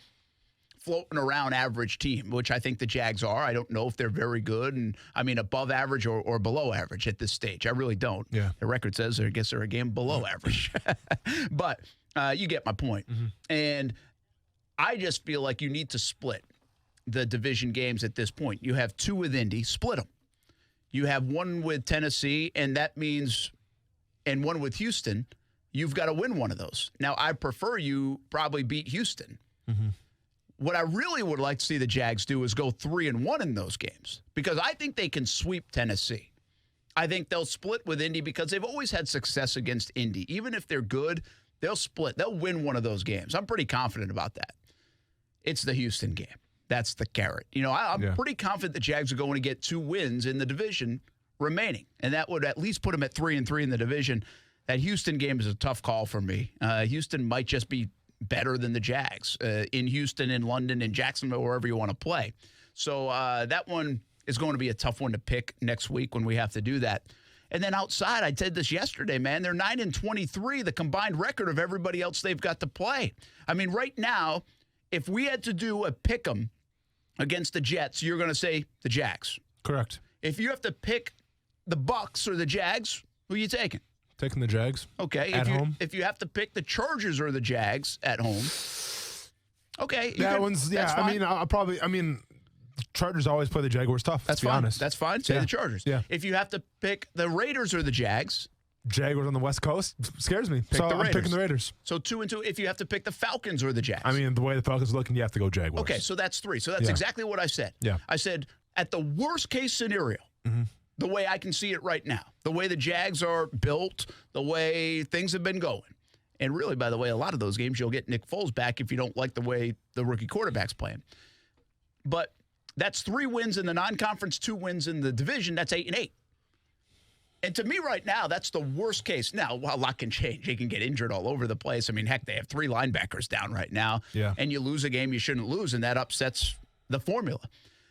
floating around average team, which I think the Jags are. I don't know if they're very good and above average or below average at this stage. I really don't. Yeah. The record says I guess they're a game below average. But you get my point. Mm-hmm. And I just feel like you need to split the division games at this point. You have 2 with Indy, split them. You have 1 with Tennessee, and that means, and 1 with Houston, you've got to win one of those. Now, I prefer you probably beat Houston Mm-hmm. What I really would like to see the Jags do is go 3-1 in those games because I think they can sweep Tennessee. I think they'll split with Indy because they've always had success against Indy. Even if they're good, they'll split. They'll win one of those games. I'm pretty confident about that. It's the Houston game. That's the carrot. I'm pretty confident the Jags are going to get 2 wins in the division remaining, and that would at least put them at 3-3 in the division. That Houston game is a tough call for me. Houston might just be better than the Jags in Houston, in London, in Jacksonville, wherever you want to play. So that one is going to be a tough one to pick next week when we have to do that. And then outside, I said this yesterday, man, they're 9-23, the combined record of everybody else they've got to play. I mean, right now, if we had to do a pick 'em against the Jets, you're going to say the Jags. Correct. If you have to pick the Bucs or the Jags, who are you taking? Taking the Jags. Okay. At home. If you have to pick the Chargers or the Jags at home, okay. That's fine. I mean, Chargers always play the Jaguars tough. That's to be fine. honest. That's fine. Say the Chargers. Yeah. If you have to pick the Raiders or the Jags, Jaguars on the West Coast scares me. Pick the I'm Raiders. picking the Raiders. So 2-2. If you have to pick the Falcons or the Jags. I mean, the way the Falcons are looking, you have to go Jaguars. Okay, so that's 3. So that's exactly what I said. Yeah. I said, at the worst case scenario, the way I can see it right now, the way the Jags are built, the way things have been going. And really, by the way, a lot of those games, you'll get Nick Foles back if you don't like the way the rookie quarterback's playing. But that's 3 wins in the non-conference, 2 wins in the division. That's 8-8. And to me right now, that's the worst case. Now, a lot can change. They can get injured all over the place. I mean, heck, they have 3 linebackers down right now. Yeah. And you lose a game you shouldn't lose, and that upsets the formula.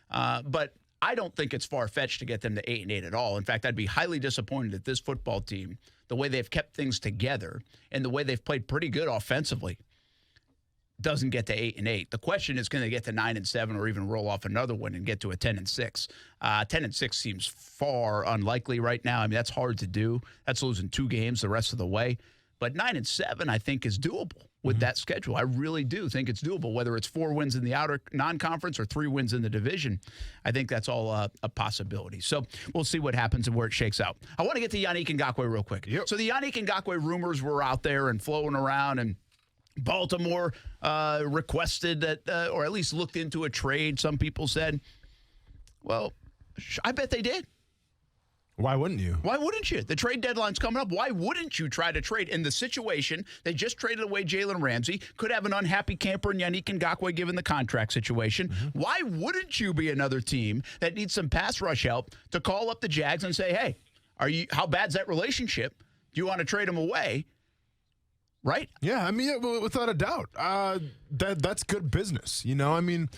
But I don't think it's far-fetched to get them to 8-8 at all. In fact, I'd be highly disappointed at this football team, the way they've kept things together and the way they've played pretty good offensively, doesn't get to 8-8. The question is, can they get to 9-7 or even roll off another one and get to a 10-6? 10-6 seems far unlikely right now. I mean, that's hard to do. That's losing 2 games the rest of the way. But 9-7, I think, is doable with that schedule. I really do think it's doable, whether it's 4 wins in the outer non-conference or 3 wins in the division. I think that's all a possibility. So we'll see what happens and where it shakes out. I want to get to Yannick Ngakoue real quick. Yep. So the Yannick Ngakoue rumors were out there and flowing around, and Baltimore requested that, or at least looked into a trade, some people said. Well, I bet they did. Why wouldn't you? Why wouldn't you? The trade deadline's coming up. Why wouldn't you try to trade? In the situation, they just traded away Jalen Ramsey, could have an unhappy camper in Yannick Ngakoue given the contract situation. Why wouldn't you be another team that needs some pass rush help to call up the Jags and say, hey, how bad's that relationship? Do you want to trade him away? Right? Yeah, I mean, without a doubt. That's good business. I mean,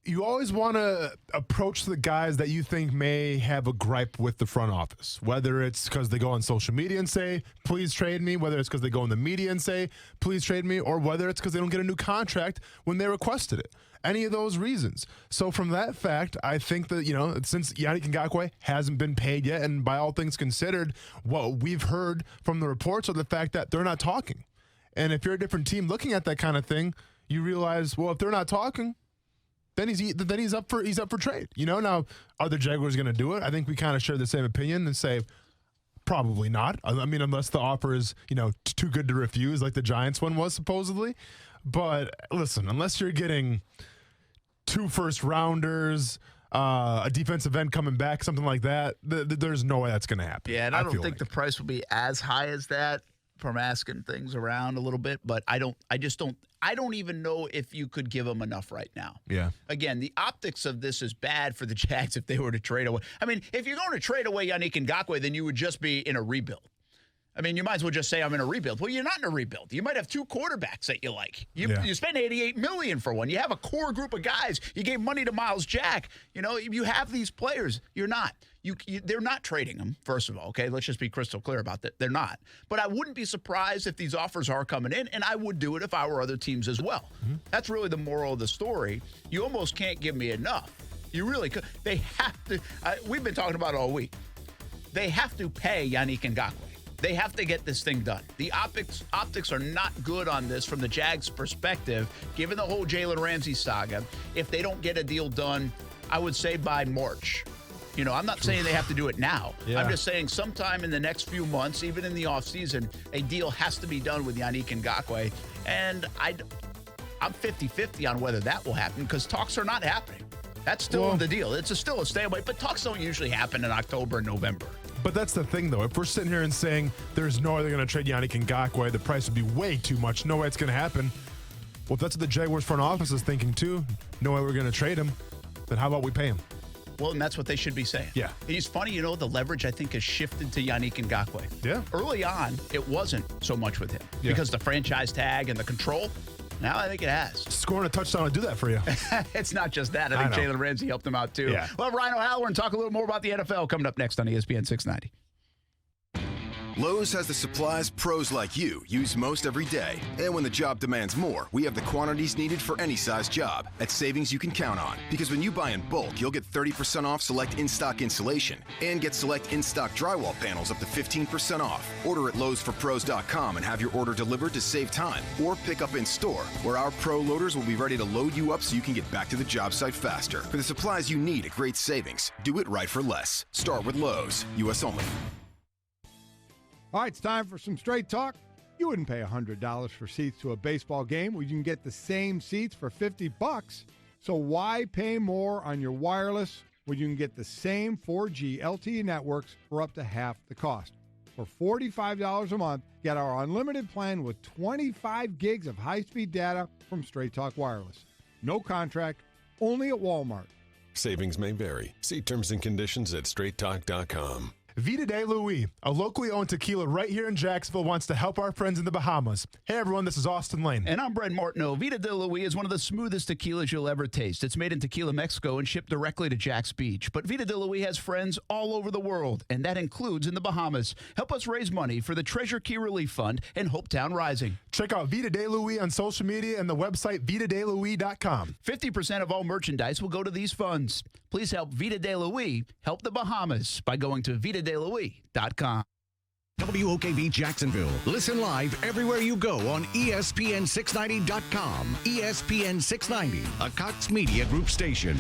you always want to approach the guys that you think may have a gripe with the front office, whether it's because they go on social media and say, please trade me, whether it's because they go in the media and say, please trade me, or whether it's because they don't get a new contract when they requested it. Any of those reasons. So from that fact, I think that, since Yannick Ngakoue hasn't been paid yet, and by all things considered, what we've heard from the reports are the fact that they're not talking. And if you're a different team looking at that kind of thing, you realize, well, if they're not talking, then he's up for trade. Now, are the Jaguars going to do it? I think we kind of share the same opinion and say probably not. I mean, unless the offer is, too good to refuse, like the Giants one was supposedly. But listen, unless you're getting 2 first-rounders, a defensive end coming back, something like that, there's no way that's going to happen. Yeah, and I don't think the price will be as high as that from asking things around a little bit, but I don't even know if you could give them enough right now. Yeah. Again, the optics of this is bad for the Jags if they were to trade away. I mean, if you're going to trade away Yannick Ngakoue, then you would just be in a rebuild. I mean, you might as well just say I'm in a rebuild. Well, you're not in a rebuild. You might have 2 quarterbacks that you like. You spend $88 million for one. You have a core group of guys. You gave money to Miles Jack. You have these players. You're not. They're not trading them, first of all, okay? Let's just be crystal clear about that. They're not. But I wouldn't be surprised if these offers are coming in, and I would do it if I were other teams as well. That's really the moral of the story. You almost can't give me enough. You really could. They have to. We've been talking about it all week. They have to pay Yannick Ngakoue. They have to get this thing done. The optics are not good on this from the Jags' perspective, given the whole Jalen Ramsey saga. If they don't get a deal done, I would say by March. I'm not saying they have to do it now. Yeah. I'm just saying sometime in the next few months, even in the offseason, a deal has to be done with Yannick Ngakoue. And I'm 50-50 on whether that will happen because talks are not happening. That's still the deal. It's still a stay away, but talks don't usually happen in October and November. But that's the thing, though. If we're sitting here and saying there's no way they're going to trade Yannick Ngakoue, the price would be way too much. No way it's going to happen. Well, if that's what the Jaguars front office is thinking, too, no way we're going to trade him, then how about we pay him? Well, and that's what they should be saying. Yeah. It's funny, the leverage, I think, has shifted to Yannick Ngakoue. Yeah. Early on, it wasn't so much with him because the franchise tag and the control. Now I think it has. Scoring a touchdown would do that for you. It's not just that. I think Jalen Ramsey helped him out, too. Yeah. Well, Ryan O'Halloran, talk a little more about the NFL coming up next on ESPN 690. Lowe's has the supplies pros like you use most every day. And when the job demands more, we have the quantities needed for any size job at savings you can count on. Because when you buy in bulk, you'll get 30% off select in-stock insulation and get select in-stock drywall panels up to 15% off. Order at lowesforpros.com and have your order delivered to save time. Or pick up in store, where our pro loaders will be ready to load you up so you can get back to the job site faster. For the supplies you need at great savings, do it right for less. Start with Lowe's, U.S. only. All right, it's time for some straight talk. You wouldn't pay $100 for seats to a baseball game where you can get the same seats for $50. So why pay more on your wireless when you can get the same 4G LTE networks for up to half the cost? For $45 a month, get our unlimited plan with 25 gigs of high-speed data from Straight Talk Wireless. No contract, only at Walmart. Savings may vary. See terms and conditions at straighttalk.com. Vida de Louis, a locally owned tequila right here in Jacksonville, wants to help our friends in the Bahamas. Hey, everyone, this is Austin Lane. And I'm Brent Martineau. Vida de Louis is one of the smoothest tequilas you'll ever taste. It's made in Tequila, Mexico, and shipped directly to Jax Beach. But Vida de Louis has friends all over the world, and that includes in the Bahamas. Help us raise money for the Treasure Key Relief Fund and Hopetown Rising. Check out Vida de Louis on social media and the website vidadelouis.com. 50% of all merchandise will go to these funds. Please help Vida de Louis help the Bahamas by going to vidadelouis.com. WOKV Jacksonville. Listen live everywhere you go on ESPN690.com. ESPN 690, a Cox Media Group station.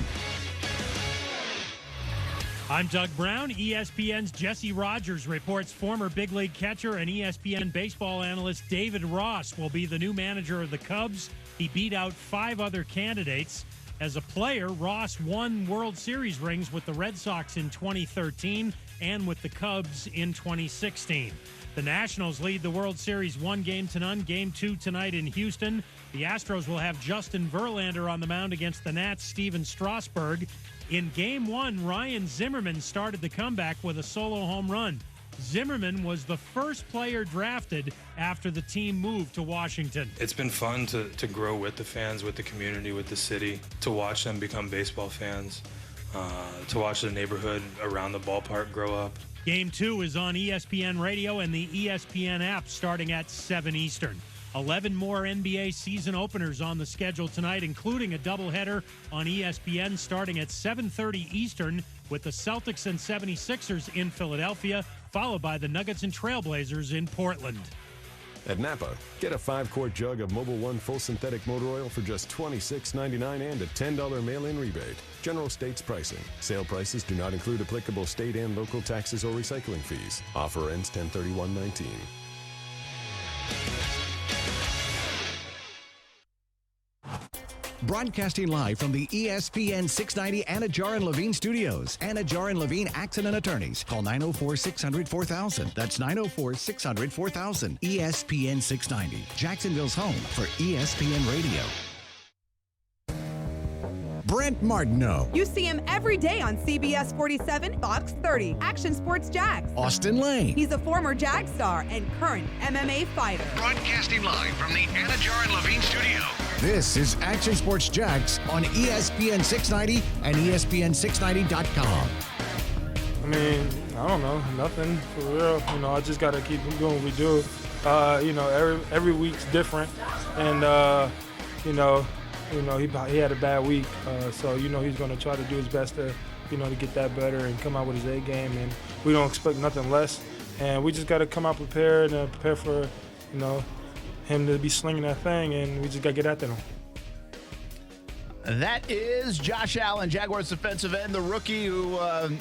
I'm Doug Brown. ESPN's Jesse Rogers reports former big league catcher and ESPN baseball analyst David Ross will be the new manager of the Cubs. He beat out 5 other candidates. As a player, Ross won World Series rings with the Red Sox in 2013 and with the Cubs in 2016. The Nationals lead the World Series 1-0. Game 2 tonight in Houston. The Astros will have Justin Verlander on the mound against the Nats' Steven Strasburg. In Game 1, Ryan Zimmerman started the comeback with a solo home run. Zimmerman was the first player drafted after the team moved to Washington. It's been fun to grow with the fans, with the community, with the city, to watch them become baseball fans, to watch the neighborhood around the ballpark grow up. Game 2 is on ESPN Radio and the ESPN app starting at 7 Eastern. 11 more NBA season openers on the schedule tonight, including a doubleheader on ESPN starting at 7:30 Eastern with the Celtics and 76ers in Philadelphia, followed by the Nuggets and Trailblazers in Portland. At Napa, get a 5-quart jug of Mobil 1 full synthetic motor oil for just $26.99 and a $10 mail-in rebate. General states pricing. Sale prices do not include applicable state and local taxes or recycling fees. Offer ends 10/31/19. Broadcasting live from the ESPN 690 Anajar and Levine studios. Anajar and Levine Accident Attorneys. Call 904-600-4000. That's 904-600-4000. ESPN 690. Jacksonville's home for ESPN Radio. Brent Martineau. You see him every day on CBS 47, Fox 30, Action Sports Jax. Austin Lane. He's a former Jag star and current MMA fighter. Broadcasting live from the Anajar and Levine studio. This is Action Sports Jax on ESPN 690 and ESPN690.com. I mean, I don't know, nothing for real. I just got to keep doing what we do. Every week's different, and he had a bad week, so he's going to try to do his best to to get that better and come out with his A game, and we don't expect nothing less, and we just got to come out prepared and prepare for him to be slinging that thing, and we just got to get after him. That is Josh Allen, Jaguars defensive end, the rookie who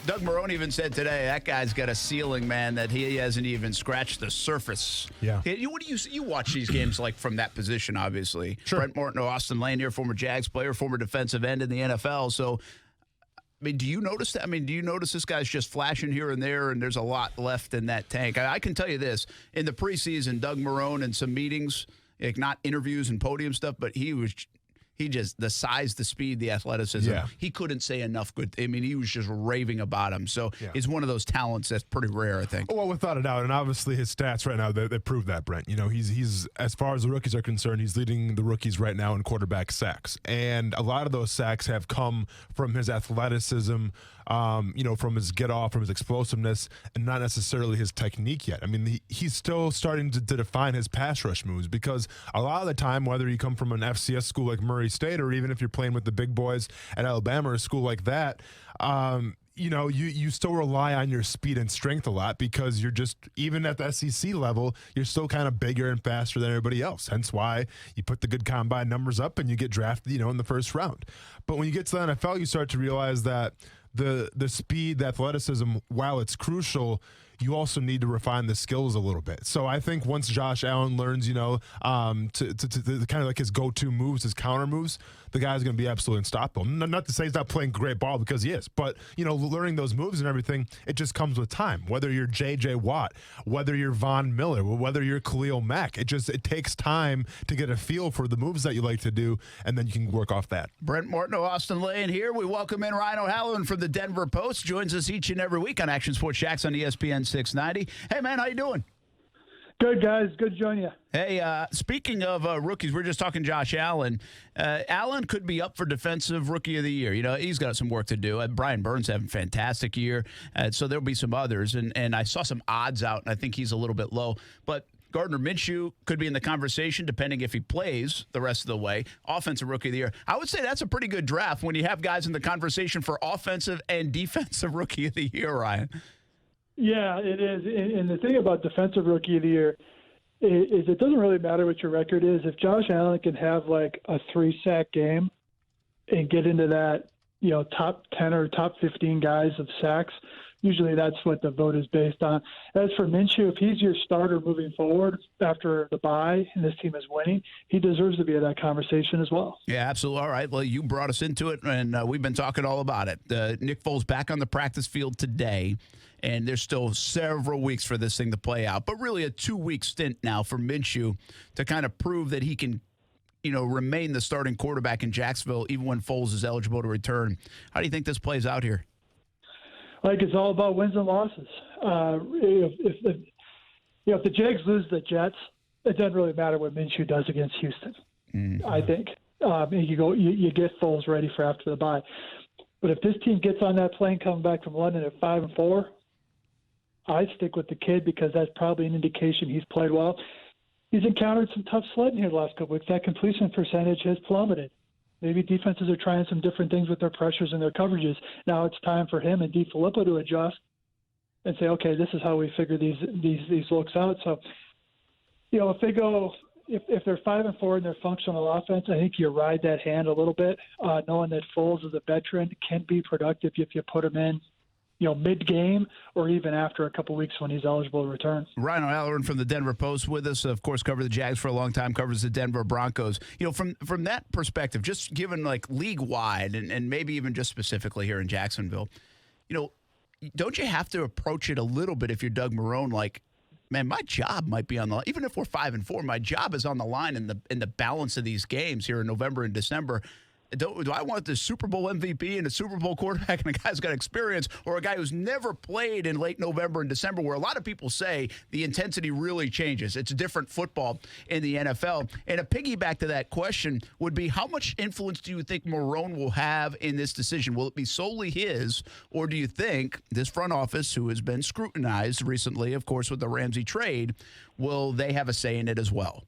Doug Marrone even said today, that guy's got a ceiling, man, that he hasn't even scratched the surface. Yeah. What do you watch these games like from that position, obviously. Sure. Brent Martin, Austin Lane here, former Jags player, former defensive end in the NFL. So, I mean, do you notice that? I mean, do you notice this guy's just flashing here and there, and there's a lot left in that tank? I can tell you this. In the preseason, Doug Marrone and some meetings, like not interviews and podium stuff, but he just, the size, the speed, the athleticism, he couldn't say enough good. I mean, he was just raving about him. So he's one of those talents that's pretty rare, I think. Well, without a doubt. And obviously his stats right now, they prove that, Brent. You know, he's as far as the rookies are concerned, he's leading the rookies right now in quarterback sacks. And a lot of those sacks have come from his athleticism, from his get-off, from his explosiveness, and not necessarily his technique yet. I mean, he's still starting to define his pass rush moves, because a lot of the time, whether you come from an FCS school like Murray State, or even if you're playing with the big boys at Alabama or a school like that, you still rely on your speed and strength a lot, because you're just, even at the SEC level, you're still kind of bigger and faster than everybody else. Hence why you put the good combine numbers up and you get drafted, in the first round. But when you get to the NFL, you start to realize that the speed, the athleticism, while it's crucial, you also need to refine the skills a little bit. So I think once Josh Allen learns, to kind of like his go-to moves, his counter moves, the guy's going to be absolutely unstoppable. Not to say he's not playing great ball, because he is, but, learning those moves and everything, it just comes with time. Whether you're J.J. Watt, whether you're Von Miller, whether you're Khalil Mack, it takes time to get a feel for the moves that you like to do, and then you can work off that. Brent Martin, Austin Lane here. We welcome in Ryan O'Halloran from the Denver Post. Joins us each and every week on Action Sports Jax on ESPN 690. Hey, man, how you doing? Good, guys. Good to join you. Hey, speaking of rookies, we're just talking Josh Allen. Allen could be up for Defensive Rookie of the Year. He's got some work to do. Brian Burns having a fantastic year, so there'll be some others. And I saw some odds out, and I think he's a little bit low. But Gardner Minshew could be in the conversation, depending if he plays the rest of the way. Offensive Rookie of the Year. I would say that's a pretty good draft when you have guys in the conversation for Offensive and Defensive Rookie of the Year, Ryan. Yeah, it is. And the thing about Defensive Rookie of the Year is it doesn't really matter what your record is. If Josh Allen can have like a 3-sack game and get into that, top 10 or top 15 guys of sacks, usually that's what the vote is based on. As for Minshew, if he's your starter moving forward after the bye and this team is winning, he deserves to be in that conversation as well. Yeah, absolutely. All right. Well, you brought us into it, and we've been talking all about it. Nick Foles back on the practice field today, and there's still several weeks for this thing to play out. But really a 2-week stint now for Minshew to kind of prove that he can, remain the starting quarterback in Jacksonville even when Foles is eligible to return. How do you think this plays out here? Like, it's all about wins and losses. If the Jags lose the Jets, it doesn't really matter what Minshew does against Houston. Mm-hmm. I think you get Foles ready for after the bye. But if this team gets on that plane coming back from London at 5-4, I'd stick with the kid, because that's probably an indication he's played well. He's encountered some tough sledding here the last couple weeks. That completion percentage has plummeted. Maybe defenses are trying some different things with their pressures and their coverages. Now it's time for him and DeFilippo to adjust and say, okay, this is how we figure these looks out. So, if they go, if they're 5-4 and they're functional offense, I think you ride that hand a little bit, knowing that Foles is a veteran, can be productive if you put him in, mid-game or even after a couple weeks when he's eligible to return. Ryan O'Halloran from the Denver Post with us, of course, covered the Jags for a long time, covers the Denver Broncos. From that perspective, just given like league-wide and maybe even just specifically here in Jacksonville, don't you have to approach it a little bit if you're Doug Marrone, like, man, my job might be on the line. Even if we're 5-4, my job is on the line in the balance of these games here in November and December. Do I want the Super Bowl MVP and a Super Bowl quarterback and a guy who's got experience, or a guy who's never played in late November and December, where a lot of people say the intensity really changes? It's different football in the NFL. And a piggyback to that question would be, how much influence do you think Marrone will have in this decision? Will it be solely his, or do you think this front office, who has been scrutinized recently, of course, with the Ramsey trade, will they have a say in it as well?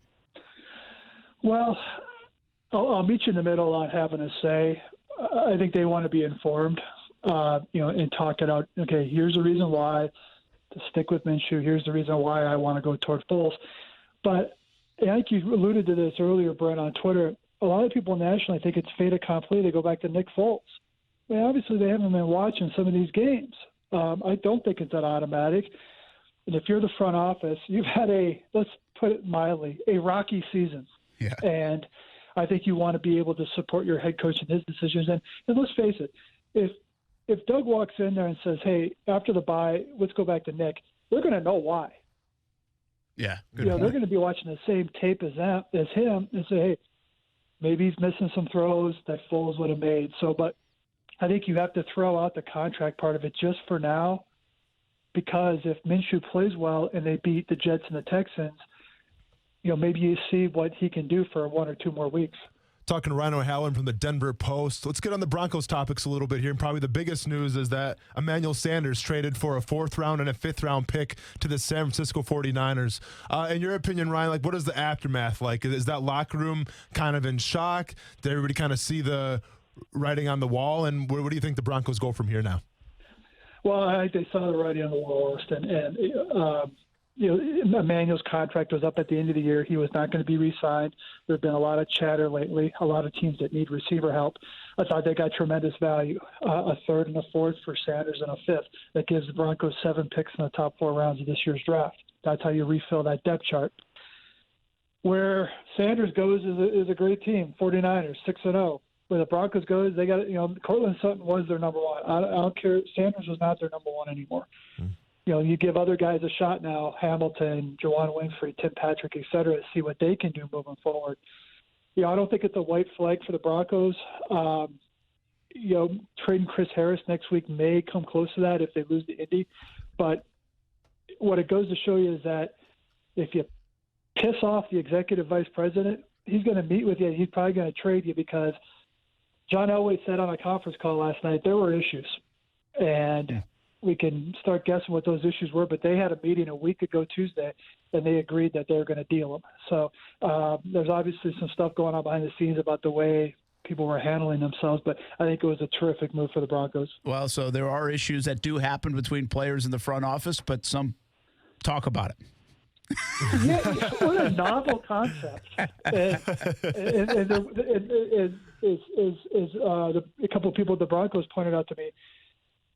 Well, I'll meet you in the middle on having a say. I think they want to be informed, and talk it out. Okay, here's the reason why to stick with Minshew. Here's the reason why I want to go toward Foles. But I think you alluded to this earlier, Brent, on Twitter. a lot of people nationally think it's fait accompli. They go back to Nick Foles. I mean, obviously, they haven't been watching some of these games. I don't think it's that automatic. And if you're the front office, you've had let's put it mildly, a rocky season. Yeah. And I think you want to be able to support your head coach in his decisions. And let's face it, if Doug walks in there and says, hey, after the bye, let's go back to Nick, they're going to know why. Yeah. They're going to be watching the same tape as him and say, hey, maybe he's missing some throws that Foles would have made. So, but I think you have to throw out the contract part of it just for now, because if Minshew plays well and they beat the Jets and the Texans, maybe you see what he can do for 1 or 2 more weeks. Talking to Ryan O'Halloran from the Denver Post. Let's get on the Broncos topics a little bit here. And probably the biggest news is that Emmanuel Sanders traded for a 4th-round and a 5th-round pick to the San Francisco 49ers. In your opinion, Ryan, what is the aftermath like? Is that locker room kind of in shock? Did everybody kind of see the writing on the wall? And where do you think the Broncos go from here now? Well, I think they saw the writing on the wall, and Emmanuel's contract was up at the end of the year. He was not going to be re-signed. There have been a lot of chatter lately, a lot of teams that need receiver help. I thought they got tremendous value, a 3rd and a 4th for Sanders and a 5th. That gives the Broncos 7 picks in the top 4 rounds of this year's draft. That's how you refill that depth chart. Where Sanders goes is a great team, 49ers, 6-0. Where the Broncos goes, they got Cortland Sutton was their number 1. I don't care. Sanders was not their number 1 anymore. You give other guys a shot now, Hamilton, Juwan Winfrey, Tim Patrick, et cetera, to see what they can do moving forward. I don't think it's a white flag for the Broncos. Trading Chris Harris next week may come close to that if they lose to Indy. But what it goes to show you is that if you piss off the executive vice president, he's going to meet with you. He's probably going to trade you, because John Elway said on a conference call last night there were issues. And we can start guessing what those issues were, but they had a meeting a week ago Tuesday, and they agreed that they were going to deal them. So there's obviously some stuff going on behind the scenes about the way people were handling themselves, but I think it was a terrific move for the Broncos. Well, so there are issues that do happen between players in the front office, but some talk about it. What a novel concept. A couple of people at the Broncos pointed out to me,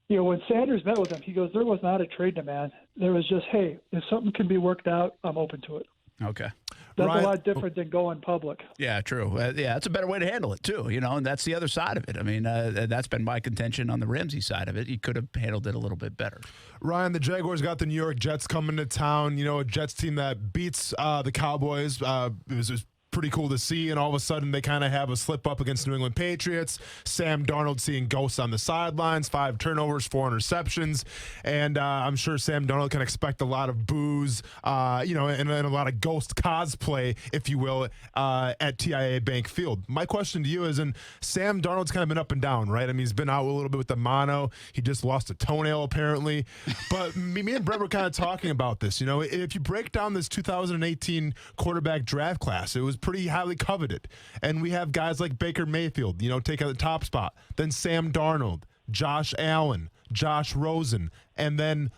when Sanders met with him, he goes, there was not a trade demand. There was just, hey, if something can be worked out, I'm open to it. Okay. That's a lot different than going public. Yeah, true. That's a better way to handle it, too, and that's the other side of it. I mean, that's been my contention on the Ramsey side of it. He could have handled it a little bit better. Ryan, the Jaguars got the New York Jets coming to town, a Jets team that beats the Cowboys. It was pretty cool to see, and all of a sudden they kind of have a slip up against New England Patriots. Sam Darnold seeing ghosts on the sidelines, 5 turnovers, 4 interceptions, and I'm sure Sam Darnold can expect a lot of boos, and a lot of ghost cosplay, if you will, at TIAA Bank Field. My question to you is, and Sam Darnold's kind of been up and down, right? I mean, he's been out a little bit with the mono. He just lost a toenail, apparently. But me and Brett were kind of talking about this. If you break down this 2018 quarterback draft class, it was pretty highly coveted. And we have guys like Baker Mayfield, taking the top spot. Then Sam Darnold, Josh Allen, Josh Rosen, and then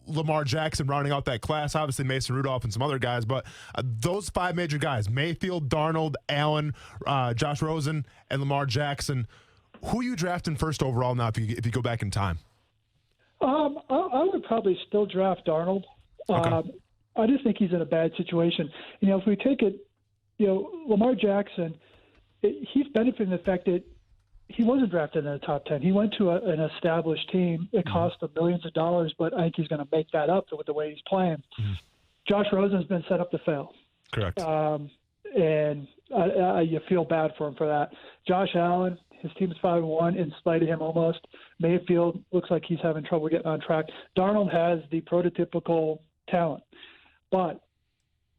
Lamar Jackson rounding out that class. Obviously Mason Rudolph and some other guys, but those 5 major guys, Mayfield, Darnold, Allen, Josh Rosen, and Lamar Jackson, who are you drafting first overall now if you go back in time? I would probably still draft Darnold. Okay. I just think he's in a bad situation. If we take it, Lamar Jackson, he's benefiting from the fact that he wasn't drafted in the top 10. He went to an established team. It cost him millions of dollars, but I think he's going to make that up with the way he's playing. Josh Rosen's been set up to fail. Correct. And you feel bad for him for that. Josh Allen, his team's 5-1 in spite of him almost. Mayfield looks like he's having trouble getting on track. Darnold has the prototypical talent, but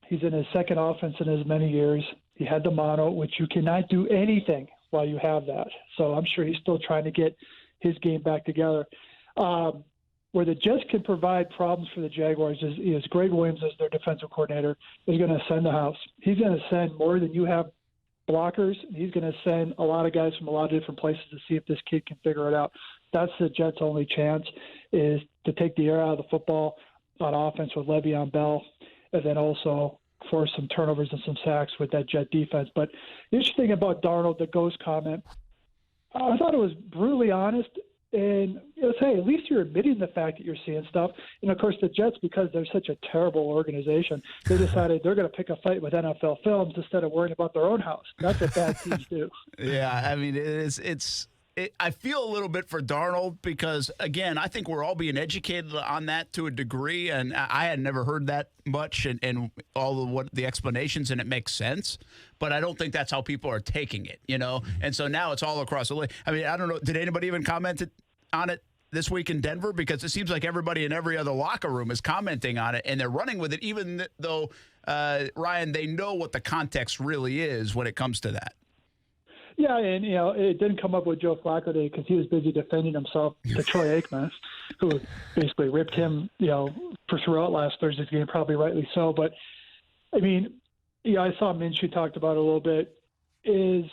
he's in his second offense in as many years. He had the mono, which you cannot do anything while you have that. So I'm sure he's still trying to get his game back together. Where the Jets can provide problems for the Jaguars is Greg Williams as their defensive coordinator is going to send the house. He's going to send more than you have blockers. He's going to send a lot of guys from a lot of different places to see if this kid can figure it out. That's the Jets' only chance, is to take the air out of the football on offense with Le'Veon Bell, and then also force some turnovers and some sacks with that Jet defense. But the interesting thing about Darnold, the ghost comment, I thought it was brutally honest. And it was, hey, at least you're admitting the fact that you're seeing stuff. And, of course, the Jets, because they're such a terrible organization, they decided they're going to pick a fight with NFL Films instead of worrying about their own house. That's what bad teams do. Yeah, I mean, I feel a little bit for Darnold because, again, I think we're all being educated on that to a degree, and I had never heard that much and all of what the explanations, and it makes sense. But I don't think that's how people are taking it, you know? And so now it's all across the league. I mean, I don't know. Did anybody even comment on it this week in Denver? Because it seems like everybody in every other locker room is commenting on it, and they're running with it, even though, Ryan, they know what the context really is when it comes to that. Yeah, and, you know, it didn't come up with Joe Flacco today because he was busy defending himself to Troy Aikman, who basically ripped him, you know, for throughout last Thursday's game, probably rightly so. But, I mean, yeah, I saw Minshew talked about it a little bit, is,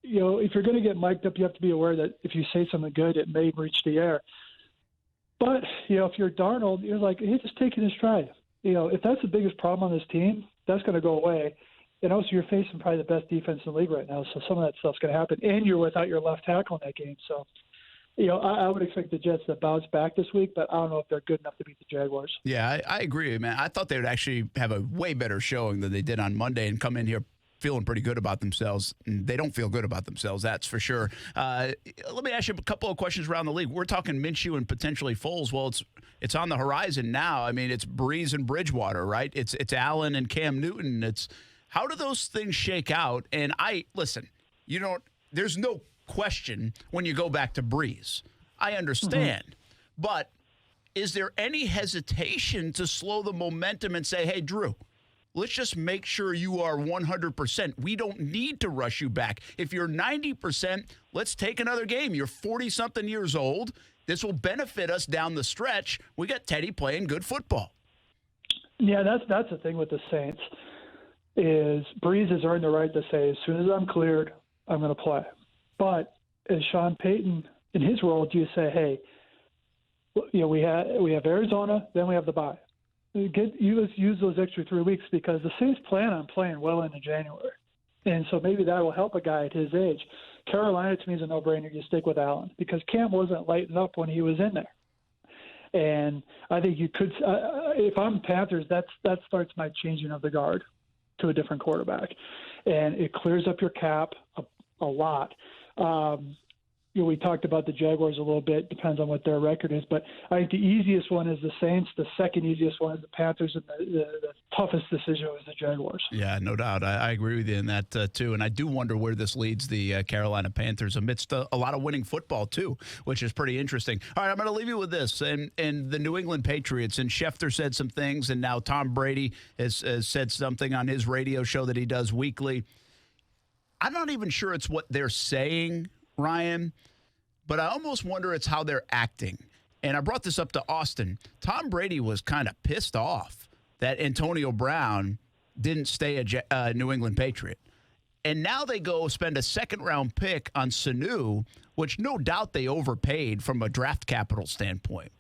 you know, if you're going to get mic'd up, you have to be aware that if you say something good, it may reach the air. But, you know, if you're Darnold, you're like, hey, just take it in stride. You know, if that's the biggest problem on this team, that's going to go away. And also, you're facing probably the best defense in the league right now, so some of that stuff's going to happen. And you're without your left tackle in that game. So, you know, I would expect the Jets to bounce back this week, but I don't know if they're good enough to beat the Jaguars. Yeah, I agree, man. I thought they would actually have a way better showing than they did on Monday and come in here feeling pretty good about themselves. They don't feel good about themselves, that's for sure. Let me ask you a couple of questions around the league. We're talking Minshew and potentially Foles. Well, it's on the horizon now. I mean, it's Breeze and Bridgewater, right? It's Allen and Cam Newton. How do those things shake out? And listen, there's no question when you go back to Breeze. I understand. But is there any hesitation to slow the momentum and say, hey, Drew, let's just make sure you are 100%. We don't need to rush you back. If you're 90%, let's take another game. You're 40-something years old. This will benefit us down the stretch. We got Teddy playing good football. Yeah, that's the thing with the Saints. Is Breeze has earned the right to say, as soon as I'm cleared, I'm going to play. But as Sean Payton, in his role, do you say, hey, you know, we have Arizona, then we have the bye. Let's use those extra 3 weeks because the Saints plan on playing well into January. And so maybe that will help a guy at his age. Carolina, to me, is a no-brainer. You stick with Allen because Cam wasn't lighting up when he was in there. And I think you could, if I'm Panthers, that starts my changing of the guard to a different quarterback, and it clears up your cap a lot. You know, we talked about the Jaguars a little bit, depends on what their record is, but I think the easiest one is the Saints, the second easiest one is the Panthers, and the toughest decision was the Jaguars. Yeah, no doubt. I agree with you in that, too, and I do wonder where this leads the Carolina Panthers amidst a lot of winning football, too, which is pretty interesting. All right, I'm going to leave you with this, and the New England Patriots, and Schefter said some things, and now Tom Brady has said something on his radio show that he does weekly. I'm not even sure it's what they're saying, Ryan, but I almost wonder it's how they're acting. And I brought this up to Austin. Tom Brady was kind of pissed off that Antonio Brown didn't stay a New England Patriot. And now they go spend a second-round pick on Sanu, which no doubt they overpaid from a draft capital standpoint.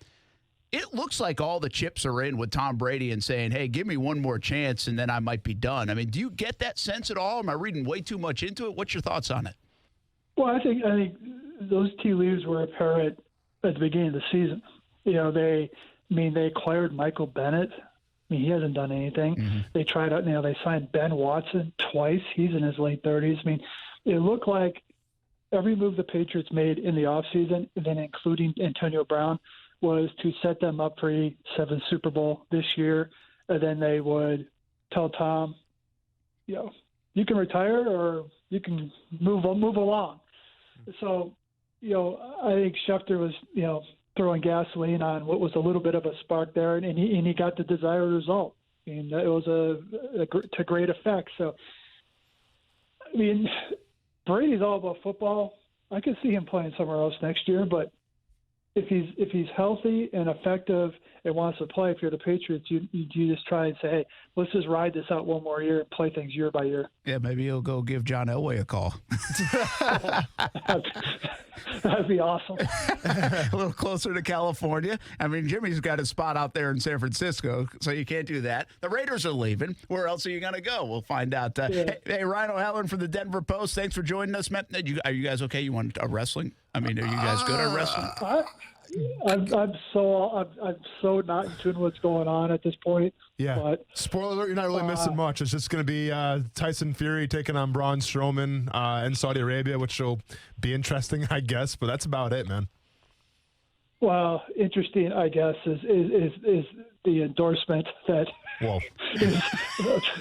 It looks like all the chips are in with Tom Brady and saying, hey, give me one more chance and then I might be done. I mean, do you get that sense at all? Am I reading way too much into it? What's your thoughts on it? Well, I think those tea leaves were apparent at the beginning of the season. You know, they acquired Michael Bennett. I mean, he hasn't done anything. Mm-hmm. They tried out, they signed Ben Watson twice. He's in his late 30s. I mean, it looked like every move the Patriots made in the offseason, and then including Antonio Brown, was to set them up for a 7th Super Bowl this year. And then they would tell Tom, you know, you can retire or you can move along. So, you know, I think Schefter was, you know, throwing gasoline on what was a little bit of a spark there, and he got the desired result. I mean, it was to great effect. So, I mean, Brady's all about football. I could see him playing somewhere else next year, but if he's healthy and effective and wants to play, if you're the Patriots, you just try and say, hey, let's just ride this out one more year and play things year by year. Yeah, maybe he'll go give John Elway a call. That'd be awesome. A little closer to California. I mean, Jimmy's got a spot out there in San Francisco, so you can't do that. The Raiders are leaving. Where else are you going to go? We'll find out. Hey, Ryan O'Halloran from the Denver Post, thanks for joining us, man. Are you guys okay? You want wrestling? I mean, are you guys good at wrestling? I'm so not in tune with what's going on at this point. Yeah. But, spoiler alert, you're not really missing much. It's just going to be Tyson Fury taking on Braun Strowman in Saudi Arabia, which will be interesting, I guess. But that's about it, man. Well, interesting, I guess, is the endorsement that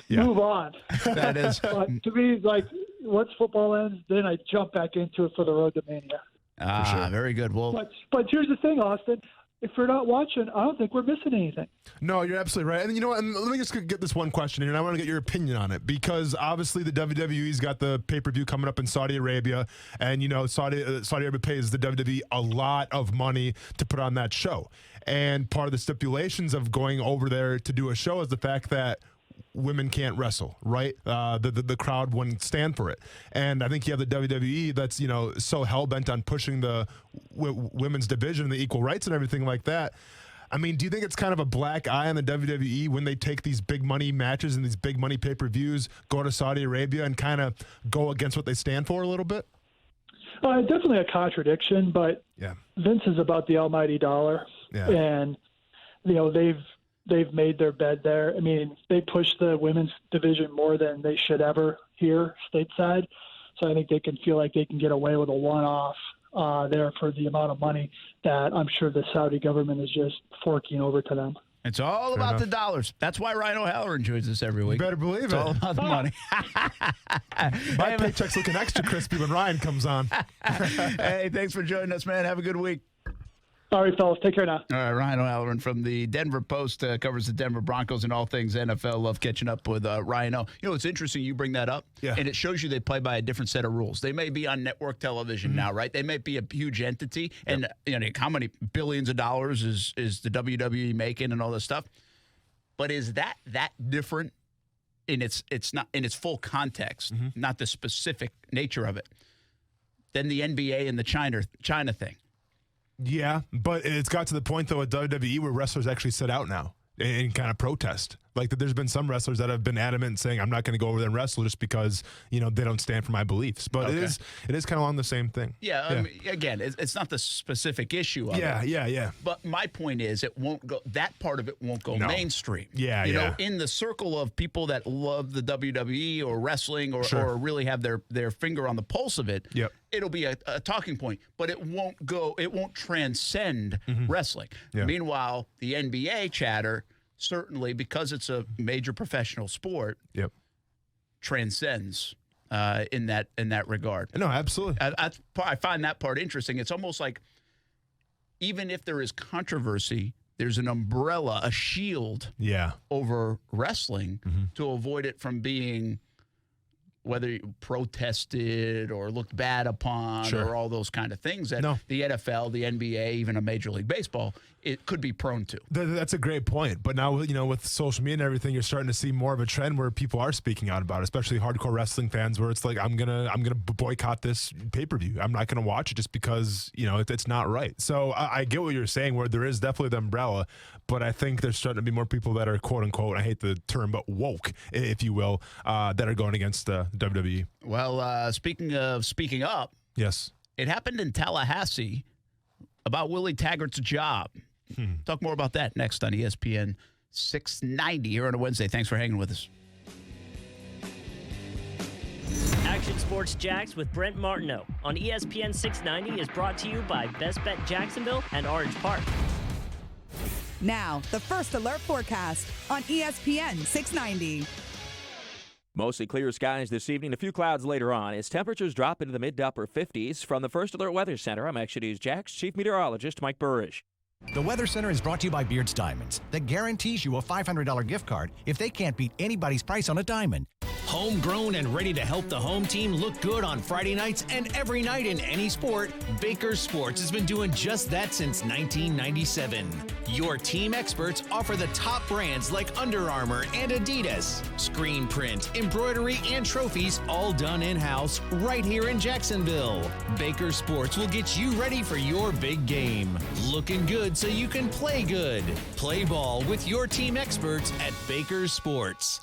move on. That is. But to me, like, once football ends, then I jump back into it for the road to Mania. Sure. Very good. Well, but here's the thing, Austin. If we're not watching, I don't think we're missing anything. No, you're absolutely right. And you know what? And let me just get this one question here, and I want to get your opinion on it, because obviously the WWE's got the pay-per-view coming up in Saudi Arabia, and you know Saudi Arabia pays the WWE a lot of money to put on that show. And part of the stipulations of going over there to do a show is the fact that women can't wrestle, right? The crowd wouldn't stand for it. And I think you have the WWE that's, you know, so hell-bent on pushing the women's division, the equal rights and everything like that. I mean, do you think it's kind of a black eye on the WWE when they take these big money matches and these big money pay-per-views, go to Saudi Arabia and kind of go against what they stand for a little bit? Definitely a contradiction, but Vince is about the almighty dollar. Yeah. And, you know, they've made their bed there. I mean, they push the women's division more than they should ever here stateside. So I think they can feel like they can get away with a one-off there for the amount of money that I'm sure the Saudi government is just forking over to them. It's all about the dollars. That's why Ryan O'Halloran joins us every week. You better believe it's all about the money. My paycheck's looking extra crispy when Ryan comes on. Hey, thanks for joining us, man. Have a good week. All right, fellas. Take care now. All right, Ryan O'Halloran from the Denver Post covers the Denver Broncos and all things NFL. Love catching up with Ryan O. You know, it's interesting you bring that up, and it shows you they play by a different set of rules. They may be on network television now, right? They may be a huge entity, and you know, how many billions of dollars is the WWE making and all this stuff? But is that different in its not in its full context, not the specific nature of it, than the NBA and the China thing? Yeah, but it's got to the point, though, at WWE where wrestlers actually sit out now and kind of protest. Like, there's been some wrestlers that have been adamant saying, I'm not going to go over there and wrestle just because, you know, they don't stand for my beliefs. But it is kind of on the same thing. Yeah, I mean, again, it's not the specific issue of it. Yeah. But my point is, it won't go. That part of it won't go mainstream. You know, in the circle of people that love the WWE or wrestling or really have their finger on the pulse of it, it'll be a talking point. But it won't go. It won't transcend wrestling. Meanwhile, the NBA chatter, certainly, because it's a major professional sport, transcends in that regard. No, absolutely. I find that part interesting. It's almost like even if there is controversy, there's an umbrella, a shield over wrestling to avoid it from being whether you protested or looked bad upon or all those kind of things that the NFL, the NBA, even a Major League Baseball, it could be prone to. That's a great point. But now, you know, with social media and everything, you're starting to see more of a trend where people are speaking out about it, especially hardcore wrestling fans, where it's like, I'm gonna boycott this pay-per-view. I'm not gonna watch it just because, you know, it's not right. So I get what you're saying, where there is definitely the umbrella, but I think there's starting to be more people that are quote unquote, I hate the term, but woke, if you will, that are going against the WWE. Well, speaking of speaking up, it happened in Tallahassee about Willie Taggart's job. Talk more about that next on ESPN 690 here on a Wednesday. Thanks for hanging with us. Action Sports Jacks with Brent Martineau on ESPN 690 is brought to you by Best Bet Jacksonville and Orange Park. Now, the First Alert forecast on ESPN 690. Mostly clear skies this evening. A few clouds later on as temperatures drop into the mid to upper 50s. From the First Alert Weather Center, I'm Action News Jax Chief Meteorologist Mike Burrish. The Weather Center is brought to you by Beards Diamonds that guarantees you a $500 gift card if they can't beat anybody's price on a diamond. Homegrown and ready to help the home team look good on Friday nights and every night in any sport, Baker's Sports has been doing just that since 1997. Your team experts offer the top brands like Under Armour and Adidas. Screen print, embroidery, and trophies all done in-house right here in Jacksonville. Baker's Sports will get you ready for your big game. Looking good so you can play good. Play ball with your team experts at Baker's Sports.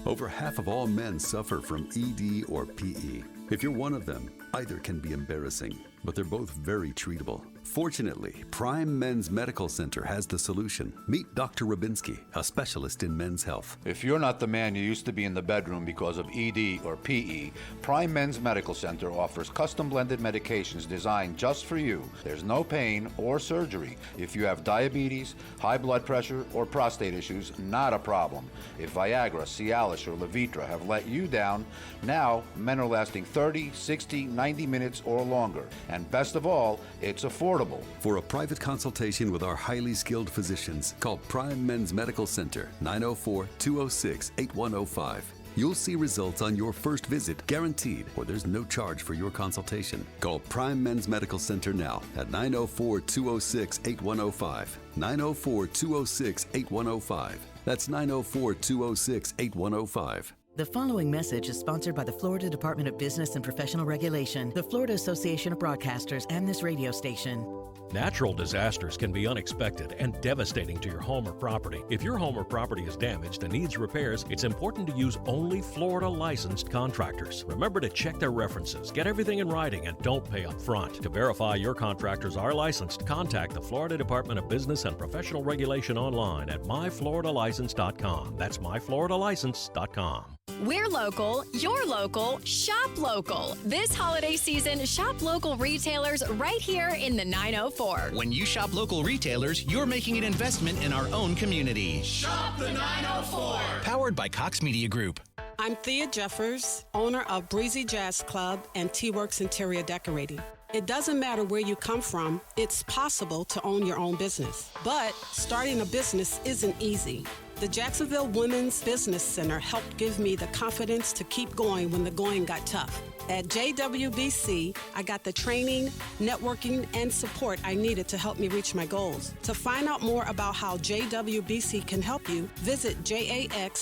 Over half of all men suffer from ED or PE. If you're one of them, either can be embarrassing, but they're both very treatable. Fortunately, Prime Men's Medical Center has the solution. Meet Dr. Rabinski, a specialist in men's health. If you're not the man you used to be in the bedroom because of ED or PE, Prime Men's Medical Center offers custom blended medications designed just for you. There's no pain or surgery. If you have diabetes, high blood pressure, or prostate issues, not a problem. If Viagra, Cialis, or Levitra have let you down, now men are lasting 30, 60, 90 minutes or longer. And best of all, it's affordable. For a private consultation with our highly skilled physicians, call Prime Men's Medical Center, 904-206-8105. You'll see results on your first visit, guaranteed, or there's no charge for your consultation. Call Prime Men's Medical Center now at 904-206-8105. 904-206-8105. That's 904-206-8105. The following message is sponsored by the Florida Department of Business and Professional Regulation, the Florida Association of Broadcasters, and this radio station. Natural disasters can be unexpected and devastating to your home or property. If your home or property is damaged and needs repairs, it's important to use only Florida licensed contractors. Remember to check their references, get everything in writing, and don't pay up front. To verify your contractors are licensed, contact the Florida Department of Business and Professional Regulation online at myfloridalicense.com. That's myfloridalicense.com. We're local, you're local, shop local. This holiday season, shop local retailers right here in the 904. When you shop local retailers, you're making an investment in our own community. Shop the 904. Powered by Cox Media Group. I'm Thea Jeffers, owner of Breezy Jazz Club and T-Works Interior Decorating. It doesn't matter where you come from, it's possible to own your own business. But starting a business isn't easy. The Jacksonville Women's Business Center helped give me the confidence to keep going when the going got tough. At JWBC, I got the training, networking, and support I needed to help me reach my goals. To find out more about how JWBC can help you, visit jaxwbc.com.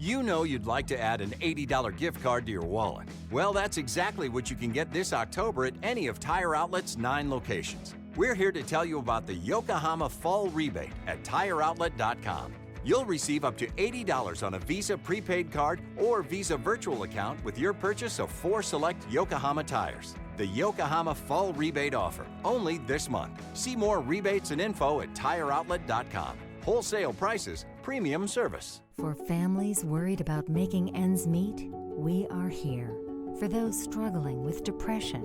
You know you'd like to add an $80 gift card to your wallet. Well, that's exactly what you can get this October at any of Tire Outlet's 9 locations. We're here to tell you about the Yokohama Fall Rebate at TireOutlet.com. You'll receive up to $80 on a Visa prepaid card or Visa virtual account with your purchase of 4 select Yokohama tires. The Yokohama Fall Rebate offer, only this month. See more rebates and info at TireOutlet.com. Wholesale prices, premium service. For families worried about making ends meet, we are here. For those struggling with depression,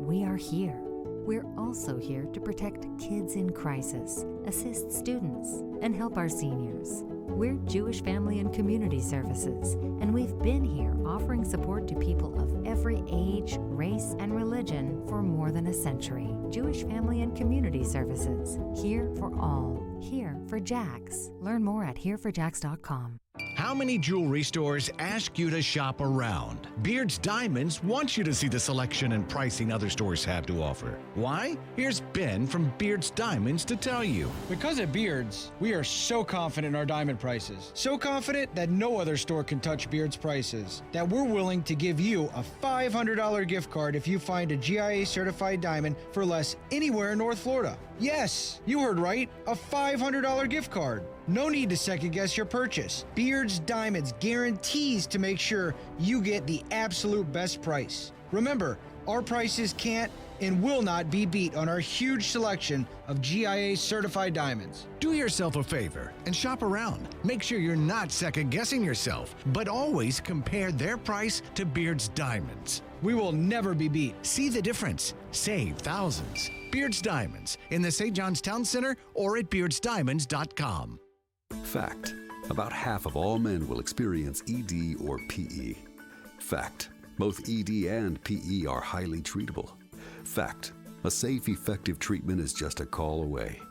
we are here. We're also here to protect kids in crisis, assist students, and help our seniors. We're Jewish Family and Community Services, and we've been here offering support to people of every age, race, and religion for more than a century. Jewish Family and Community Services, here for all, here for Jax. Learn more at hereforjax.com. How many jewelry stores ask you to shop around? Beard's Diamonds wants you to see the selection and pricing other stores have to offer. Why? Here's Ben from Beard's Diamonds to tell you. Because at Beard's, we are so confident in our diamond prices. So confident that no other store can touch Beard's prices. That we're willing to give you a $500 gift card if you find a GIA certified diamond for less anywhere in North Florida. Yes, you heard right, a $500 gift card. No need to second guess your purchase. Beard's Diamonds guarantees to make sure you get the absolute best price. Remember, our prices can't and will not be beat on our huge selection of GIA certified diamonds. Do yourself a favor and shop around. Make sure you're not second guessing yourself, but always compare their price to Beard's Diamonds. We will never be beat. See the difference. Save thousands. Beard's Diamonds in the St. John's Town Center or at beardsdiamonds.com. Fact: about half of all men will experience ED or PE. Fact: both ED and PE are highly treatable. Fact: a safe, effective treatment is just a call away.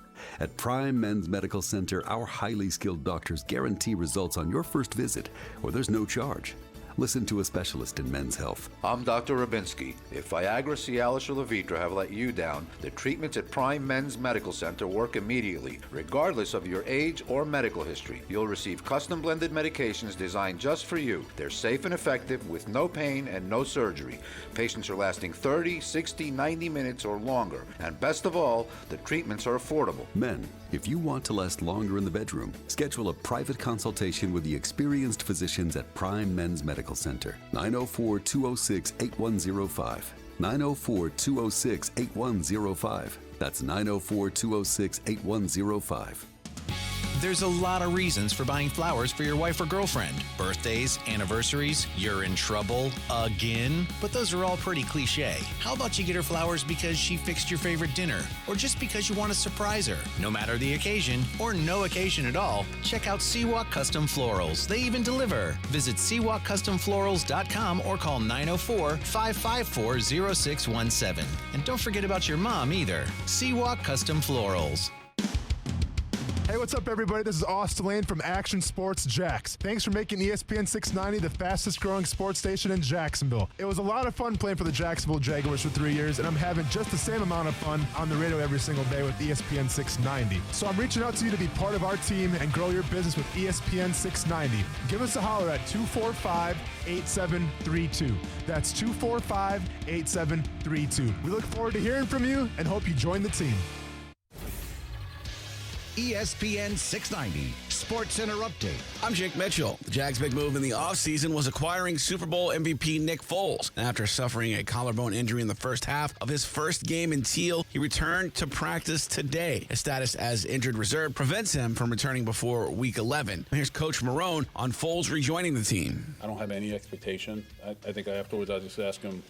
At Prime Men's Medical Center, our highly skilled doctors guarantee results on your first visit, or there's no charge. Listen to a specialist in men's health. I'm Dr. Rabinsky. If Viagra, Cialis, or Levitra have let you down, the treatments at Prime Men's Medical Center work immediately, regardless of your age or medical history. You'll receive custom-blended medications designed just for you. They're safe and effective with no pain and no surgery. Patients are lasting 30, 60, 90 minutes or longer. And best of all, the treatments are affordable. Men, if you want to last longer in the bedroom, schedule a private consultation with the experienced physicians at Prime Men's Medical Center. 904-206-8105. 904-206-8105. That's 904-206-8105. There's a lot of reasons for buying flowers for your wife or girlfriend. Birthdays, anniversaries, you're in trouble again. But those are all pretty cliche. How about you get her flowers because she fixed your favorite dinner, or just because you want to surprise her? No matter the occasion, or no occasion at all, check out Seawalk Custom Florals. They even deliver. Visit SeawalkCustomFlorals.com or call 904-554-0617. And don't forget about your mom either. Seawalk Custom Florals. Hey, what's up, everybody? This is Austin Lane from Action Sports Jacks. Thanks for making ESPN 690 the fastest-growing sports station in Jacksonville. It was a lot of fun playing for the Jacksonville Jaguars for 3 years, and I'm having just the same amount of fun on the radio every single day with ESPN 690. So I'm reaching out to you to be part of our team and grow your business with ESPN 690. Give us a holler at 245-8732. That's 245-8732. We look forward to hearing from you and hope you join the team. ESPN 690 Sports Center Update. I'm Jake Mitchell. The Jags' big move in the offseason was acquiring Super Bowl MVP Nick Foles. After suffering a collarbone injury in the first half of his first game in Teal, he returned to practice today. His status as injured reserve prevents him from returning before Week 11. Here's Coach Marone on Foles rejoining the team. I don't have any expectation. I think afterwards I just ask him,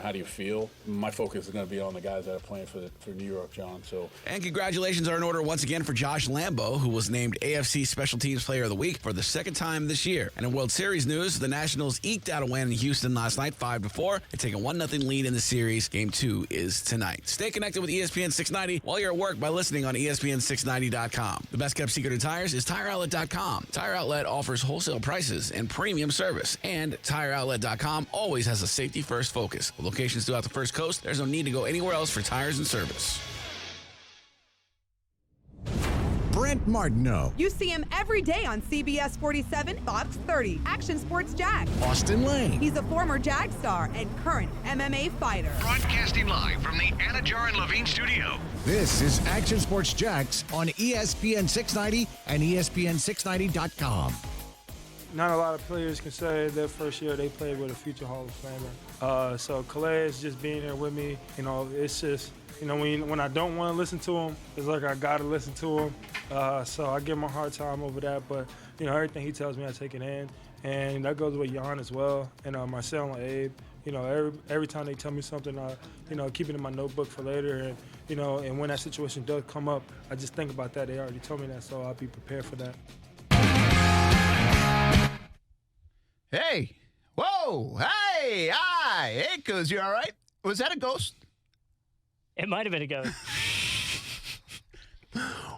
how do you feel? My focus is going to be on the guys that are playing for New York, John. And congratulations are in order once again for Josh Lambo, who was named AFC Special Teams Player of the Week for the second time this year. And in World Series news, the Nationals eked out a win in Houston last night, 5-4. They take a 1-0 lead in the series. Game 2 is tonight. Stay connected with ESPN 690 while you're at work by listening on ESPN690.com. The best kept secret in tires is TireOutlet.com. Tire Outlet offers wholesale prices and premium service. And TireOutlet.com always has a safety-first focus. With locations throughout the First Coast, there's no need to go anywhere else for tires and service. Brent Martineau. You see him every day on CBS 47, Fox 30, Action Sports Jag. Austin Lane. He's a former Jag star and current MMA fighter. Broadcasting live from the Anajar and Levine studio. This is Action Sports Jax on ESPN 690 and ESPN690.com. Not a lot of players can say their first year they played with a future Hall of Famer. So Calais just being there with me, it's just, when I don't want to listen to him, it's like I got to listen to him. So I give him a hard time over that. But, everything he tells me, I take it in. And that goes with Jan as well, and Marcel and Abe. Every time they tell me something, keep it in my notebook for later. And when that situation does come up, I just think about that. They already told me that, so I'll be prepared for that. Hey, whoa, hey, hi, hey, Coos, you all right? Was that a ghost? It might have been a ghost.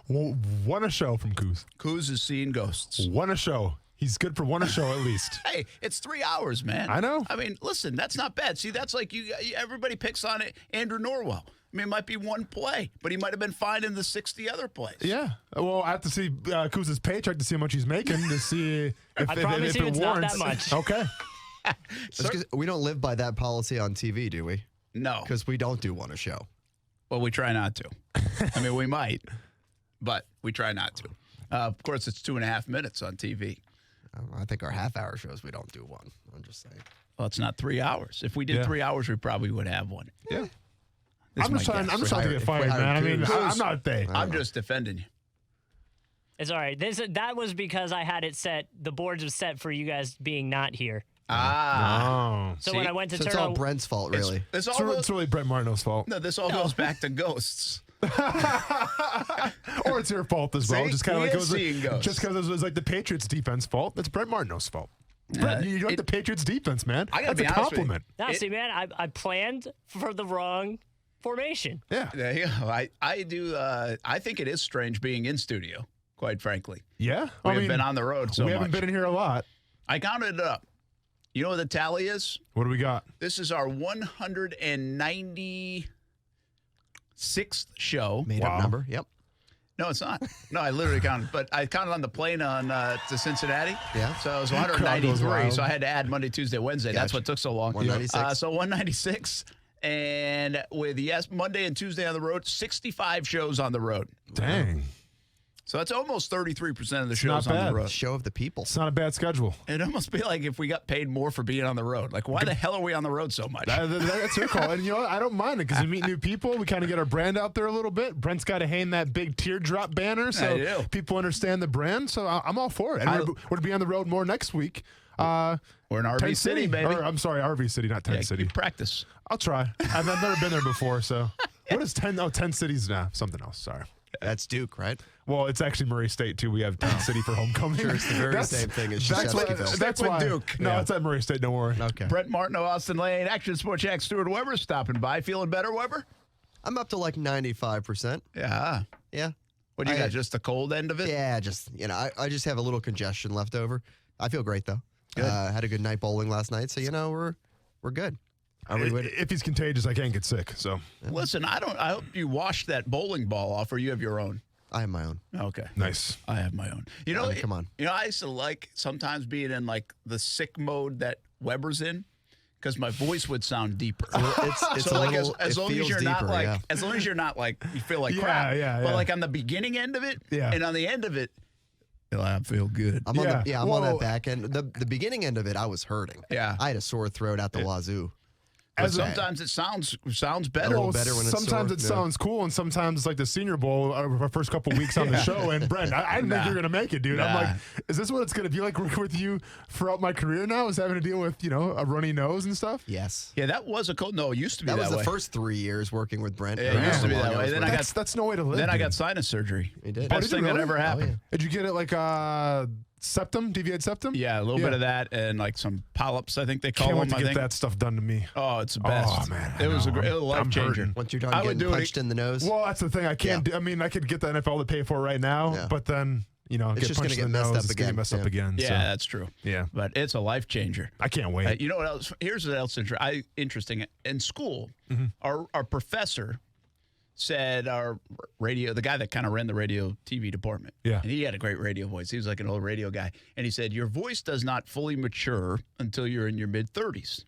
Well, one a show from Coos. Coos is seeing ghosts. One a show. He's good for one a show at least. Hey, it's 3 hours, man. I know. I mean, listen, that's not bad. See, that's like everybody picks on it. Andrew Norwell. I mean, it might be one play, but he might have been fine in the 60 other plays. Yeah. Well, I have to see Kuz's paycheck to see how much he's making to see if I promise you it it's warrants. not that much. Okay. We don't live by that policy on TV, do we? No. Because we don't do one a show. Well, we try not to. I mean, we might, but we try not to. Of course, it's 2.5 minutes on TV. I think our half-hour shows, we don't do one. I'm just saying. Well, it's not 3 hours. If we did 3 hours, we probably would have one. Yeah. I'm just trying to get fired, man. I mean, I'm not they. I'm just defending you. It's all right. That was because I had it set. The boards was set for you guys being not here. Ah. So when I went to it's all Brent's fault, really. It's really Brent Martineau's fault. No, this all goes back to ghosts. Or it's your fault as well. See? Just kind of He like is seeing ghosts. just because it was like the Patriots' defense fault. It's Brent Martineau's fault. Brent, you like the Patriots' defense, man. I gotta That's be a honest with you. compliment. Now, see, man, I planned for the wrong formation. Yeah. There you go. I do. I think it is strange being in studio, quite frankly. Yeah? We've been on the road so much. We haven't been in here a lot. I counted it up. You know what the tally is? What do we got? This is our 196th show. Made up number. Yep. No, it's not. No, I literally counted. But I counted on the plane on to Cincinnati. Yeah. So it was Crowd goes 193. wild. So I had to add Monday, Tuesday, Wednesday. That's Gotcha. what took so long. 196. So 196. And with Monday and Tuesday on the road, 65 shows on the road. Dang. So that's almost 33% of the It's shows not on bad. the road. Show of the people. It's not a bad schedule. It'd almost be like if we got paid more for being on the road. Like, why the hell are we on the road so much? That's your call. And you know what? I don't mind it because we meet new people. We kind of get our brand out there a little bit. Brent's got to hang that big teardrop banner so people understand the brand. So I'm all for it. And we're going to be on the road more next week. We're in RV City, baby. Or, I'm sorry, RV City, not Tent City. You practice. I'll try. I've never been there before, so. What is 10? Oh, 10 cities now. Something else. Sorry. That's Duke, right? Well, it's actually Murray State, too. We have 10 City for homecoming. Sure, it's the very same thing as Shashevskyville. That's why. Duke. No, it's at Murray State. Don't worry. Okay. Brent Martineau, Austin Lane, Action Sports Jack, Stuart Weber stopping by. Feeling better, Weber? I'm up to like 95%. Yeah. Yeah. What do you got? Just the cold end of it? Yeah, just, I just have a little congestion left over. I feel great, though. Had a good night bowling last night, so, we're good. If he's contagious, I can't get sick, so. Listen, I hope you washed that bowling ball off, or you have your own. I have my own. Okay. Nice. I have my own. Come on. I used to like sometimes being in like the sick mode that Weber's in, because my voice would sound deeper. It's so a like little, as long as you're deeper, not like yeah. as long as you're not like you feel like crap. Yeah. But like on the beginning end of it, Yeah. and on the end of it, I feel good. I'm on that back end. The beginning end of it, I was hurting. Yeah. I had a sore throat out the wazoo. But sometimes it sounds better. A little better when it's sometimes sore. it sounds cool, and sometimes it's like the Senior Bowl, our first couple weeks on the show. And Brent, I didn't think you were going to make it, dude. I'm like, is this what it's going to be like working with you throughout my career now? Is having to deal with, a runny nose and stuff? Yes. Yeah, that was a cold. No, it used to be that was way. the first 3 years working with Brent. Yeah, it used to be that way. Then That's no way to live. Then I dude. got sinus surgery. You did? Best thing that ever happened. Did you get it like septum, deviated septum? Yeah, a little bit of that and like some polyps, I think they call Can't them. wait to I get think. that stuff done to me. Oh, it's the best. Oh, man. It was a life changer. Once you're done getting punched in the nose. Well, that's the thing. I can't do. I mean, I could get the NFL to pay for it right now, but then, it's get just punched gonna in get the messed nose. up It's gonna again. get messed up again. Yeah, so. that's true. Yeah. But it's a life changer. I can't wait. You know what else? Here's what else interesting. In school, our professor said our radio, the guy that kind of ran the radio TV department. Yeah. And he had a great radio voice. He was like an old radio guy. And he said, your voice does not fully mature until you're in your mid-30s.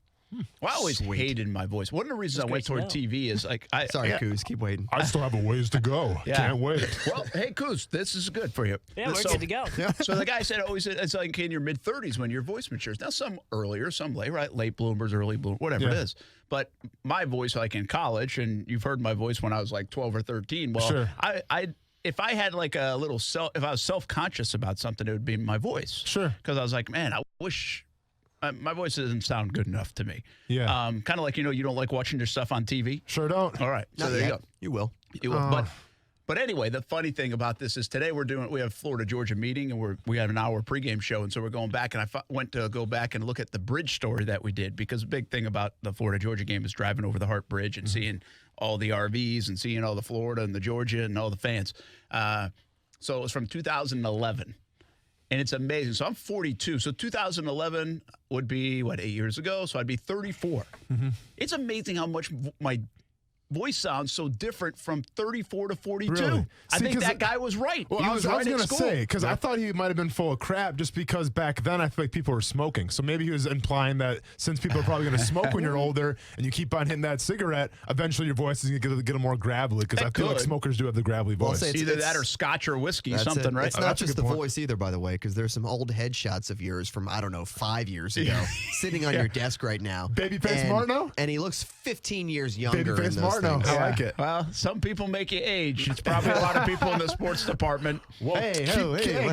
Well, I always hated my voice. One of the reasons I went toward TV is like Sorry, Coos, keep waiting. I still have a ways to go. Yeah. Can't wait. Well, hey, Coos, this is good for you. Yeah, we're good to go. So the guy said, it's like in your mid-30s when your voice matures. Now, some earlier, some late, right? Late bloomers, early bloomers, whatever it is. But my voice, like in college, and you've heard my voice when I was like 12 or 13. Well, Sure. if I had like a little if I was self-conscious about something, it would be my voice. Sure. Because I was like, man, I wish my voice doesn't sound good enough to me. Yeah. Kind of like, you don't like watching your stuff on TV. Sure don't. All right. So Not there yet. you go. You will. You will. But anyway, the funny thing about this is today we have Florida Georgia meeting and we have an hour pregame show, and so we're going back, and I went to go back and look at the bridge story that we did, because the big thing about the Florida Georgia game is driving over the Hart Bridge and seeing all the RVs and seeing all the Florida and the Georgia and all the fans. So it was from 2011. And it's amazing. So I'm 42. So 2011 would be, 8 years ago? So I'd be 34. It's amazing how much my voice sounds so different from 34 to 42. Really? I See, think that guy was right. Well, He I was right going at to school. say, because I thought he might have been full of crap just because back then I feel like people were smoking. So maybe he was implying that since people are probably going to smoke when you're older and you keep on hitting that cigarette, eventually your voice is going to get a more gravelly, because I feel like smokers do have the gravelly Well, voice. Either that or scotch or whiskey, something, right? It's not just the voice either, by the way, because there's some old headshots of yours from, 5 years ago sitting on your desk right now. Babyface Martineau? And he looks 15 years younger. Babyface in those Martineau. things. I like it. Well, some people make you age. It's probably a lot of people in the sports department. Well,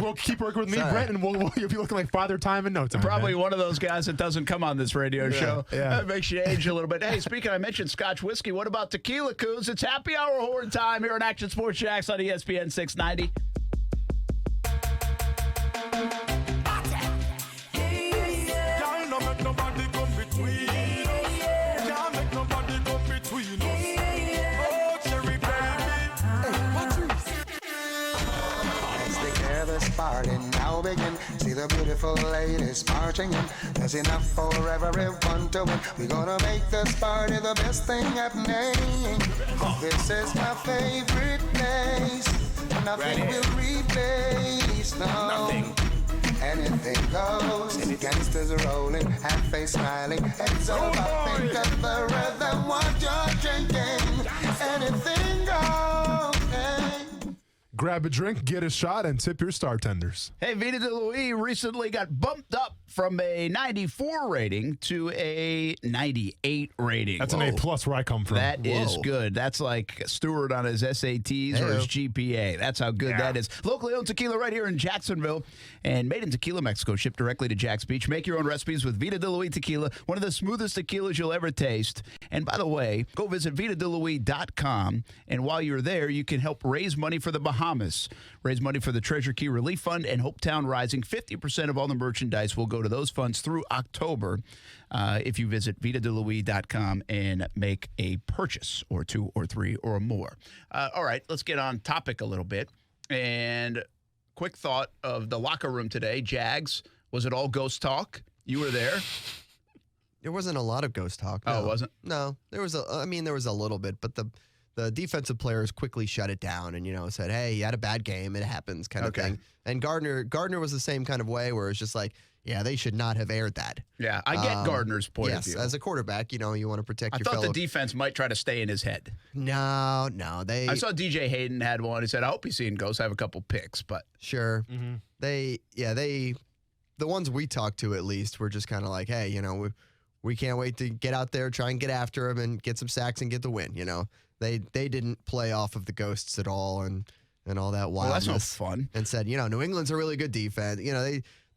we'll keep working with me, Brent, and you'll be looking like Father Time in no time. Probably man. one of those guys that doesn't come on this radio show. Yeah. That makes you age a little bit. Hey, speaking, I mentioned Scotch whiskey. What about tequila, Coos? It's happy hour horn time here on Action Sports Jacks on ESPN 690. this party now begin. See the beautiful ladies marching in. There's enough for everyone to win. We're gonna make this party the best thing happening. This is my favorite place. Nothing will replace, no. Nothing. Anything goes. Gangsters rolling, half face smiling. Heads over, think of the rhythm, what you're drinking. Anything goes. Hey. Grab a drink, get a shot, and tip your Startenders. Hey, Vita de Luis recently got bumped up from a 94 rating to a 98 rating. That's an A+ where I come from. That is good. That's like Stewart on his SATs or his GPA. That's how good that is. Locally owned tequila right here in Jacksonville and made in Tequila, Mexico. Shipped directly to Jack's Beach. Make your own recipes with Vita de Luis tequila, one of the smoothest tequilas you'll ever taste. And by the way, go visit VitaDeLuis.com. And while you're there, you can help raise money for the Bahamas. Raise money for the Treasure Key Relief Fund and Hopetown Rising. 50% of all the merchandise will go to those funds through October if you visit VitaDeLuis.com and make a purchase or two or three or more. All right, let's get on topic a little bit. And quick thought of the locker room today. Jags, was it all ghost talk? You were there. There wasn't a lot of ghost talk. No. Oh, it wasn't? No, there was there was a little bit, but the defensive players quickly shut it down and, said, hey, you had a bad game. It happens kind of thing. And Gardner was the same kind of way where it's just like, yeah, they should not have aired that. Yeah, I get Gardner's point of view. Yes, as a quarterback, you want to protect your fellow. I thought the defense might try to stay in his head. No. I saw DJ Hayden had one. He said, I hope he's seeing ghosts. I have a couple picks, but. Sure. Mm-hmm. The ones we talked to at least were just kind of like, hey, we can't wait to get out there, try and get after him and get some sacks and get the win, They didn't play off of the ghosts at all and all that wildness. Well, that's no fun. And said, New England's a really good defense.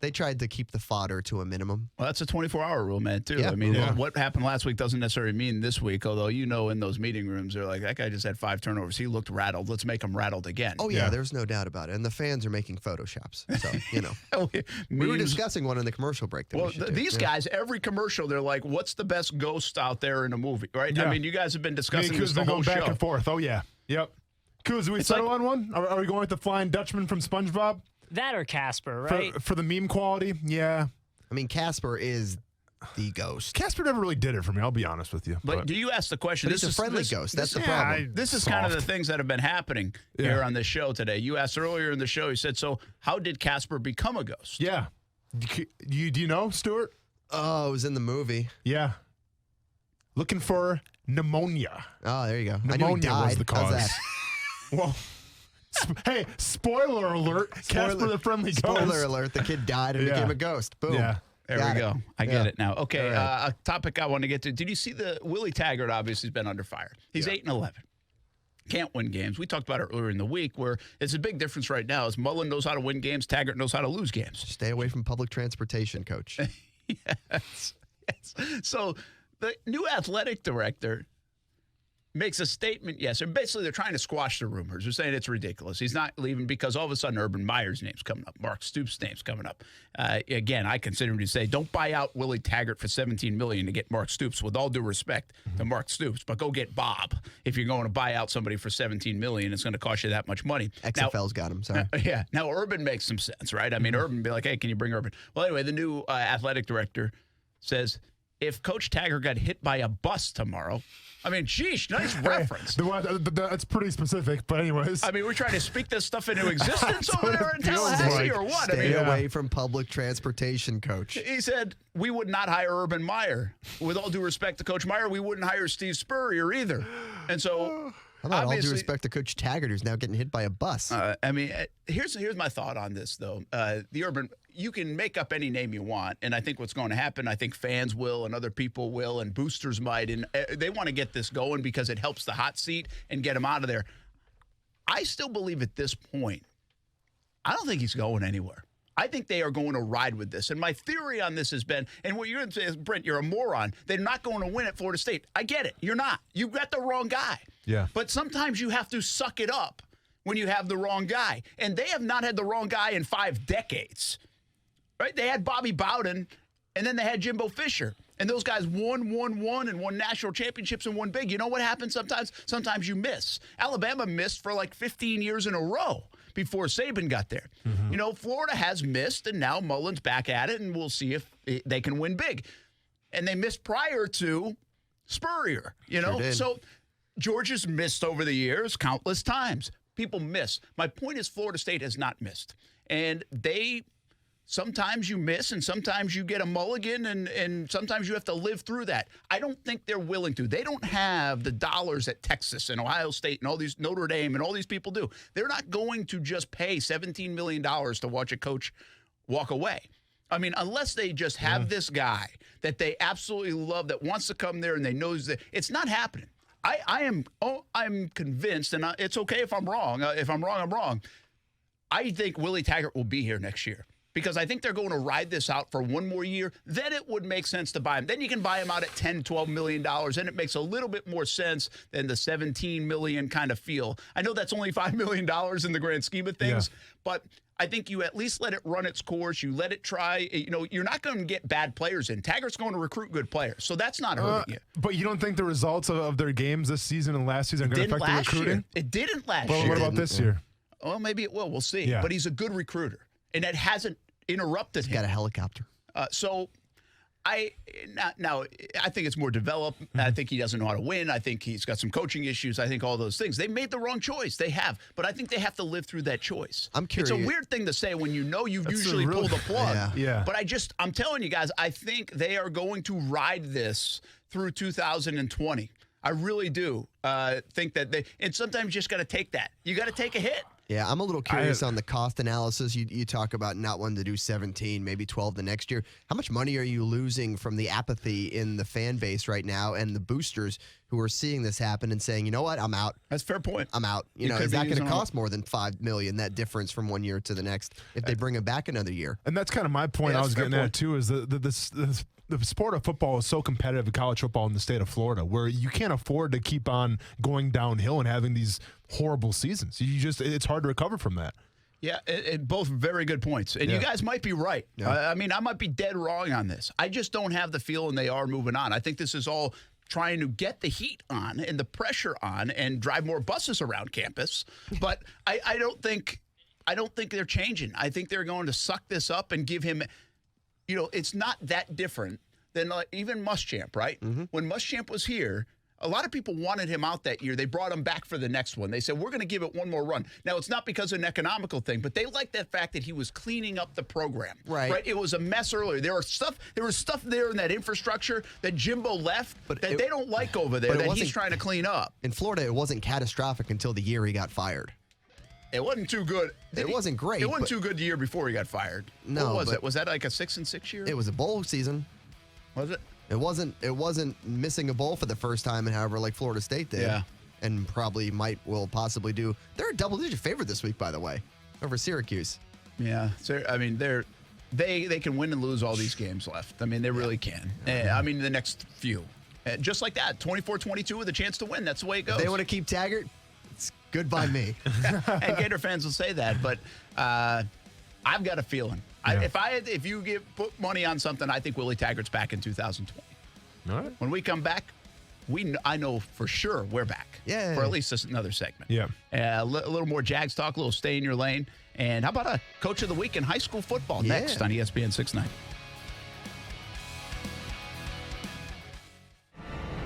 They tried to keep the fodder to a minimum. Well, that's a 24-hour rule, man, too. Yeah. I mean, what happened last week doesn't necessarily mean this week, although in those meeting rooms, they're like, that guy just had 5 turnovers. He looked rattled. Let's make him rattled again. Oh, yeah, there's no doubt about it. And the fans are making Photoshops. So, we were discussing one in the commercial break. These guys, every commercial, they're like, what's the best ghost out there in a movie, right? Yeah. I mean, you guys have been discussing this the whole show. Back and forth. Oh, yeah. Yep. Kuz, we settle on one? Are we going with the Flying Dutchman from SpongeBob? That or Casper, right? For the meme quality, yeah. I mean, Casper is the ghost. Casper never really did it for me, I'll be honest with you. But do you ask the question? This is a friendly ghost. That's the problem. This is kind of the things that have been happening here on this show today. You asked earlier in the show, you said, so how did Casper become a ghost? Yeah. Do you know, Stuart? Oh, it was in the movie. Yeah. Looking for pneumonia. Oh, there you go. Pneumonia was the cause. How's that? Well... Hey, spoiler alert. Casper the Friendly Ghost. Spoiler alert. The kid died and became a ghost. Boom. Yeah. There we go. I get it now. Okay, a topic I want to get to. Did you see Willie Taggart obviously has been under fire. He's 8-11. Can't win games. We talked about it earlier in the week where it's a big difference right now is Mullen knows how to win games, Taggart knows how to lose games. Stay away from public transportation, coach. Yes. So the new athletic director makes a statement, and basically they're trying to squash the rumors. They're saying it's ridiculous. He's not leaving because all of a sudden Urban Meyer's name's coming up. Mark Stoops' name's coming up. Again, I consider him to say, don't buy out Willie Taggart for $17 million to get Mark Stoops, with all due respect to Mark Stoops, but go get Bob. If you're going to buy out somebody for $17 million, it's going to cost you that much money. XFL's got him, sorry. Yeah. Now, Urban makes some sense, right? I mean, Urban would be like, hey, can you bring Urban? Well, anyway, the new athletic director says, if Coach Taggart got hit by a bus tomorrow, I mean, sheesh, nice reference. That's pretty specific, but anyways. I mean, we're trying to speak this stuff into existence over there in Tallahassee or what? Stay away from public transportation, Coach. He said, we would not hire Urban Meyer. With all due respect to Coach Meyer, we wouldn't hire Steve Spurrier either. And so... How about all due respect to Coach Taggart, who's now getting hit by a bus? I mean, here's my thought on this, though. The Urban, you can make up any name you want, and I think what's going to happen, I think fans will and other people will and boosters might, and they want to get this going because it helps the hot seat and get him out of there. I still believe at this point, I don't think he's going anywhere. I think they are going to ride with this. And my theory on this has been, and what you're going to say is, Brent, you're a moron. They're not going to win at Florida State. I get it. You're not. You've got the wrong guy. Yeah. But sometimes you have to suck it up when you have the wrong guy. And they have not had the wrong guy in 5 decades. Right? They had Bobby Bowden, and then they had Jimbo Fisher. And those guys won, and won national championships and won big. You know what happens sometimes? Sometimes you miss. Alabama missed for like 15 years in a row. before Saban got there. You know, Florida has missed, and now Mullen's back at it, and we'll see if they can win big. And they missed prior to Spurrier, you know? So Georgia's missed over the years countless times. People miss. My point is Florida State has not missed. And sometimes you miss, and sometimes you get a mulligan, and sometimes you have to live through that. I don't think they're willing to. They don't have the dollars that Texas and Ohio State and all these Notre Dame and all these people do. They're not going to just pay $17 million to watch a coach walk away. I mean, unless they just have this guy that they absolutely love that wants to come there and they know that it's not happening. I'm convinced, and it's okay if I'm wrong. If I'm wrong, I'm wrong. I think Willie Taggart will be here next year. Because I think they're going to ride this out for one more year. Then it would make sense to buy him. Then you can buy him out at $10, $12 million, and it makes a little bit more sense than the $17 million kind of feel. I know that's only $5 million in the grand scheme of things, but I think you at least let it run its course. You let it try. You know, you're not going to get bad players in. Taggart's going to recruit good players, so that's not hurting you. But you don't think the results of their games this season and last season are going to affect the recruiting? It didn't last year. Well, what about this year? Well, maybe it will. We'll see. Yeah. But he's a good recruiter, and that hasn't interrupted him. He's got a helicopter. So I think it's more developed. I think he doesn't know how to win. I think he's got some coaching issues. I think all those things. They made the wrong choice. They have. But I think they have to live through that choice. I'm curious. It's a weird thing to say when you know you've usually pulled the plug. Yeah. But I'm telling you guys, I think they are going to ride this through 2020. I really do think that and sometimes you just got to take that. You got to take a hit. Yeah, I'm a little curious on the cost analysis. You talk about not wanting to do 17, maybe 12 the next year. How much money are you losing from the apathy in the fan base right now and the boosters who are seeing this happen and saying, you know what, I'm out. That's a fair point. I'm out. You know, is that going to cost more than $5 million, that difference from one year to the next, if they bring him back another year? And that's kind of my point I was getting at, too, is the sport of football is so competitive in college football in the state of Florida, where you can't afford to keep on going downhill and having these horrible seasons. It's hard to recover from that. Yeah, both very good points. And you guys might be right. Yeah. I mean, I might be dead wrong on this. I just don't have the feeling they are moving on. I think this is all trying to get the heat on and the pressure on and drive more buses around campus. But I don't think they're changing. I think they're going to suck this up and give him, you know, it's not that different than even Muschamp, right? When Muschamp was here, a lot of people wanted him out that year. They brought him back for the next one. They said, we're going to give it one more run. Now, it's not because of an economical thing, but they liked that fact that he was cleaning up the program. Right? It was a mess earlier. There was stuff there in that infrastructure that Jimbo left that they don't like over there that he's trying to clean up. In Florida, it wasn't catastrophic until the year he got fired. It wasn't too good. It wasn't great. It wasn't too good the year before he got fired. No. What was it? Was that like a 6-6 year? It was a bowl season. Was it? It wasn't missing a bowl for the first time in however like Florida State did. Yeah. And probably will possibly do. They're a double-digit favorite this week, by the way, over Syracuse. Yeah. So, I mean, they can win and lose all these games left. I mean, they really can. I mean, the next few. Just like that, 24-22 with a chance to win. That's the way it goes. If they want to keep Taggart, it's good by me. And Gator fans will say that, but I've got a feeling. Yeah. If you put money on something, I think Willie Taggart's back in 2020. All right. When we come back, I know for sure we're back. Yeah. For at least another segment. Yeah. A little more Jags talk, a little stay in your lane. And how about a coach of the week in high school football next on ESPN 690?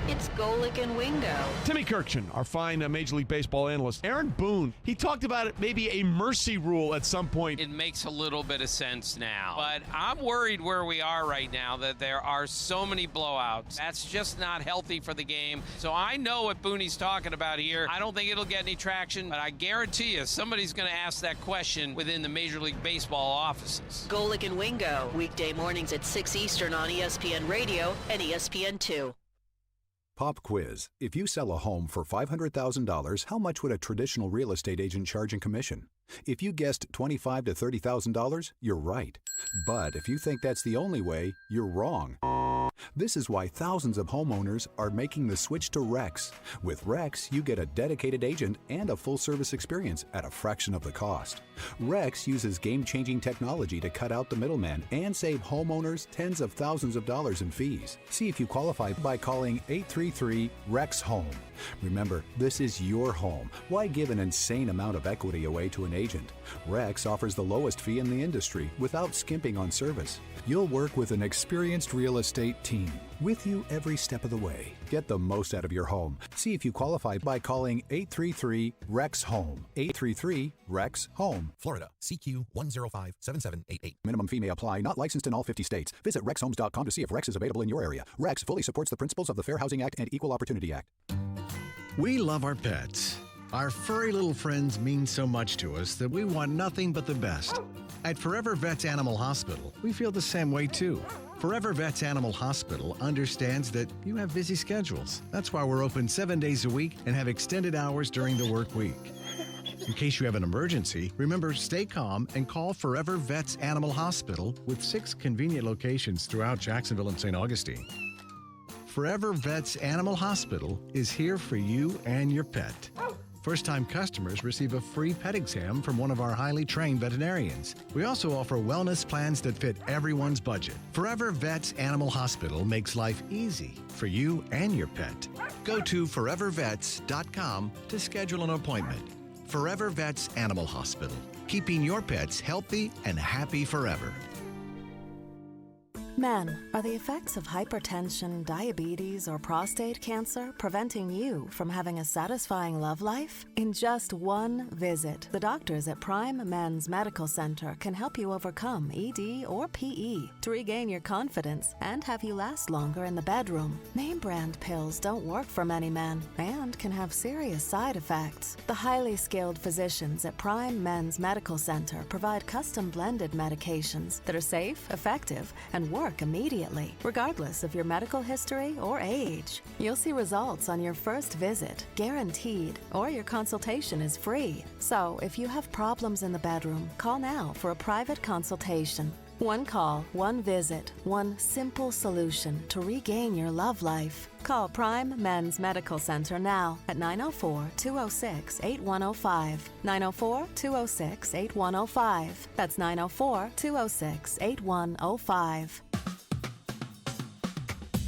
It's Golick and Wingo. Timmy Kirkchin, our fine Major League Baseball analyst. Aaron Boone, he talked about it, maybe a mercy rule at some point. It makes a little bit of sense now. But I'm worried where we are right now that there are so many blowouts. That's just not healthy for the game. So I know what Boone's talking about here. I don't think it'll get any traction, but I guarantee you somebody's going to ask that question within the Major League Baseball offices. Golick and Wingo, weekday mornings at 6 Eastern on ESPN Radio and ESPN2. Pop quiz. If you sell a home for $500,000, how much would a traditional real estate agent charge in commission? If you guessed $25,000 to $30,000, you're right. But if you think that's the only way, you're wrong. This is why thousands of homeowners are making the switch to Rex. With Rex, you get a dedicated agent and a full-service experience at a fraction of the cost. Rex uses game-changing technology to cut out the middleman and save homeowners tens of thousands of dollars in fees. See if you qualify by calling 833-REX-HOME. Remember, this is your home. Why give an insane amount of equity away to an agent? Rex offers the lowest fee in the industry without skimping on service. You'll work with an experienced real estate team with you every step of the way. Get the most out of your home. See if you qualify by calling 833-REX-HOME. 833-REX-HOME. Florida, CQ 1057788. Minimum fee may apply. Not licensed in all 50 states. Visit rexhomes.com to see if Rex is available in your area. Rex fully supports the principles of the Fair Housing Act and Equal Opportunity Act. We love our pets. Our furry little friends mean so much to us that we want nothing but the best. At Forever Vets Animal Hospital, we feel the same way too. Forever Vets Animal Hospital understands that you have busy schedules. That's why we're open 7 days a week and have extended hours during the work week. In case you have an emergency, remember, stay calm and call Forever Vets Animal Hospital with 6 convenient locations throughout Jacksonville and St. Augustine. Forever Vets Animal Hospital is here for you and your pet. First-time customers receive a free pet exam from one of our highly trained veterinarians. We also offer wellness plans that fit everyone's budget. Forever Vets Animal Hospital makes life easy for you and your pet. Go to forevervets.com to schedule an appointment. Forever Vets Animal Hospital, keeping your pets healthy and happy forever. Men, are the effects of hypertension, diabetes, or prostate cancer preventing you from having a satisfying love life? In just one visit, the doctors at Prime Men's Medical Center can help you overcome ED or PE to regain your confidence and have you last longer in the bedroom. Name brand pills don't work for many men and can have serious side effects. The highly skilled physicians at Prime Men's Medical Center provide custom blended medications that are safe, effective, and work immediately, regardless of your medical history or age. You'll see results on your first visit, guaranteed, or your consultation is free. So, if you have problems in the bedroom, call now for a private consultation. One call, one visit, one simple solution to regain your love life. Call Prime Men's Medical Center now at 904-206-8105. 904-206-8105. That's 904-206-8105.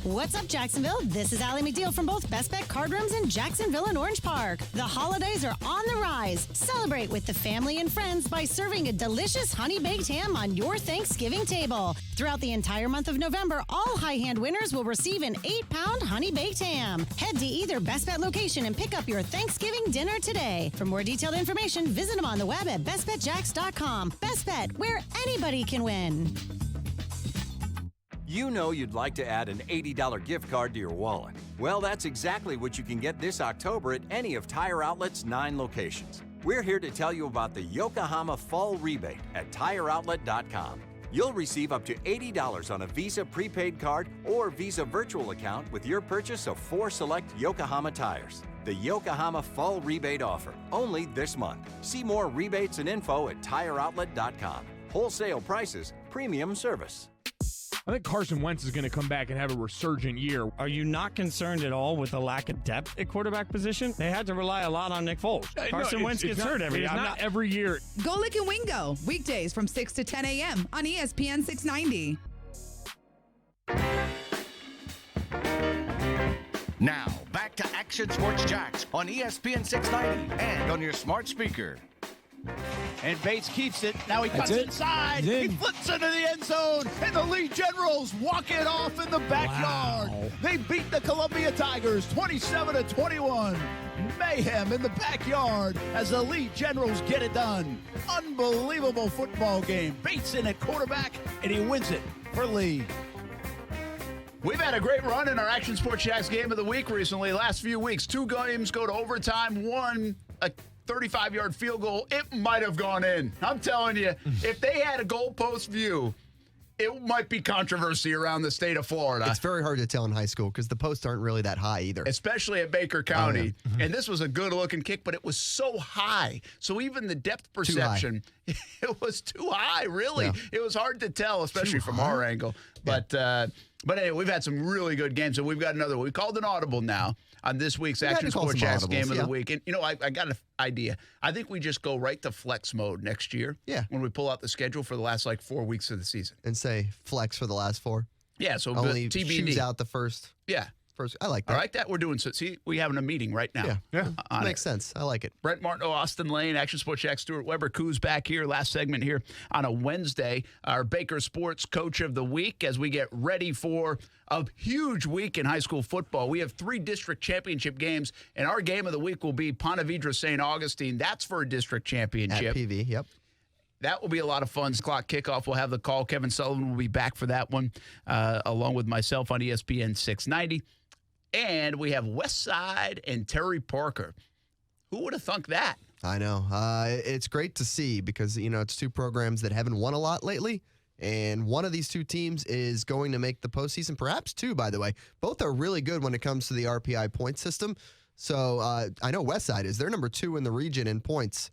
What's up, Jacksonville? This is Allie McDeal from both Best Bet Card Rooms in Jacksonville and Orange Park. The holidays are on the rise. Celebrate with the family and friends by serving a delicious honey-baked ham on your Thanksgiving table. Throughout the entire month of November, all high hand winners will receive an 8-pound honey-baked ham. Head to either Best Bet location and pick up your Thanksgiving dinner today. For more detailed information, visit them on the web at bestbetjacks.com. Best Bet, where anybody can win. You know you'd like to add an $80 gift card to your wallet. Well, that's exactly what you can get this October at any of Tire Outlet's 9 locations. We're here to tell you about the Yokohama Fall Rebate at TireOutlet.com. You'll receive up to $80 on a Visa prepaid card or Visa virtual account with your purchase of 4 select Yokohama tires. The Yokohama Fall Rebate offer, only this month. See more rebates and info at TireOutlet.com. Wholesale prices, premium service. I think Carson Wentz is going to come back and have a resurgent year. Are you not concerned at all with the lack of depth at quarterback position? They had to rely a lot on Nick Foles. Carson Wentz gets hurt every year. Not every year. Go Lick and Wingo, weekdays from 6 to 10 a.m. on ESPN 690. Now, back to Action Sports Jacks on ESPN 690 and on your smart speaker. And Bates keeps it. Now he cuts That's it. inside. He flips into the end zone. And the Lee Generals walk it off in the backyard. Wow. They beat the Columbia Tigers 27-21. Mayhem in the backyard as the Lee Generals get it done. Unbelievable football game. Bates in at quarterback, and he wins it for Lee. We've had a great run in our Action Sports Jacks game of the week recently. Last few weeks, 2 games go to overtime. 1, a 35-yard field goal. It might have gone in. I'm telling you, if they had a goalpost view, it might be controversy around the state of Florida. It's very hard to tell in high school because the posts aren't really that high either. Especially at Baker County. Oh, yeah. And this was a good-looking kick, but it was so high. So even the depth perception, it was too high, really. Yeah. It was hard to tell, especially from our angle. But But anyway, we've had some really good games, and we've got another one. We called an audible now on this week's Action Sports Jacks Game of the Week. And, I got an idea. I think we just go right to flex mode next year. Yeah. When we pull out the schedule for the last, 4 weeks of the season. And say flex for the last 4. Yeah, so only TBD. choose out the first. Yeah. I like that. I like that. We're doing so. See, we having a meeting right now. Yeah. Makes sense. I like it. Brent Martineau, Austin Lane, Action Sports Jack, Stuart Weber, Coos back here. Last segment here on a Wednesday. Our Baker Sports Coach of the Week as we get ready for a huge week in high school football. We have 3 district championship games, and our game of the week will be Ponte Vedra St. Augustine. That's for a district championship. At PV, yep. That will be a lot of fun. Clock kickoff. We'll have the call. Kevin Sullivan will be back for that one, along with myself on ESPN 690. And we have Westside and Terry Parker. Who would have thunk that? I know. It's great to see because, it's 2 programs that haven't won a lot lately. And one of these 2 teams is going to make the postseason, perhaps 2, by the way. Both are really good when it comes to the RPI point system. So I know Westside is. They're number 2 in the region in points.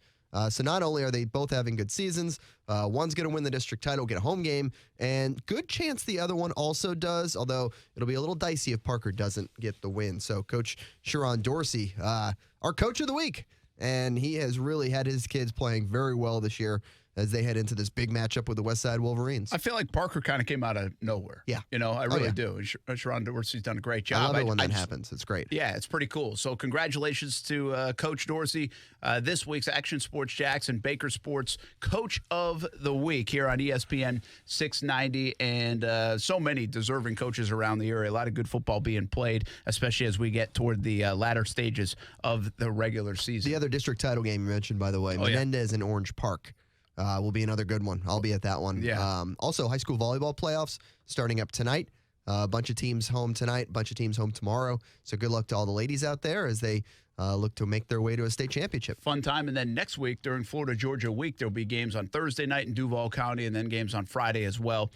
So not only are they both having good seasons, one's going to win the district title, get a home game, and good chance the other one also does, although it'll be a little dicey if Parker doesn't get the win. So Coach Sharon Dorsey, our Coach of the Week, and he has really had his kids playing very well this year as they head into this big matchup with the Westside Wolverines. I feel like Parker kind of came out of nowhere. Yeah. I really do. Sharon Dorsey's done a great job. I love it when that happens. It's great. Yeah, it's pretty cool. So congratulations to Coach Dorsey, this week's Action Sports Jacks and Baker Sports Coach of the Week here on ESPN 690. And so many deserving coaches around the area. A lot of good football being played, especially as we get toward the latter stages of the regular season. The other district title game you mentioned, by the way, Menendez and Orange Park. Will be another good one. I'll be at that one. Yeah. Also, high school volleyball playoffs starting up tonight. A bunch of teams home tonight, a bunch of teams home tomorrow. So good luck to all the ladies out there as they look to make their way to a state championship. Fun time. And then next week during Florida-Georgia week, there'll be games on Thursday night in Duval County and then games on Friday as well.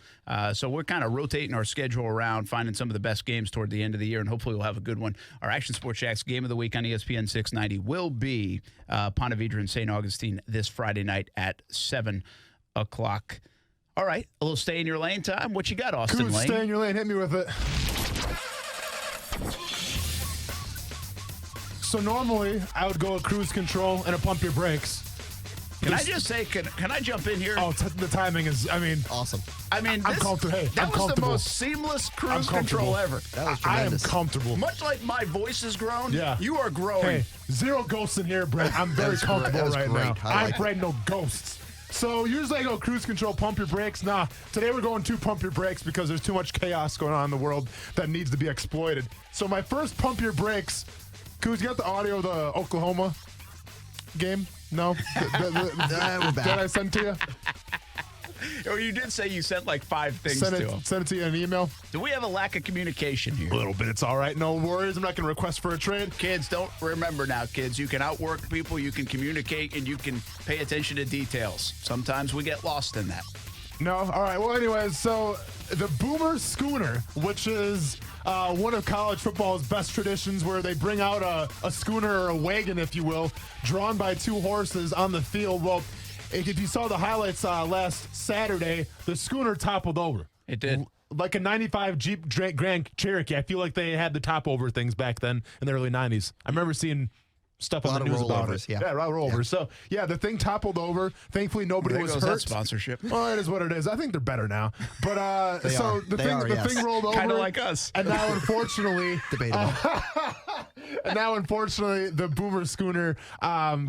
So we're kind of rotating our schedule around, finding some of the best games toward the end of the year, and hopefully we'll have a good one. Our Action Sports Jacks game of the week on ESPN 690 will be Ponte Vedra and St. Augustine this Friday night at 7 o'clock. All right, a little stay in your lane time. What you got, Austin Lane? Stay in your lane. Hit me with it. So normally I would go with cruise control and a pump your brakes. Can I just say, can I jump in here? Oh, the timing is, awesome. I'm comfortable. Hey, that was the most seamless cruise control ever. That was tremendous. I am comfortable. Much like my voice has grown, yeah. You are growing. Hey, zero ghosts in here, Brent. I'm very comfortable right now. I'm afraid no ghosts. So usually I go cruise control, pump your brakes. Nah, today we're going to pump your brakes because there's too much chaos going on in the world that needs to be exploited. So my first pump your brakes, Coos, you got the audio of the Oklahoma game? No? Did I send to you? Oh, you did say you sent like 5 things to him. Send it to you in an email. Do we have a lack of communication here? A little bit. It's all right. No worries. I'm not going to request for a trade. Kids, don't remember now, kids. You can outwork people, you can communicate, and you can pay attention to details. Sometimes we get lost in that. No? All right. Well, anyways, so the Boomer Schooner, which is one of college football's best traditions where they bring out a schooner or a wagon, if you will, drawn by 2 horses on the field. Well, if you saw the highlights last Saturday, the schooner toppled over. It did. Like a 95 Jeep Grand Cherokee. I feel like they had the top over things back then in the early 90s. I remember seeing stuff on the news about it. Yeah, rollovers. Yeah. So, yeah, the thing toppled over. Thankfully, nobody was hurt. That sponsorship. Well, it is what it is. I think they're better now. But the thing rolled over. Kind of like us. And now, unfortunately, debatable. And now, unfortunately, the Boomer Schooner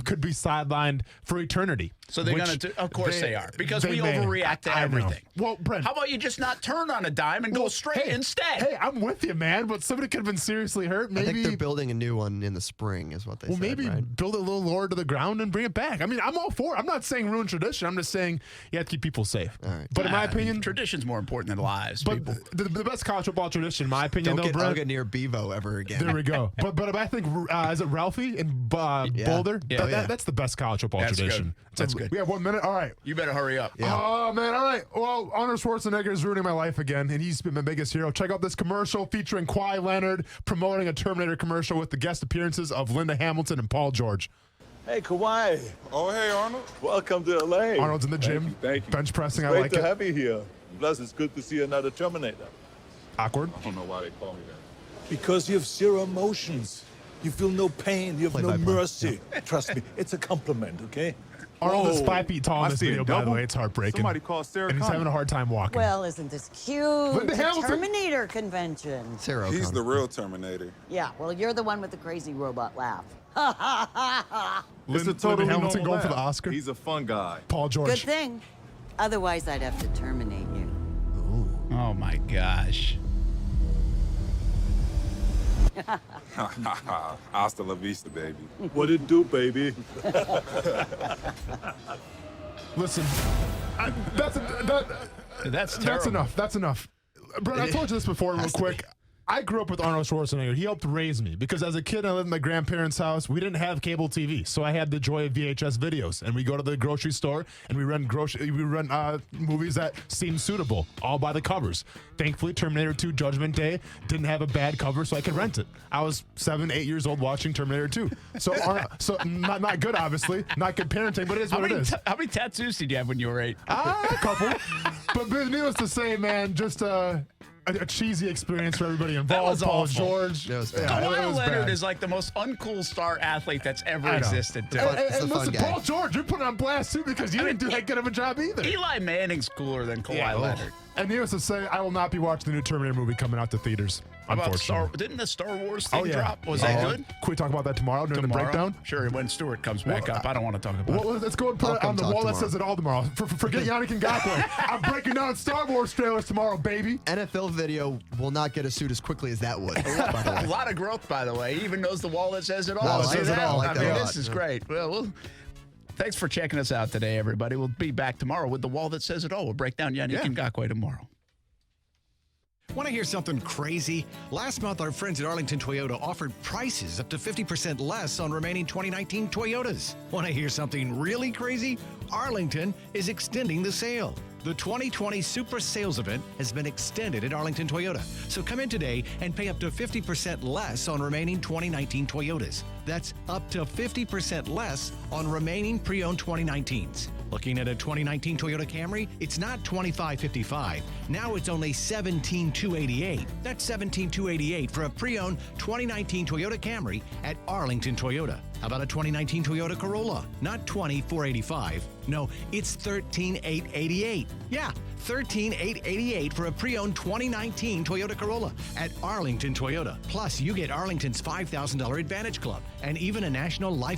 could be sidelined for eternity. So they're going to, of course they are, because we overreact to everything. Well, Brent, how about you just not turn on a dime and go straight instead? Hey, I'm with you, man, but somebody could have been seriously hurt. Maybe I think they're building a new one in the spring, is what they said. Well, maybe build it a little lower to the ground and bring it back. I mean, I'm all for it. I'm not saying ruin tradition. I'm just saying you have to keep people safe. All right. But in my opinion, tradition's more important than lives. But people. The best college football tradition, in my opinion, don't get near Bevo ever again. There we go. But I think is it Ralphie in Boulder? That's the best college football tradition. That's good. We have 1 minute. All right. You better hurry up. Yeah. Oh, man. All right. Well, Arnold Schwarzenegger is ruining my life again, and he's been my biggest hero. Check out this commercial featuring Kawhi Leonard promoting a Terminator commercial with the guest appearances of Linda Hamilton and Paul George. Hey, Kawhi. Oh, hey, Arnold. Welcome to L.A. Arnold's in the gym. Thank you. Bench pressing. It's I like it. great to have you here. Plus, it's good to see another Terminator. Awkward. I don't know why they call me that. Because you have zero emotions. You feel no pain. You have no mercy. Trust me, it's a compliment, okay? Arnold is 5 feet tall in this video, by the way. It's heartbreaking. Somebody called Sarah And he's having a hard time walking. Well, isn't this cute? Linda The Hamilton. Terminator convention. He's the real Terminator. Yeah, well, you're the one with the crazy robot laugh. It's a totally Hamilton going for the Oscar. He's a fun guy. Paul George. Good thing. Otherwise, I'd have to terminate you. Oh, my gosh. Hasta la vista, baby. What it do, baby? Listen, that's enough. That's enough. Brent, I told you this before real quick. I grew up with Arnold Schwarzenegger. He helped raise me because as a kid, I lived in my grandparents' house. We didn't have cable TV, so I had the joy of VHS videos. And we go to the grocery store and we rent movies that seemed suitable, all by the covers. Thankfully, Terminator 2: Judgment Day didn't have a bad cover, so I could rent it. I was 7, 8 years old watching Terminator 2. So, not good, obviously, not good parenting, but it is what it is. How many tattoos did you have when you were 8? A couple. But needless to say, man, just a cheesy experience for everybody involved. That was Paul awful. George. Kawhi Leonard is like the most uncool star athlete that's ever existed. And listen, Paul George, you're put on blast too because you didn't do that good of a job either. Eli Manning's cooler than Kawhi Leonard. And needless to say, I will not be watching the new Terminator movie coming out to theaters. How about Unfortunately. didn't the Star Wars thing drop? Was that good? Can we talk about that tomorrow during the breakdown? Sure, when Stewart comes back up. I don't want to talk about it. Well, let's go and put it on the wall that says it all tomorrow. Forget Yannick Ngakoue. I'm breaking down Star Wars trailers tomorrow, baby. NFL video will not get a suit as quickly as that would. By the way. A lot of growth, by the way. He even knows the wall that says it all. Wall that See says it that? all. I mean, this is great. Well, thanks for checking us out today, everybody. We'll be back tomorrow with the wall that says it all. We'll break down Yannick Ngakoue tomorrow. Want to hear something crazy? Last month, our friends at Arlington Toyota offered prices up to 50% less on remaining 2019 Toyotas. Want to hear something really crazy? Arlington is extending the sale. The 2020 Super Sales Event has been extended at Arlington Toyota. So come in today and pay up to 50% less on remaining 2019 Toyotas. That's up to 50% less on remaining pre-owned 2019s. Looking at a 2019 Toyota Camry, it's not $25,555. Now it's only $17,288. That's $17,288 for a pre-owned 2019 Toyota Camry at Arlington Toyota. How about a 2019 Toyota Corolla? Not $20,485. No, it's $13,888. Yeah, $13,888 for a pre-owned 2019 Toyota Corolla at Arlington Toyota. Plus, you get Arlington's $5,000 Advantage Club and even a national lifetime